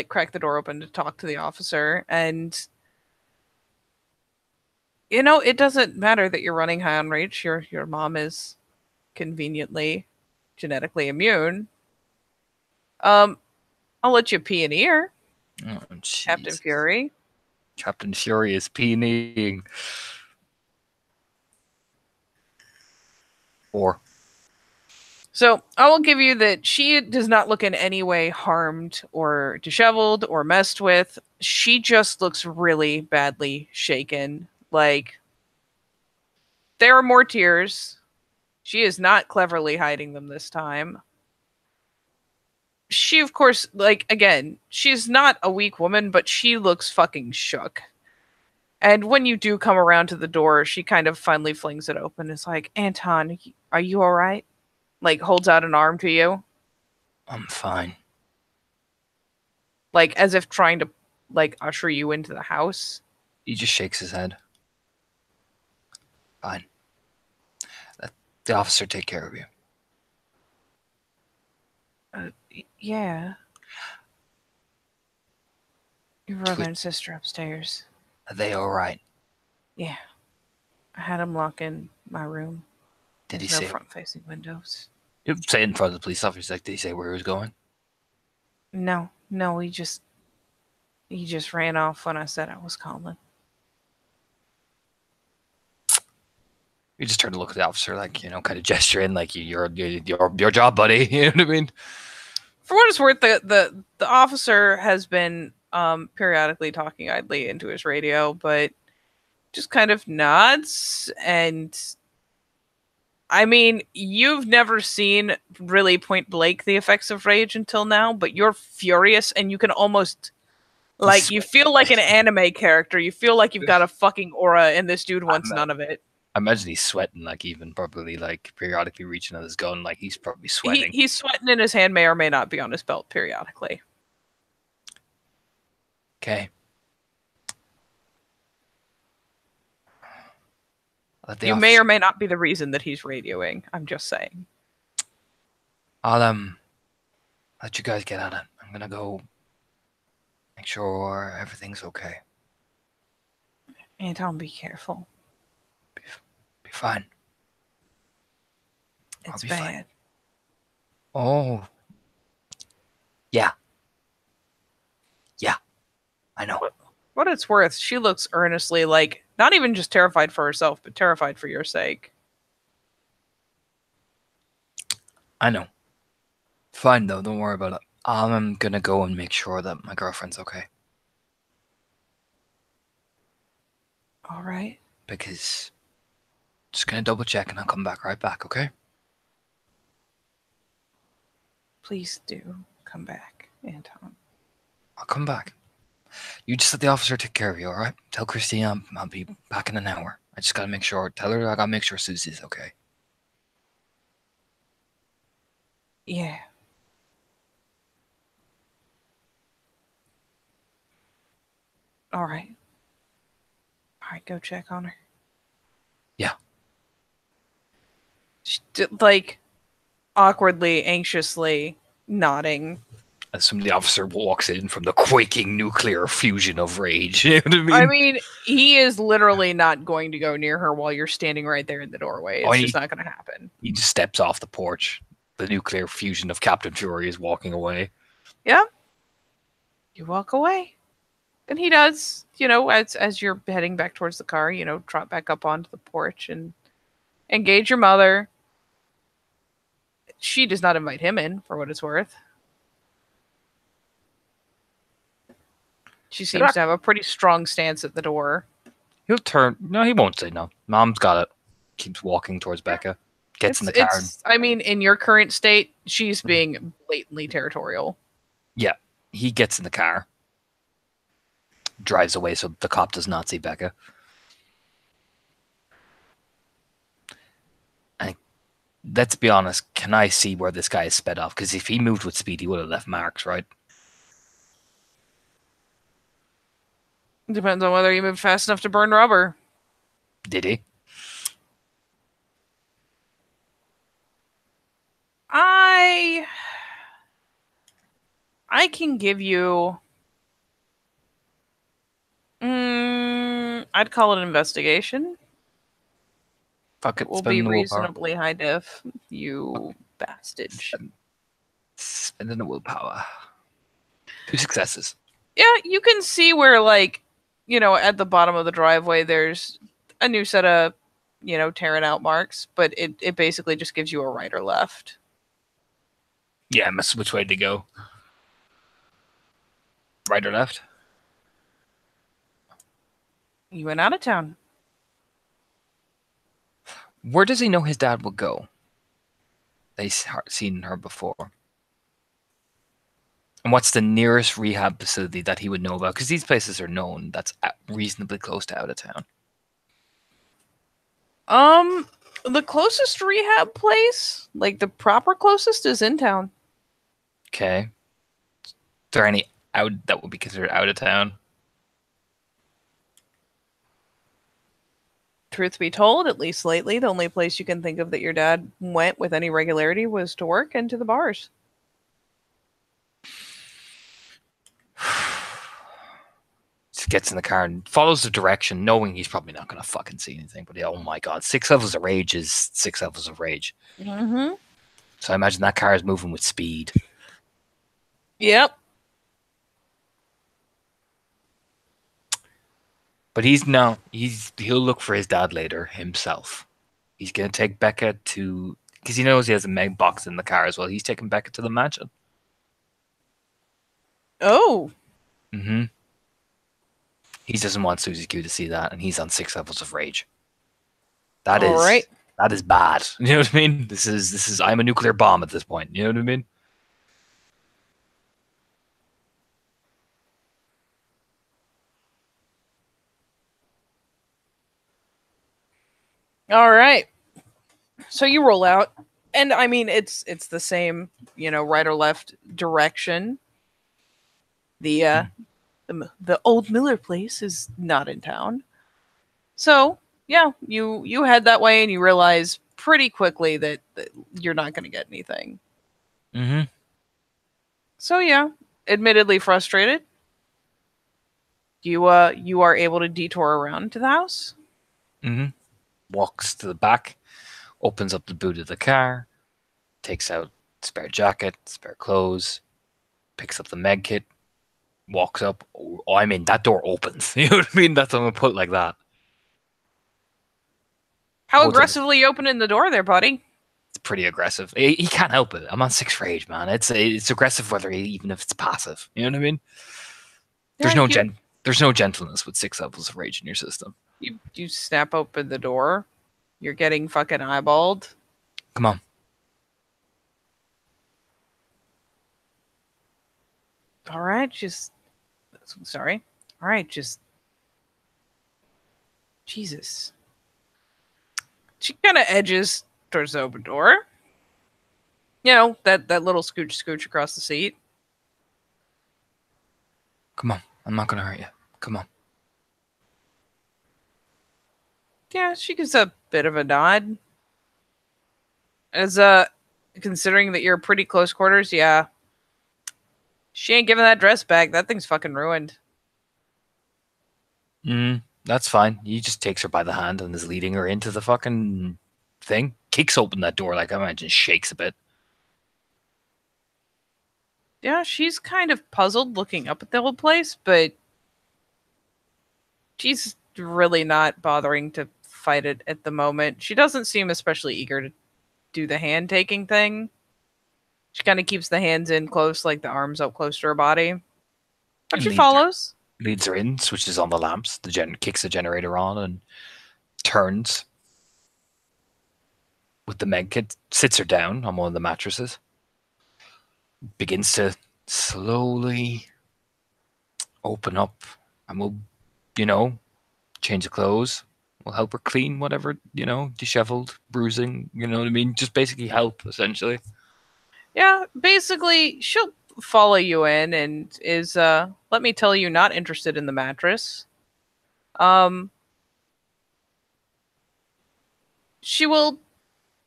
cracked the door open to talk to the officer, and it doesn't matter that you're running high on rage. Your mom is conveniently genetically immune. I'll let you pee an ear, Oh, Captain Fury. Captain Fury is peeing. Or So I will give you that she does not look in any way harmed or disheveled or messed with. She just looks really badly shaken. Like, there are more tears. She is not cleverly hiding them this time. She, of course, again, she's not a weak woman, but she looks fucking shook. And when you do come around to the door, she kind of finally flings it open. It's like, Anton, are you all right? Like, holds out an arm to you. I'm fine. Like, as if trying to, usher you into the house. He just shakes his head. Fine. Let the officer take care of you. Yeah. Your brother and sister upstairs. Are they alright? Yeah. I had them lock in my room. Did There's he no say front-facing windows. You say it in front of the police officer, like, did he say where he was going? No, he just ran off when I said I was calling. You just turn to look at the officer, like, kind of gesturing, like, your job, buddy. You know what I mean? For what it's worth, the officer has been periodically talking idly into his radio, but just kind of nods. And I mean, you've never seen really point blank the effects of rage until now, but you're furious and you can almost you feel like an anime character. You feel like you've got a fucking aura, and this dude wants none of it. I imagine he's sweating, like, even probably, like, periodically reaching at his gun, like, he's probably sweating. He's sweating, and his hand may or may not be on his belt periodically. Okay. You may or may not be the reason that he's radioing. I'm just saying. I'll let you guys get on it. I'm gonna go make sure everything's okay. Anton, be careful. Be fine. It's bad. Fine. Oh. Yeah. Yeah. I know. What it's worth, she looks earnestly like, not even just terrified for herself, but terrified for your sake. I know. Fine, though. Don't worry about it. I'm gonna go and make sure that my girlfriend's okay. All right. Because just gonna double check and I'll come back right back, okay? Please do come back, Anton. I'll come back. You just let the officer take care of you, alright? Tell Christine I'll be back in an hour. I just gotta make sure. Tell her I gotta make sure Susie's okay. Yeah. All right. All right, go check on her. Yeah. Like, awkwardly, anxiously nodding. As some of the officer walks in from the quaking nuclear fusion of rage. You know what I mean? I mean, he is literally not going to go near her while you're standing right there in the doorway. It's just not going to happen. He just steps off the porch. The nuclear fusion of Captain Fury is walking away. Yeah. You walk away. And he does, as you're heading back towards the car, trot back up onto the porch and engage your mother. She does not invite him in, for what it's worth. She seems to have a pretty strong stance at the door. He'll turn. No, he won't say no. Mom's got it. Keeps walking towards Becca. Gets in the car. I mean, in your current state, she's being blatantly territorial. Yeah. He gets in the car. Drives away so the cop does not see Becca. And let's be honest, can I see where this guy is sped off? Because if he moved with speed, he would have left marks, right? Depends on whether you move fast enough to burn rubber. Did he? I can give you... I'd call it an investigation. Fuck it. Will be reasonably high def, you bastard. Spending the willpower. 2 successes. Yeah, you can see where, at the bottom of the driveway, there's a new set of, tearing out marks, but it basically just gives you a right or left. Yeah, which way to go? Right or left? You went out of town. Where does he know his dad will go? They've seen her before. And what's the nearest rehab facility that he would know about? Because these places are known. That's reasonably close to out of town. The closest rehab place, like the proper closest, is in town. Okay. Is there any out that would be considered out of town? Truth be told, at least lately, the only place you can think of that your dad went with any regularity was to work and to the bars. Just gets in the car and follows the direction, knowing he's probably not going to fucking see anything. But oh my god, 6 levels of rage is 6 levels of rage. Mm-hmm. So I imagine that car is moving with speed. Yep. But he'll look for his dad later himself. He's going to take Becca to, because he knows he has a meg box in the car as well. He's taking Becca to the mansion. Oh. Mm-hmm. He doesn't want Susie Q to see that, and he's on 6 levels of rage. That is bad. You know what I mean? This is I'm a nuclear bomb at this point. You know what I mean? All right. So you roll out, and I mean it's the same, right or left direction. The old Miller place is not in town. So, yeah, you head that way and you realize pretty quickly that you're not going to get anything. Mm-hmm. So, yeah, admittedly frustrated. You are able to detour around to the house. Mm-hmm. Walks to the back, opens up the boot of the car, takes out spare jacket, spare clothes, picks up the med kit, walks up. Oh, I mean, that door opens. You know what I mean? That's what I'm going to put like that. How aggressively you opening the door there, buddy? It's pretty aggressive. He can't help it. I'm on 6 rage, man. It's aggressive even if it's passive. You know what I mean? There's no gentleness with 6 levels of rage in your system. You snap open the door. You're getting fucking eyeballed. Come on. All right, sorry. All right, Jesus. She kind of edges towards the open door. You know, that little scooch across the seat. Come on. I'm not gonna hurt you. Come on. Yeah, she gives a bit of a nod. As considering that you're pretty close quarters, yeah. She ain't giving that dress back. That thing's fucking ruined. That's fine. He just takes her by the hand and is leading her into the fucking thing. Kicks open that door, like I imagine, shakes a bit. Yeah, she's kind of puzzled looking up at the old place, but she's really not bothering to fight it at the moment. She doesn't seem especially eager to do the hand taking thing. She kind of keeps the hands in close, like the arms up close to her body. But And she follows. leads her in, switches on the lamps, kicks the generator on, and turns with the med kit, sits her down on one of the mattresses, begins to slowly open up, and we'll, change the clothes. We'll help her clean whatever, disheveled, bruising, you know what I mean? Just basically help, essentially. Yeah, basically, she'll follow you in and is, let me tell you, not interested in the mattress. She will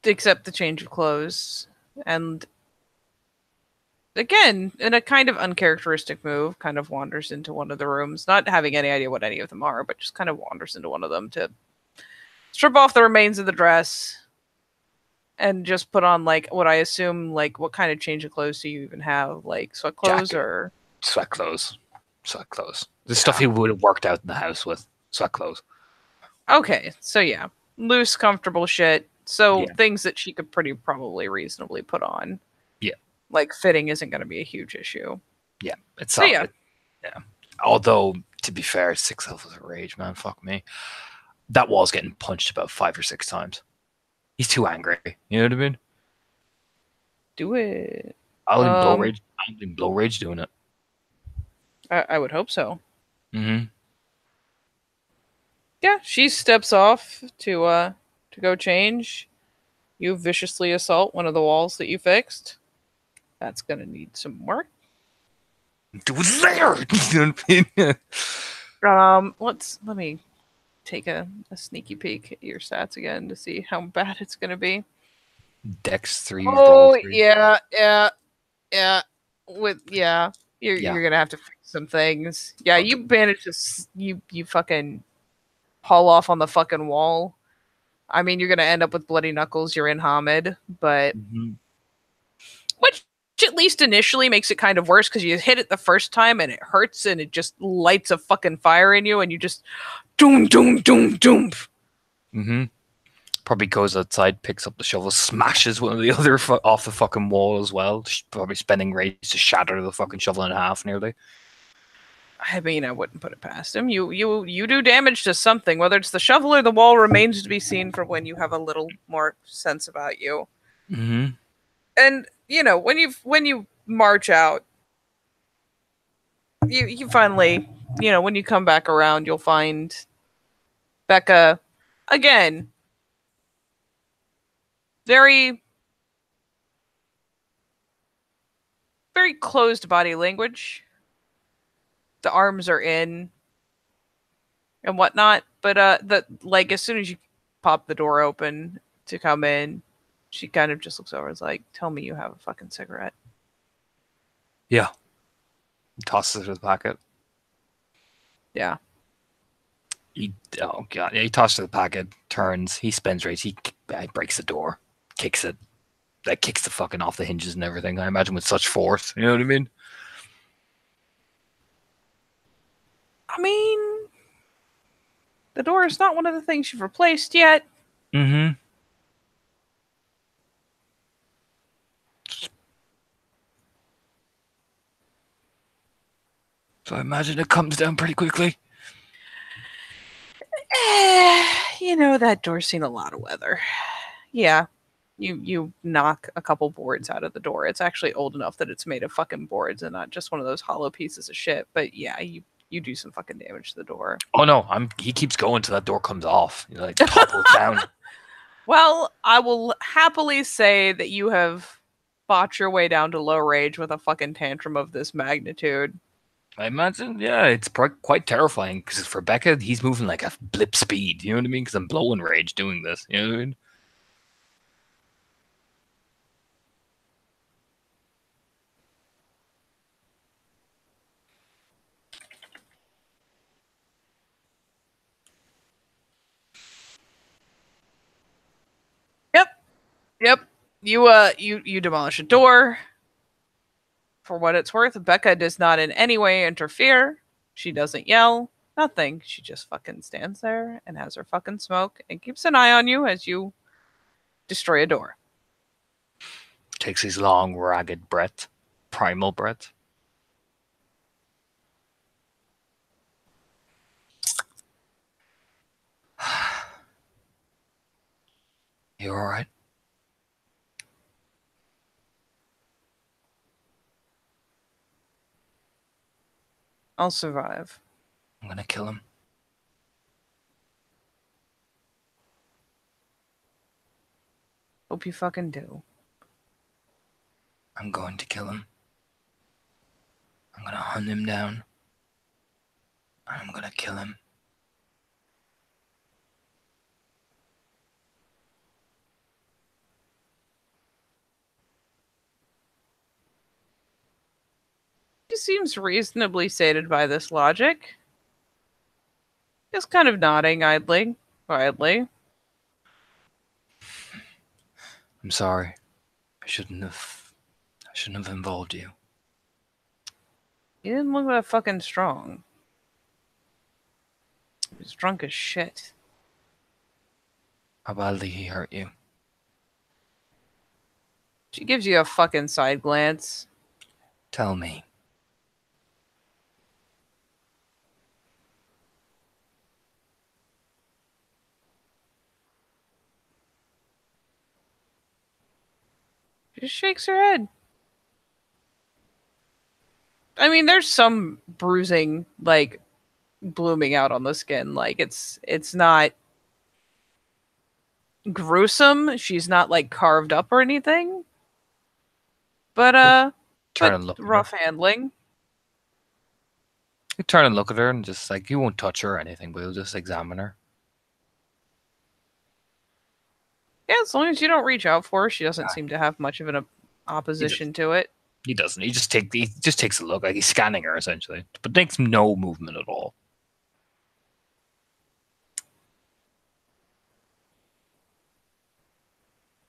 accept the change of clothes and again, in a kind of uncharacteristic move, kind of wanders into one of the rooms, not having any idea what any of them are, but just kind of wanders into one of them to strip off the remains of the dress and just put on, like, what I assume, like, what kind of change of clothes do you even have? Like, sweat clothes Jacket. or... Sweat clothes. The stuff he would have worked out in the house with. Sweat clothes. Okay, so yeah. Loose, comfortable shit. So things that she could pretty probably reasonably put on. Yeah. Like, fitting isn't going to be a huge issue. Yeah. It's So, yeah. Although, to be fair, 6 levels of rage, man. Fuck me. That wall's getting punched about 5 or 6 times. He's too angry. You know what I mean? Do it. I'll in blow rage doing it. I would hope so. Mm-hmm. Yeah, she steps off to go change. You viciously assault one of the walls that you fixed. That's gonna need some work. Do it there. You know what I mean? Let me take a sneaky peek at your stats again to see how bad it's gonna be. Dex 3. Oh 3. Yeah. You're gonna have to fix some things. Yeah, you managed to you fucking haul off on the fucking wall. I mean, you're gonna end up with bloody knuckles. You're in Hamid, but which at least initially makes it kind of worse because you hit it the first time and it hurts and it just lights a fucking fire in you and you just doom. Probably goes outside, picks up the shovel, smashes one of the other off the fucking wall as well. Probably spending rage to shatter the fucking shovel in half nearly. I mean, I wouldn't put it past him. You do damage to something, whether it's the shovel or the wall remains to be seen for when you have a little more sense about you. Mm-hmm. And when you march out, you finally, when you come back around, you'll find Becca again. Very, very closed body language. The arms are in and whatnot, but as soon as you pop the door open to come in, she kind of just looks over and is like, "Tell me you have a fucking cigarette." Yeah. Tosses it in the pocket. Yeah. He tosses it in the pocket, turns, he spins rage, he breaks the door, kicks it. That kicks the fucking off the hinges and everything, I imagine, with such force. You know what I mean? I mean, the door is not one of the things you've replaced yet. Mm-hmm. So I imagine it comes down pretty quickly. That door's seen a lot of weather. Yeah. You knock a couple boards out of the door. It's actually old enough that it's made of fucking boards and not just one of those hollow pieces of shit. But yeah, you do some fucking damage to the door. Oh no, he keeps going till that door comes off. Like topples down. Well, I will happily say that you have botch your way down to low rage with a fucking tantrum of this magnitude. I imagine, yeah, it's quite terrifying because for Becca, he's moving like a blip speed. You know what I mean? Because I'm blowing rage doing this. You know what I mean? Yep. Yep. You demolish a door. For what it's worth, Becca does not in any way interfere. She doesn't yell. Nothing. She just fucking stands there and has her fucking smoke and keeps an eye on you as you destroy a door. Takes these long, ragged breaths, primal breaths. You alright? I'll survive. I'm gonna kill him. Hope you fucking do. I'm going to kill him. I'm gonna hunt him down. And I'm gonna kill him. He seems reasonably sated by this logic. Just kind of nodding quietly. I'm sorry. I shouldn't have involved you. He didn't look that fucking strong. He was drunk as shit. How badly he hurt you? She gives you a fucking side glance. Tell me. She just shakes her head. I mean, there's some bruising, like, blooming out on the skin. Like, it's not gruesome. She's not, like, carved up or anything. But Turn and look at her. rough handling. You turn and look at her and just like, you won't touch her or anything, but you'll just examine her. Yeah, as long as you don't reach out for her, she doesn't seem to have much of an opposition to it. He doesn't. He just takes a look, like he's scanning her essentially, but makes no movement at all.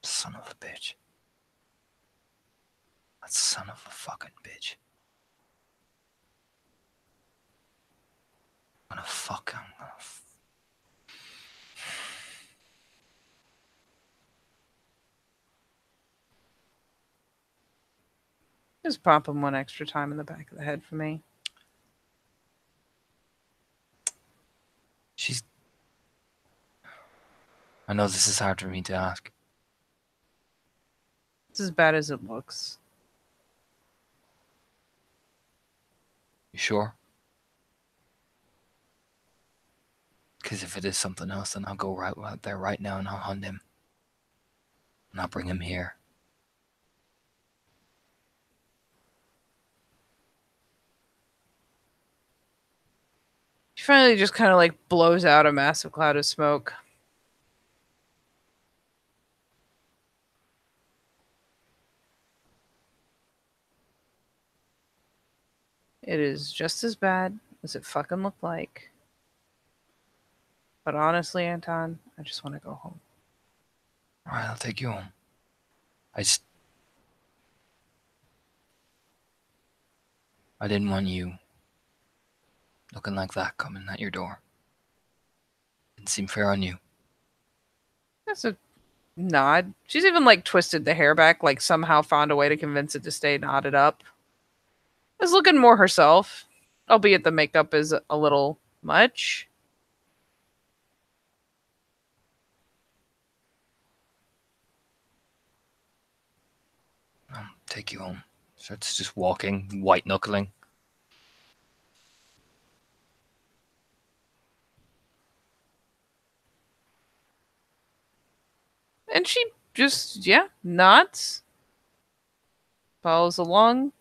Son of a bitch. That son of a fucking bitch. I'm gonna Just pop him one extra time in the back of the head for me. I know this is hard for me to ask. It's as bad as it looks. You sure? Because if it is something else, then I'll go right out there right now and I'll hunt him. And I'll bring him here. She finally just kind of like blows out a massive cloud of smoke. It is just as bad as it fucking looked like. But honestly, Anton, I just want to go home. Alright, I'll take you home. I didn't want you looking like that coming at your door. Didn't seem fair on you. That's a nod. She's even like twisted the hair back, like somehow found a way to convince it to stay knotted up. Is looking more herself, albeit the makeup is a little much. I'll take you home. Starts just walking, white knuckling. And she just, nods. follows along.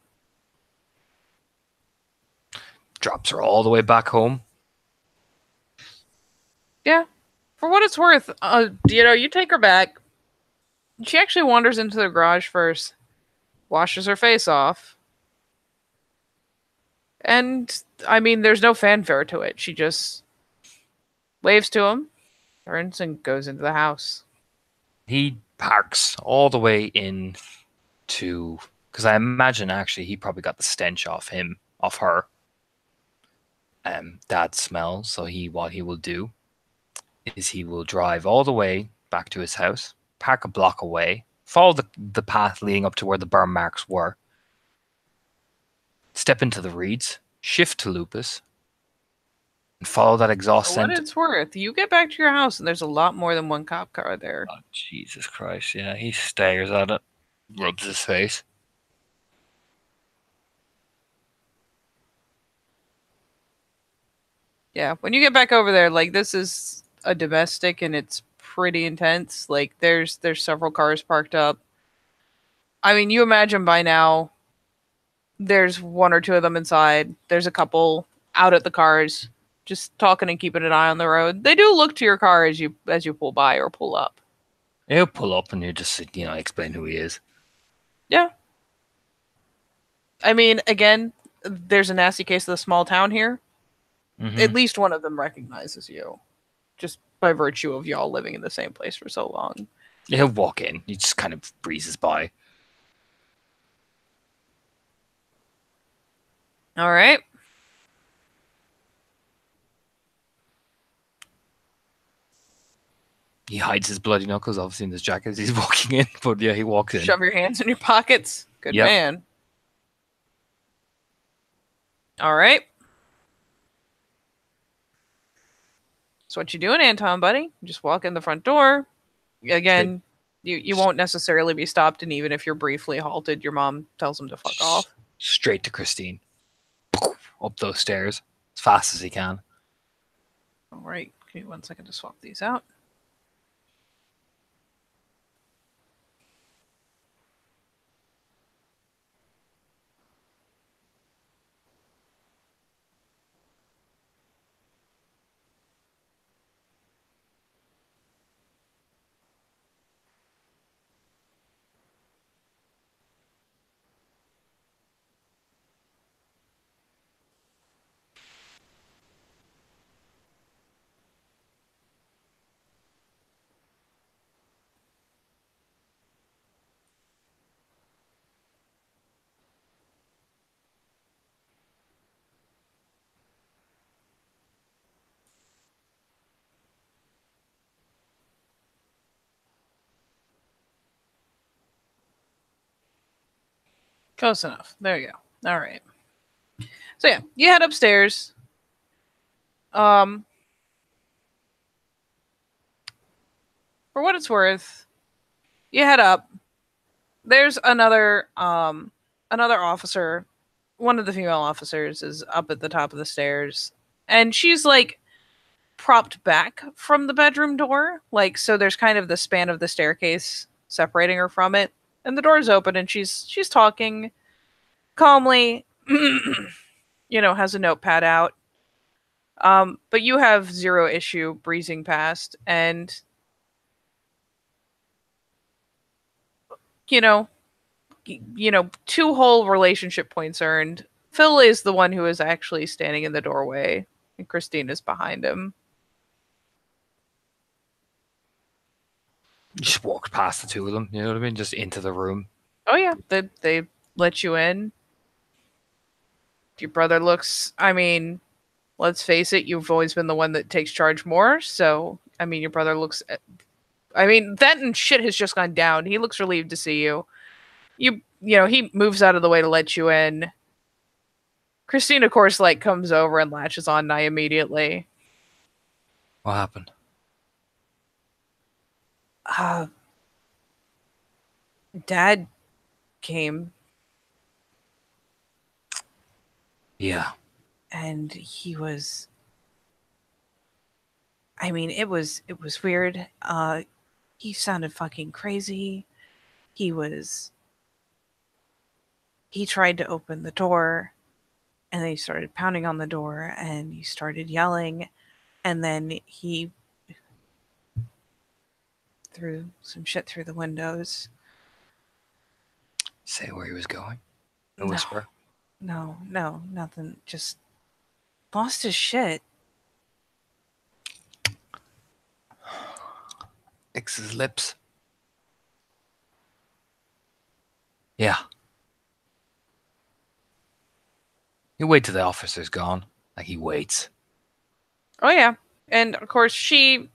Drops her all the way back home. Yeah. For what it's worth, you take her back. She actually wanders into the garage first, washes her face off. And, I mean, there's no fanfare to it. She just waves to him, turns, and goes into the house. He parks all the way in to, because I imagine actually he probably got the stench off her. That smell. So what he will do is he will drive all the way back to his house, park a block away, follow the path leading up to where the burn marks were, step into the reeds, shift to Lupus, and follow that exhaust For what scent. it's worth, you get back to your house and there's a lot more than one cop car there. Oh, Jesus Christ, yeah. He stares at it, rubs his face. Yeah, when you get back over there, like, this is a domestic and it's pretty intense. Like, there's several cars parked up. I mean, you imagine by now there's one or two of them inside. There's a couple out at the cars, just talking and keeping an eye on the road. They do look to your car as you pull by or pull up. He'll pull up and you just, explain who he is. Yeah. I mean, again, there's a nasty case of the small town here. Mm-hmm. At least one of them recognizes you, just by virtue of y'all living in the same place for so long. He'll walk in. He just kind of breezes by. All right. He hides his bloody knuckles, obviously, in his jacket as he's walking in. But yeah, he walks in. Shove your hands in your pockets. Good Yep. man. All right. So what you doing, Anton, buddy? You just walk in the front door. Again, you won't necessarily be stopped, and even if you're briefly halted, your mom tells him to fuck off. Straight to Christine. Up those stairs as fast as he can. All right. Give me 1 second to swap these out. Close enough. There you go. All right. So yeah, you head upstairs. For what it's worth, you head up. There's another officer. One of the female officers is up at the top of the stairs, and she's like propped back from the bedroom door. Like, so there's kind of the span of the staircase separating her from it, and the door's open, and she's talking calmly. Has a notepad out. But you have zero issue breezing past, and two whole relationship points earned. Phil is the one who is actually standing in the doorway, and Christine is behind him. You just walked past the two of them, you know what I mean? Just into the room. Oh yeah, they let you in. Your brother looks, I mean, let's face it, you've always been the one that takes charge more, so, I mean, your brother looks, I mean, that and shit has just gone down. He looks relieved to see you. He moves out of the way to let you in. Christine, of course, comes over and latches on nigh immediately. What happened? Dad came. Yeah. And he was, I mean, it was weird. He sounded fucking crazy. He was he tried to open the door, and then he started pounding on the door, and he started yelling, and then he threw some shit through the windows. Say where he was going. A No. whisper. No, nothing. Just lost his shit. Licks his lips. Yeah. You wait till the officer's gone. Like he waits. Oh yeah. And of course she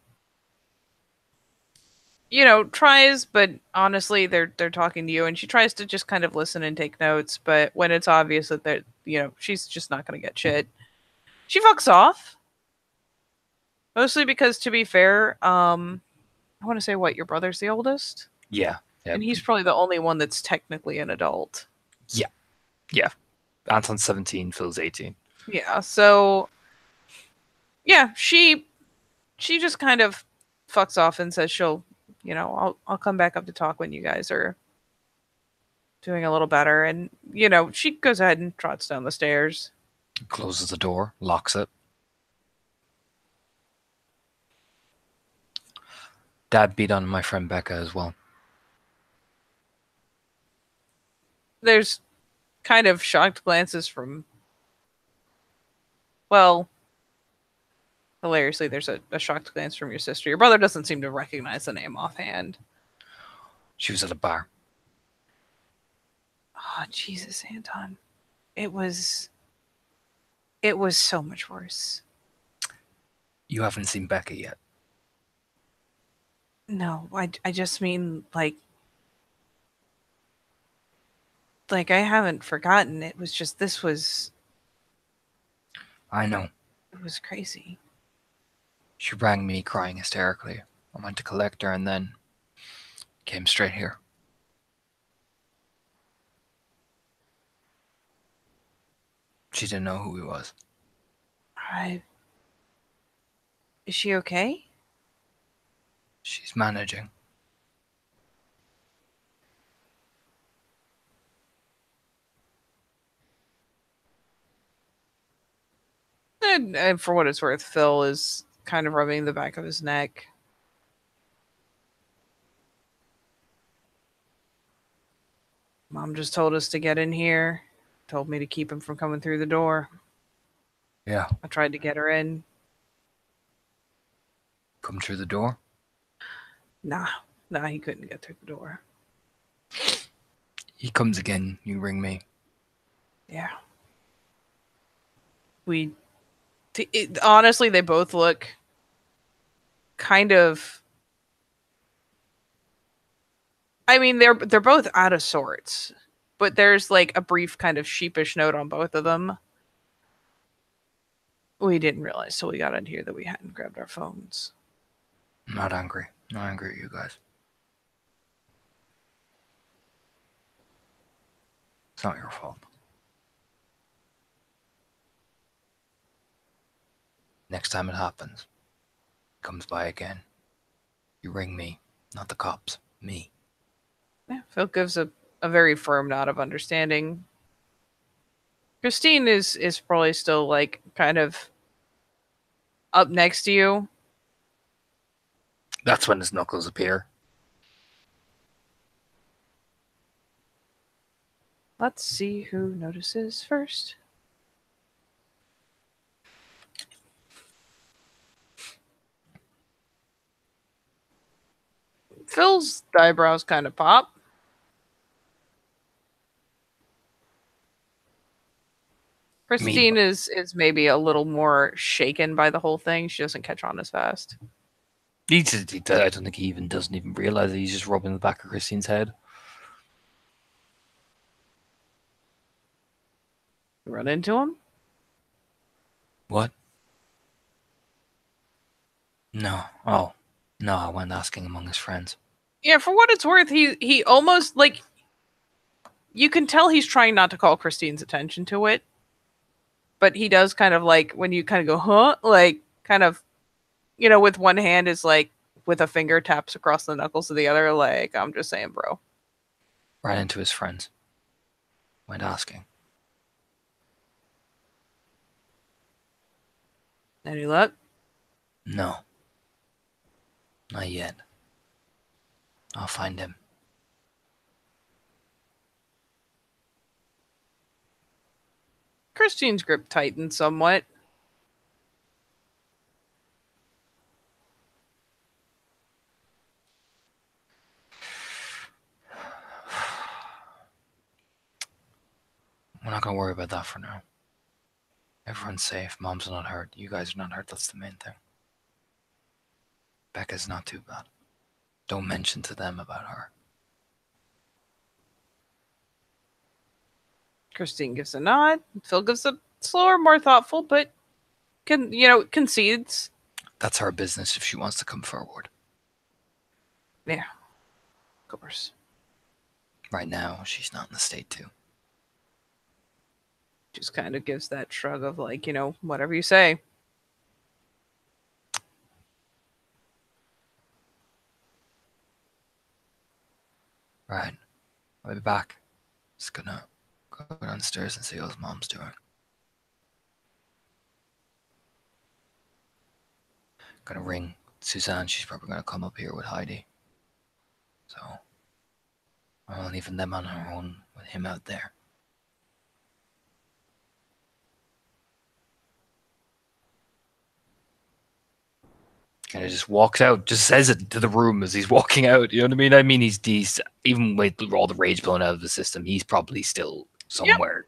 tries, but honestly they're talking to you, and she tries to just kind of listen and take notes, but when it's obvious that she's just not going to get shit, she fucks off. Mostly because, to be fair, I want to say, what, your brother's the oldest? Yeah. And he's probably the only one that's technically an adult. Yeah. Anton's 17, Phil's 18. Yeah, so yeah, she just kind of fucks off and says she'll, I'll come back up to talk when you guys are doing a little better. And, she goes ahead and trots down the stairs. Closes the door, locks it. Dad beat on my friend Becca as well. There's kind of shocked glances from, well, hilariously, there's a shocked glance from your sister. Your brother doesn't seem to recognize the name offhand. She was at a bar. Oh, Jesus, Anton. It was so much worse. You haven't seen Becca yet. No, I just mean, like I haven't forgotten. It was just, this was... I know. It was crazy. She rang me crying hysterically. I went to collect her and then came straight here. She didn't know who he was. Is she okay? She's managing. And for what it's worth, Phil is kind of rubbing the back of his neck. Mom just told us to get in here. Told me to keep him from coming through the door. Yeah. I tried to get her in. Come through the door? Nah, he couldn't get through the door. He comes again, you ring me. Yeah. Honestly, they both look kind of... I mean, they're both out of sorts, but there's like a brief kind of sheepish note on both of them. We didn't realize till we got in here that we hadn't grabbed our phones. I'm not angry. Not angry at you guys. It's not your fault. Next time it happens, comes by again, you ring me, not the cops, me. Yeah, Phil gives a very firm nod of understanding. Christine is probably still like kind of up next to you. That's when his knuckles appear. Let's see who notices first. Phil's eyebrows kind of pop. Christine is maybe a little more shaken by the whole thing. She doesn't catch on as fast. I don't think he doesn't even realize that he's just rubbing the back of Christine's head. Run into him? What? No. Oh. No, I went asking among his friends. Yeah, for what it's worth, he almost, like... You can tell he's trying not to call Christine's attention to it. But he does kind of like, when you kind of go, huh? Like, kind of, with one hand is like, with a finger taps across the knuckles of the other, like, I'm just saying, bro. Ran into his friends. Mind asking? Any luck? No. Not yet. I'll find him. Christine's grip tightened somewhat. We're not gonna worry about that for now. Everyone's safe. Mom's not hurt. You guys are not hurt. That's the main thing. Becca's not too bad. Don't mention to them about her. Christine gives a nod. Phil gives a slower, more thoughtful, but concedes. That's her business if she wants to come forward. Yeah, of course. Right now, she's not in the state to. Just kind of gives that shrug of like, whatever you say. Right. I'll be back. Just gonna go downstairs and see how his mom's doing. Gonna ring Suzanne. She's probably gonna come up here with Heidi. So, I'm leaving them on her own with him out there. And he just walks out, just says it to the room as he's walking out. You know what I mean? I mean, he's even with all the rage blowing out of the system, he's probably still somewhere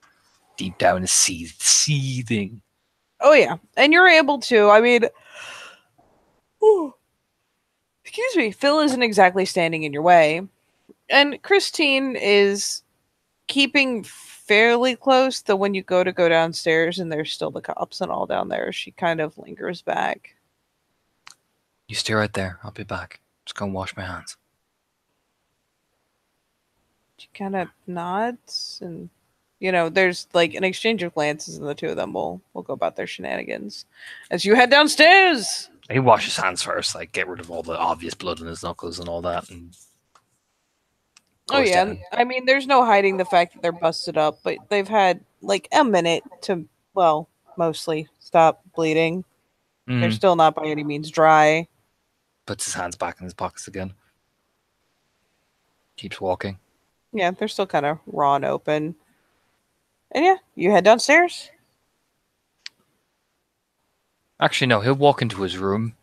deep down is seething. Oh, yeah. And you're able to, I mean, excuse me, Phil isn't exactly standing in your way. And Christine is keeping fairly close, though when you go downstairs and there's still the cops and all down there, she kind of lingers back. You stay right there. I'll be back. Just go and wash my hands. She kind of nods, and there's like an exchange of glances, and the two of them will go about their shenanigans as you head downstairs. He washes his hands first, like get rid of all the obvious blood on his knuckles and all that. And oh yeah, down. I mean, there's no hiding the fact that they're busted up, but they've had like a minute to, well, mostly stop bleeding. They're still not by any means dry. Puts his hands back in his pockets again. Keeps walking. Yeah, they're still kind of raw and open. And yeah, you head downstairs. Actually, no, he'll walk into his room.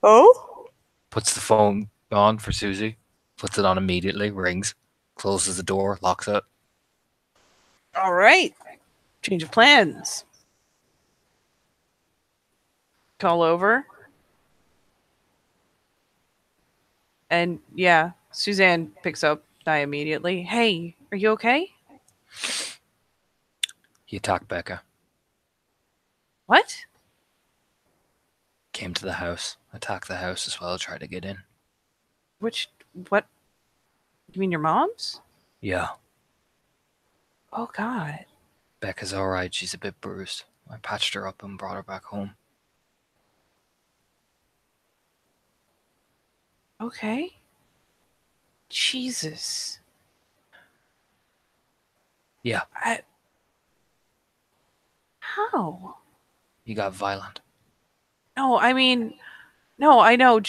Oh? Puts the phone on for Susie. Puts it on immediately. Rings. Closes the door. Locks it. All right. Change of plans. Call over. And yeah, Suzanne picks up Di immediately. Hey, are you okay? He attacked Becca. What? Came to the house. Attacked the house as well. Tried to get in. What? You mean your mom's? Yeah. Oh, God. Becca's alright. She's a bit bruised. I patched her up and brought her back home. Okay. Jesus. Yeah. How? He got violent. No, I mean, no, I know,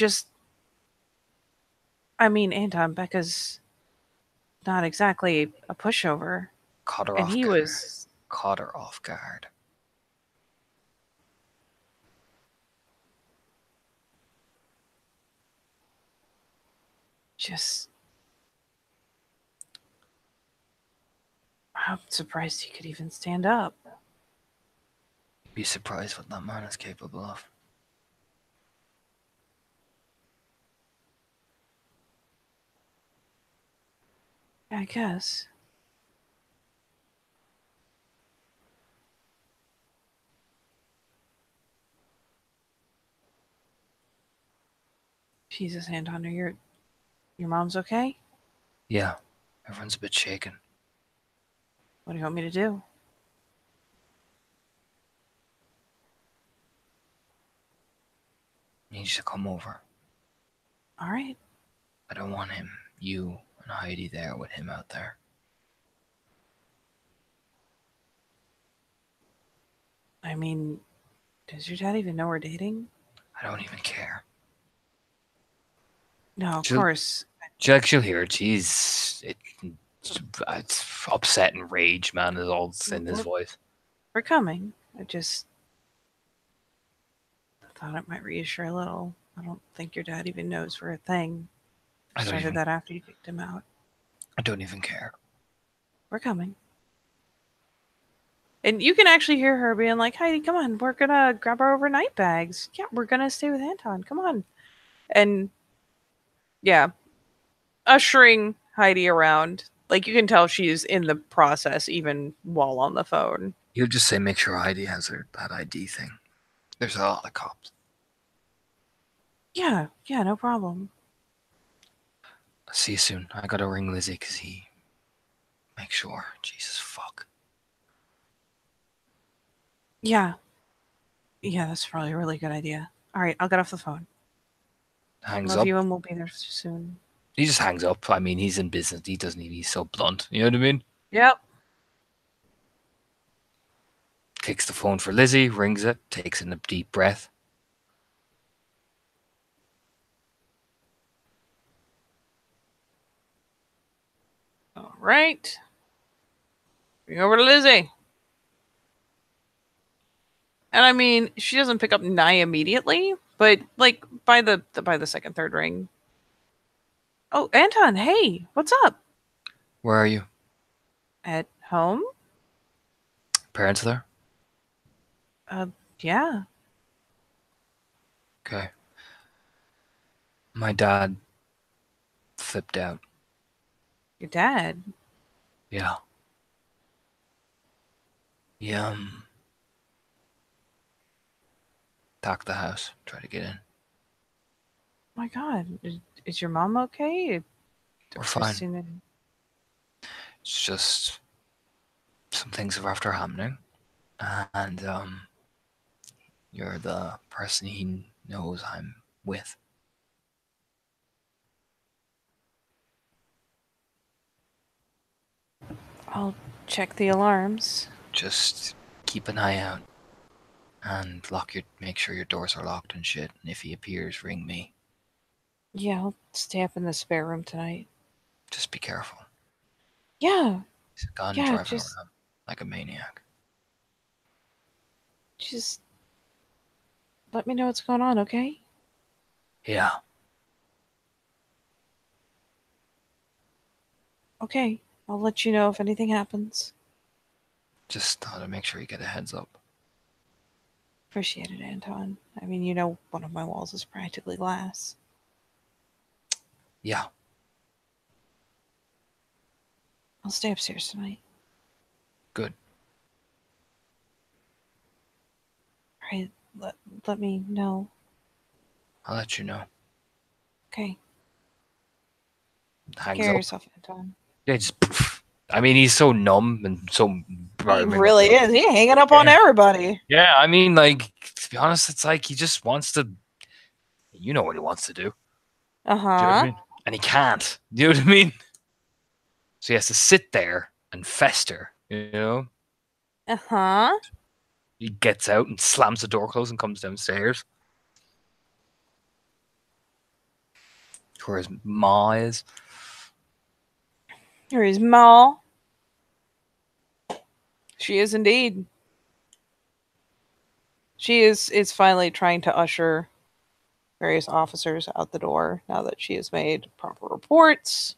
Anton, Becca's not exactly a pushover. Caught her And off he guard. was... Caught her off guard. just... I'm surprised he could even stand up. Be surprised what that man is capable of. I guess. Jesus, Anton, your mom's okay? Yeah. Everyone's a bit shaken. What do you want me to do? He needs to come over. All right. I don't want him, you, and Heidi there with him out there. I mean, does your dad even know we're dating? I don't even care. No, of She'll- course. She'll hear it. It's upset and rage, man, is all that's in his voice. We're coming. I just thought it might reassure a little. I don't think your dad even knows we're a thing. I Started that after you kicked him out. don't even care. We're coming. And you can actually hear her being like, Heidi, come on, we're gonna grab our overnight bags. Yeah, we're gonna stay with Anton. Come on. And yeah, ushering Heidi around. Like you can tell she's in the process even while on the phone. He'll just say, make sure Heidi has that ID thing. There's a lot of cops. Yeah, no problem. I'll see you soon. I gotta ring Lizzie because he... Make sure. Jesus, fuck. Yeah. Yeah, that's probably a really good idea. All right, I'll get off the phone. Hangs Love up. you, and we'll be there soon. He just hangs up. I mean, he's in business. He doesn't need... He's so blunt. You know what I mean? Yep. Takes the phone for Lizzie, rings it, takes in a deep breath. All right. Bring over to Lizzie. And I mean, she doesn't pick up Nye immediately, but like by the second, third ring. Oh, Anton, hey, what's up? Where are you? At home? Parents there? Yeah. Okay. My dad flipped out. Your dad? Yeah. He, attacked the house, tried to get in. My God, is your mom okay? We're fine. Christina- It's just some things are after happening. And, you're the person he knows I'm with. I'll check the alarms. Just keep an eye out. And make sure your doors are locked and shit. And if he appears, ring me. Yeah, I'll stay up in the spare room tonight. Just be careful. Yeah, He's gone Yeah, driving just- around like a maniac. just let me know what's going on, okay? Yeah. Okay, I'll let you know if anything happens. Just thought I'd make sure you get a heads up. Appreciate it, Anton. I mean, you know, one of my walls is practically glass. Yeah. I'll stay upstairs tonight. Good. All right, let me know. I'll let you know. Okay. Take Hangs care of up. yourself, Anton. Yeah, just... I mean, he's so numb and so... He really is. He's hanging up on Yeah. everybody. Yeah, I mean, like, to be honest, it's like he just wants to... You know what he wants to do. Do you know what I Uh-huh. mean? And he can't. Do you know what I mean? So he has to sit there and fester, you know? Uh-huh. He gets out and slams the door closed and comes downstairs. Where his ma is. Here is Ma. She is indeed. She is finally trying to usher various officers out the door now that she has made proper reports.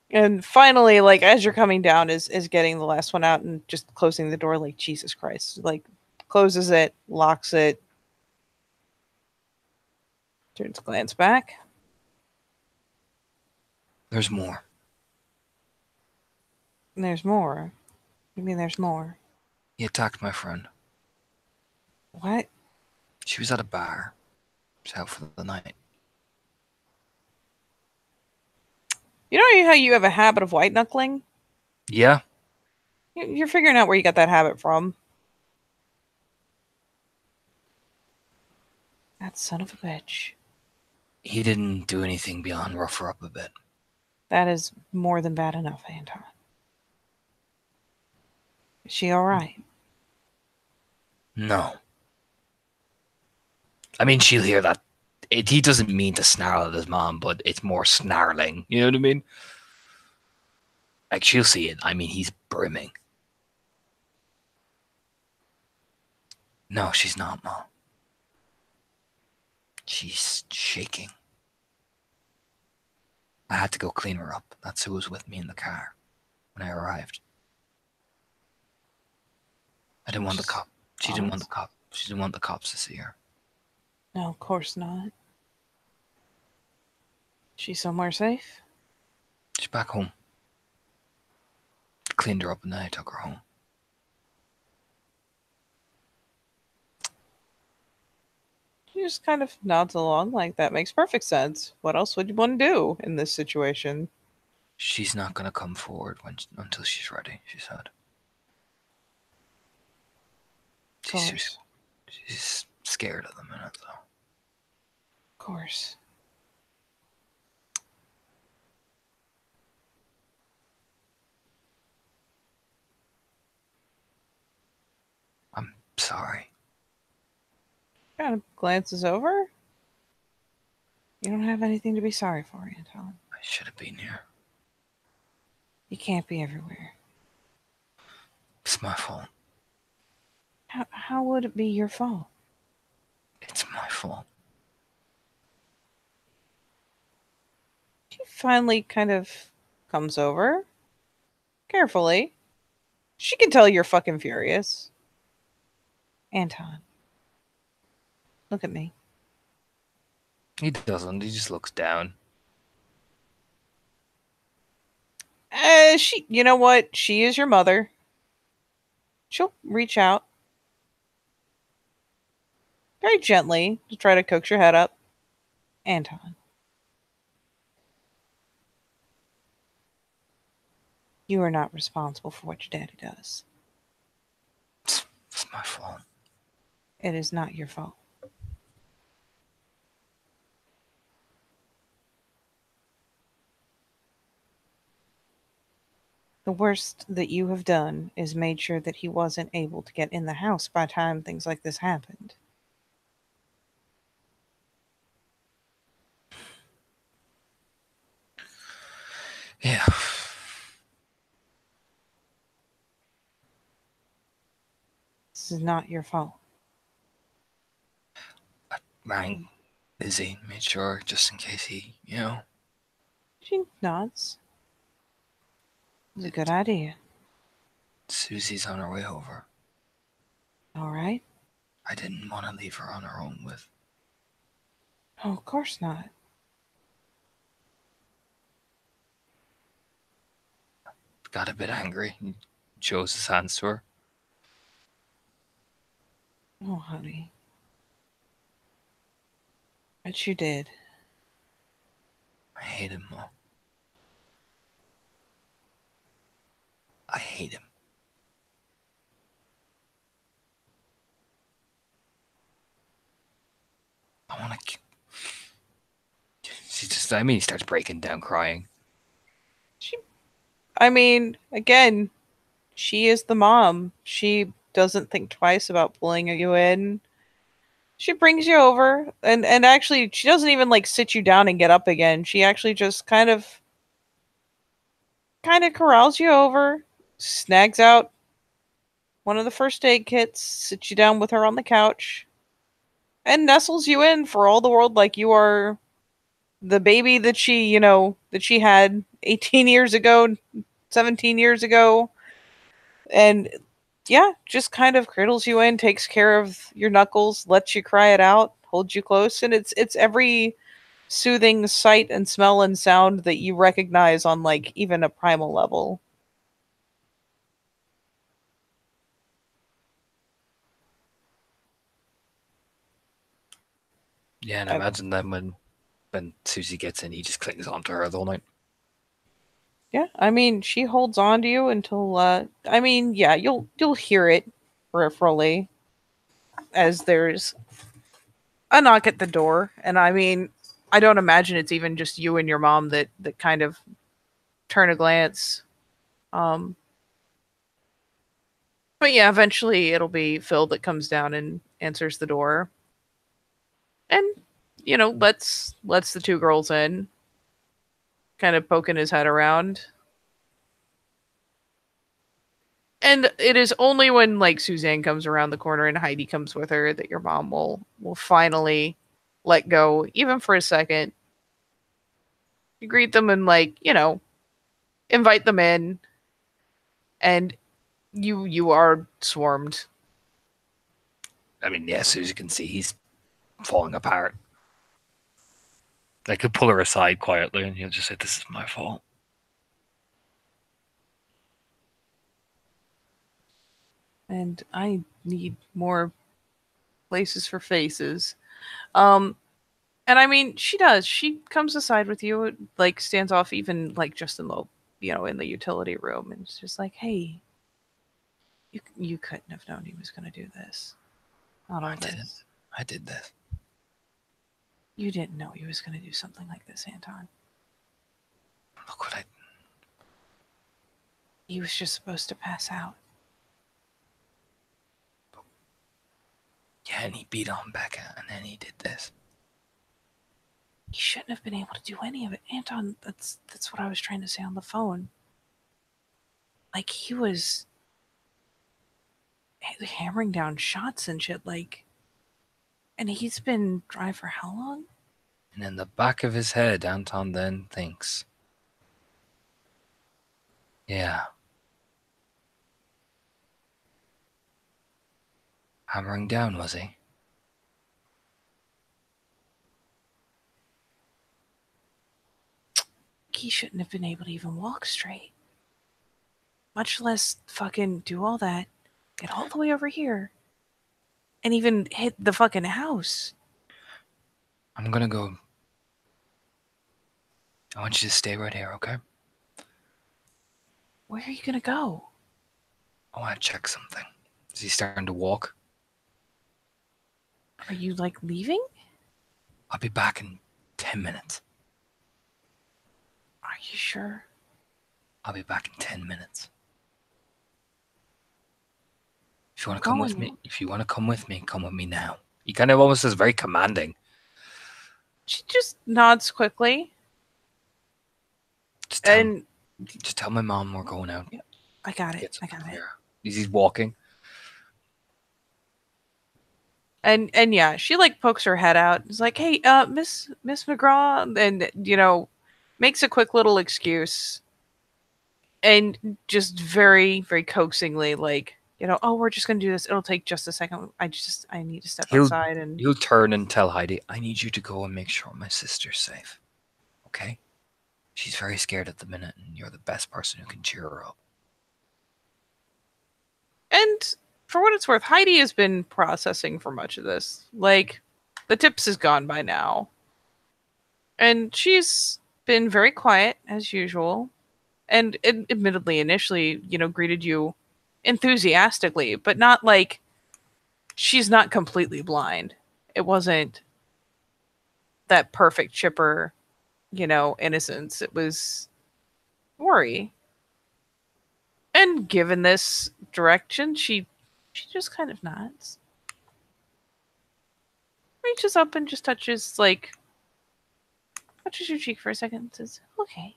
And finally, like as you're coming down, is getting the last one out and just closing the door like Jesus Christ. Like closes it, locks it, turns a glance back. There's more. And there's more. You mean there's more? He attacked my friend. What? She was at a bar. She was out for the night. You know how you have a habit of white knuckling? Yeah? You're figuring out where you got that habit from. That son of a bitch. He didn't do anything beyond rough her up a bit. That is more than bad enough, Anton. Is she all right? No. I mean, she'll hear that. He doesn't mean to snarl at his mom, but it's more snarling. You know what I mean? Like, she'll see it. I mean, he's brimming. No, she's not, Mom. She's shaking. I had to go clean her up. That's who was with me in the car when I arrived. I didn't want the cop. She didn't want the cop. She didn't want the cops to see her. No, of course not. She's somewhere safe? She's back home. Cleaned her up and then I took her home. She just kind of nods along like that makes perfect sense. What else would you want to do in this situation? She's not gonna come forward until she's ready, she said. Of course. She's scared at the minute, though. Of course. I'm sorry. Kind of glances over. You don't have anything to be sorry for, Anton. I should have been here. You can't be everywhere. It's my fault. How would it be your fault? It's my fault. She finally kind of comes over. Carefully. She can tell you're fucking furious. Anton. Look at me. He doesn't. He just looks down. You know what? She is your mother. She'll reach out very gently to try to coax your head up. Anton. You are not responsible for what your daddy does. It's my fault. It is not your fault. The worst that you have done is made sure that he wasn't able to get in the house by the time things like this happened. Yeah. This is not your fault. I rang Izzy, made sure, just in case he, She nods. It's a good idea. Susie's on her way over. All right. I didn't want to leave her on her own with. Oh, of course not. Got a bit angry. He shows his hands to her. Oh, honey. But you did. I hate him, Mom. I hate him. I want to. He starts breaking down crying. Again, she is the mom. She doesn't think twice about pulling you in. She brings you over, and actually, she doesn't even like sit you down and get up again. She actually just kind of corrals you over, snags out one of the first aid kits, sits you down with her on the couch, and nestles you in for all the world like you are the baby that she had 18 years ago, 17 years ago. And yeah, just kind of cradles you in, takes care of your knuckles, lets you cry it out, holds you close, and it's every soothing sight and smell and sound that you recognize on like even a primal level. Yeah, and I imagine then when Susie gets in, he just clings onto her the whole night. Yeah, she holds on to you until yeah, you'll hear it peripherally as there's a knock at the door, and I don't imagine it's even just you and your mom that kind of turn a glance. But yeah, eventually it'll be Phil that comes down and answers the door. And, lets the two girls in, kind of poking his head around. And it is only when like Suzanne comes around the corner and Heidi comes with her that your mom will finally let go, even for a second. You greet them and invite them in, and you are swarmed. I mean, yes, as you can see, he's falling apart. I could pull her aside quietly and he'll just say, "This is my fault." And I need more places for faces. And I mean, she does. She comes aside with you, like stands off even like just in the in the utility room, and it's just like, hey, you couldn't have known he was going to do this. I didn't. I did this. You didn't know he was going to do something like this, Anton. Look what I... He was just supposed to pass out. Yeah, and he beat on Becca, and then he did this. He shouldn't have been able to do any of it. Anton, that's what I was trying to say on the phone. Like, he was hammering down shots and shit, like... And he's been dry for how long? And in the back of his head, Anton then thinks, yeah. Hammering down, was he? He shouldn't have been able to even walk straight. Much less fucking do all that, get all the way over here, and even hit the fucking house. I'm gonna go. I want you to stay right here, okay? Where are you gonna go? I want to check something. Is he starting to walk? Are you, like, leaving? I'll be back in 10 minutes. Are you sure? I'll be back in 10 minutes. If you want to come with me, come with me now. He kind of almost is very commanding. She just nods quickly. Just tell my mom we're going out. Yeah, I got it. He's walking. And yeah, she like pokes her head out. It's like, hey, Miss McGraw, and makes a quick little excuse, and just very very coaxingly, like, oh, we're just gonna do this. It'll take just a second. I need to step outside. And He'll turn and tell Heidi, I need you to go and make sure my sister's safe. Okay? She's very scared at the minute, and you're the best person who can cheer her up. And for what it's worth, Heidi has been processing for much of this. Like, the tips is gone by now. And she's been very quiet, as usual. And admittedly, initially, greeted you enthusiastically, but not like she's not completely blind. It wasn't that perfect chipper, innocence. It was worry. And given this direction, she just kind of nods. Reaches up and just touches your cheek for a second and says, okay.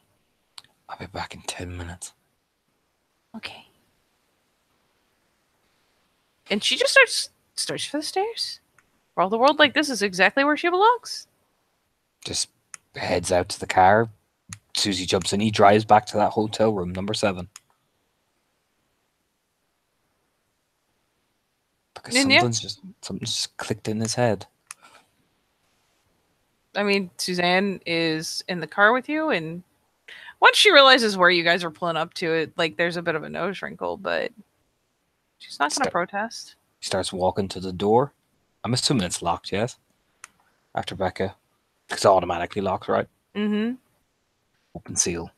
I'll be back in 10 minutes. Okay. And she just starts for the stairs. For all the world, like, this is exactly where she belongs. Just heads out to the car. Susie jumps in. He drives back to that hotel room, number 7. Because something's just clicked in his head. I mean, Suzanne is in the car with you, and once she realizes where you guys are pulling up to, it, like, there's a bit of a nose wrinkle, but she's not going to protest. He starts walking to the door. I'm assuming it's locked, yes? After Becca. It's automatically locked, right? Mm-hmm. Open seal.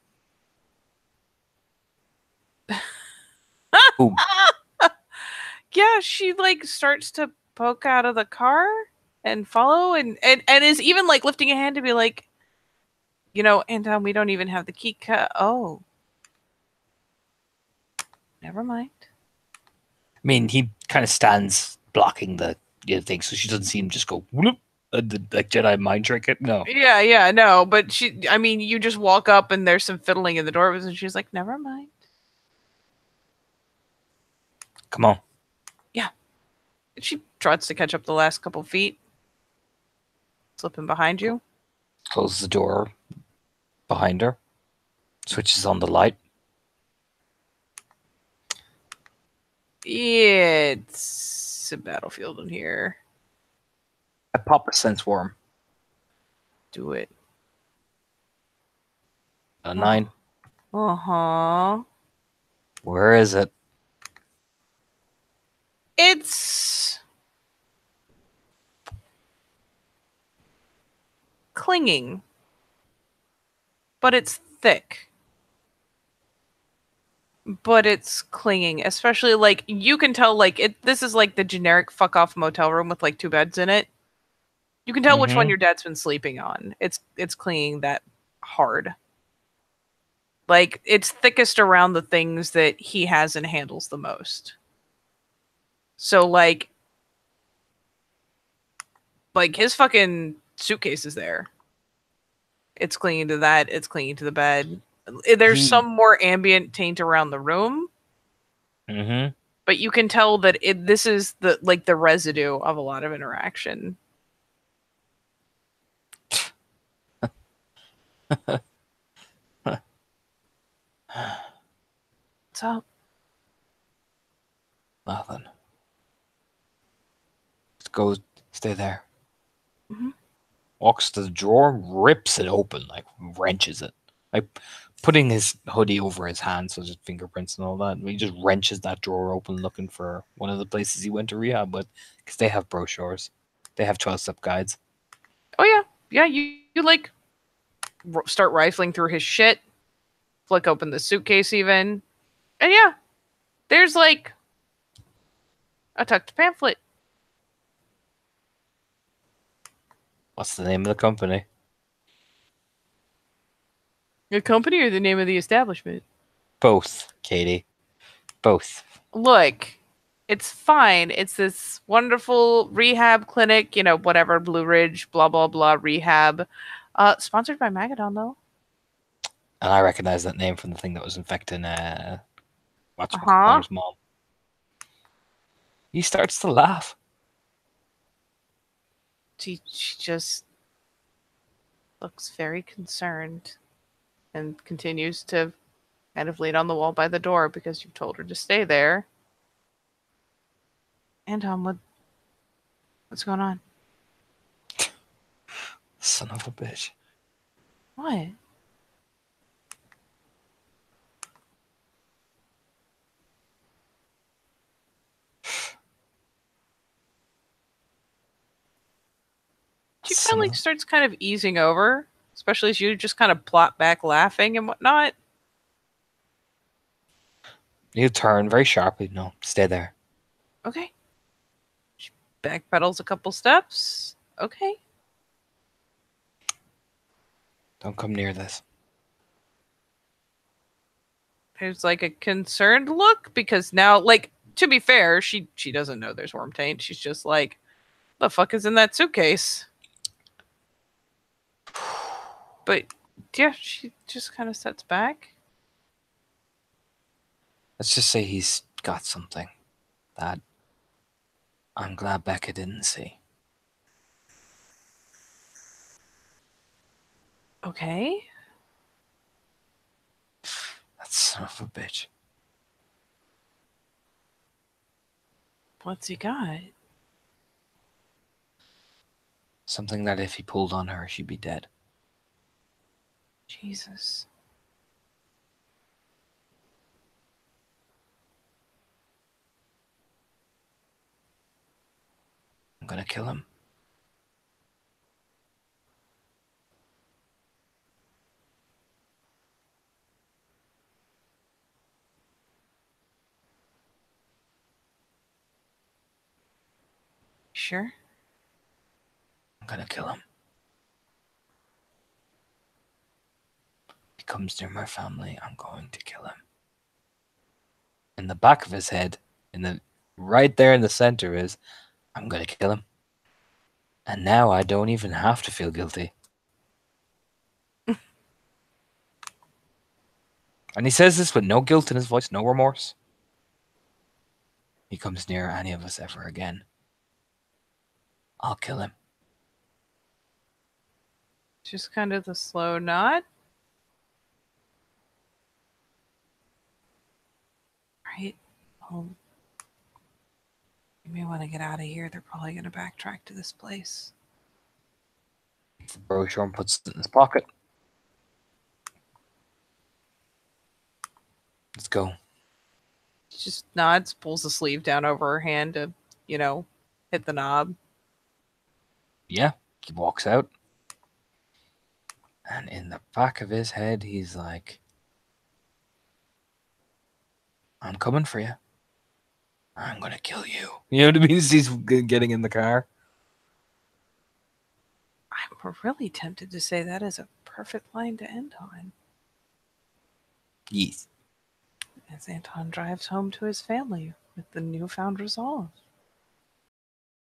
Boom. Yeah, she, like, starts to poke out of the car and follow, and is even, like, lifting a hand to be like, Anton, we don't even have the key cut. Oh. Never mind. mean, he kind of stands blocking the thing, so she doesn't see him just go whoop, like Jedi mind trick it. No. Yeah, no, but I mean, you just walk up and there's some fiddling in the doorways, and she's like, "Never mind." Come on. Yeah, she trots to catch up the last couple feet, slipping behind you. Closes the door behind her. Switches on the light. It's a battlefield in here. I pop a sense worm. Do it. A 9. Uh-huh. Where is it? It's clinging, but it's thick. But it's clinging, especially like you can tell like this is like the generic fuck off motel room with like 2 beds in it. You can tell which one your dad's been sleeping on. It's clinging that hard. Like it's thickest around the things that he has and handles the most. So like his fucking suitcase is there. It's clinging to that. It's clinging to the bed. There's some more ambient taint around the room. Mm-hmm. But you can tell that this is the residue of a lot of interaction. What's up? Nothing. Just go stay there. Mm-hmm. Walks to the drawer, rips it open, like wrenches it. Like putting his hoodie over his hand so there's fingerprints and all that. And he just wrenches that drawer open looking for one of the places he went to rehab with. Because they have brochures. They have 12-step guides. Oh yeah. Yeah, you like start rifling through his shit. Flick open the suitcase even. And yeah, there's like a tucked pamphlet. What's the name of the company? The company or the name of the establishment? Both, Katie. Both. Look, it's fine. It's this wonderful rehab clinic, whatever, Blue Ridge, blah, blah, blah, rehab. Sponsored by Magadon, though. And I recognize that name from the thing that was infecting Connor's mom. He starts to laugh. She just looks very concerned and continues to kind of lean on the wall by the door because you've told her to stay there. And what's going on? Son of a bitch. What? She finally starts kind of easing over, especially as you just kind of plot back laughing and whatnot. You turn very sharply. No, stay there. Okay. She backpedals a couple steps. Okay. Don't come near this. There's like a concerned look because now, like, to be fair, she doesn't know there's worm taint. She's just like, the fuck is in that suitcase? But yeah, she just kind of sets back. Let's just say he's got something that I'm glad Becca didn't see. Okay. That son of a bitch. What's he got? Something that if he pulled on her, she'd be dead. Jesus. I'm gonna kill him. Sure. I'm gonna kill him. He comes near my family, I'm going to kill him. In the back of his head, in the Right there in the center is, I'm gonna kill him. And now I don't even have to feel guilty. And he says this with no guilt in his voice, no remorse. He comes near any of us ever again, I'll kill him. Just kind of the slow nod. Right. Well, you may want to get out of here. They're probably going to backtrack to this place. The brochure and puts it in his pocket. Let's go. She just nods, pulls the sleeve down over her hand to, hit the knob. Yeah, he walks out. And in the back of his head, he's like, I'm coming for you. I'm going to kill you. You know what I mean? He's getting in the car. I'm really tempted to say that is a perfect line to end on. Yes. As Anton drives home to his family with the newfound resolve.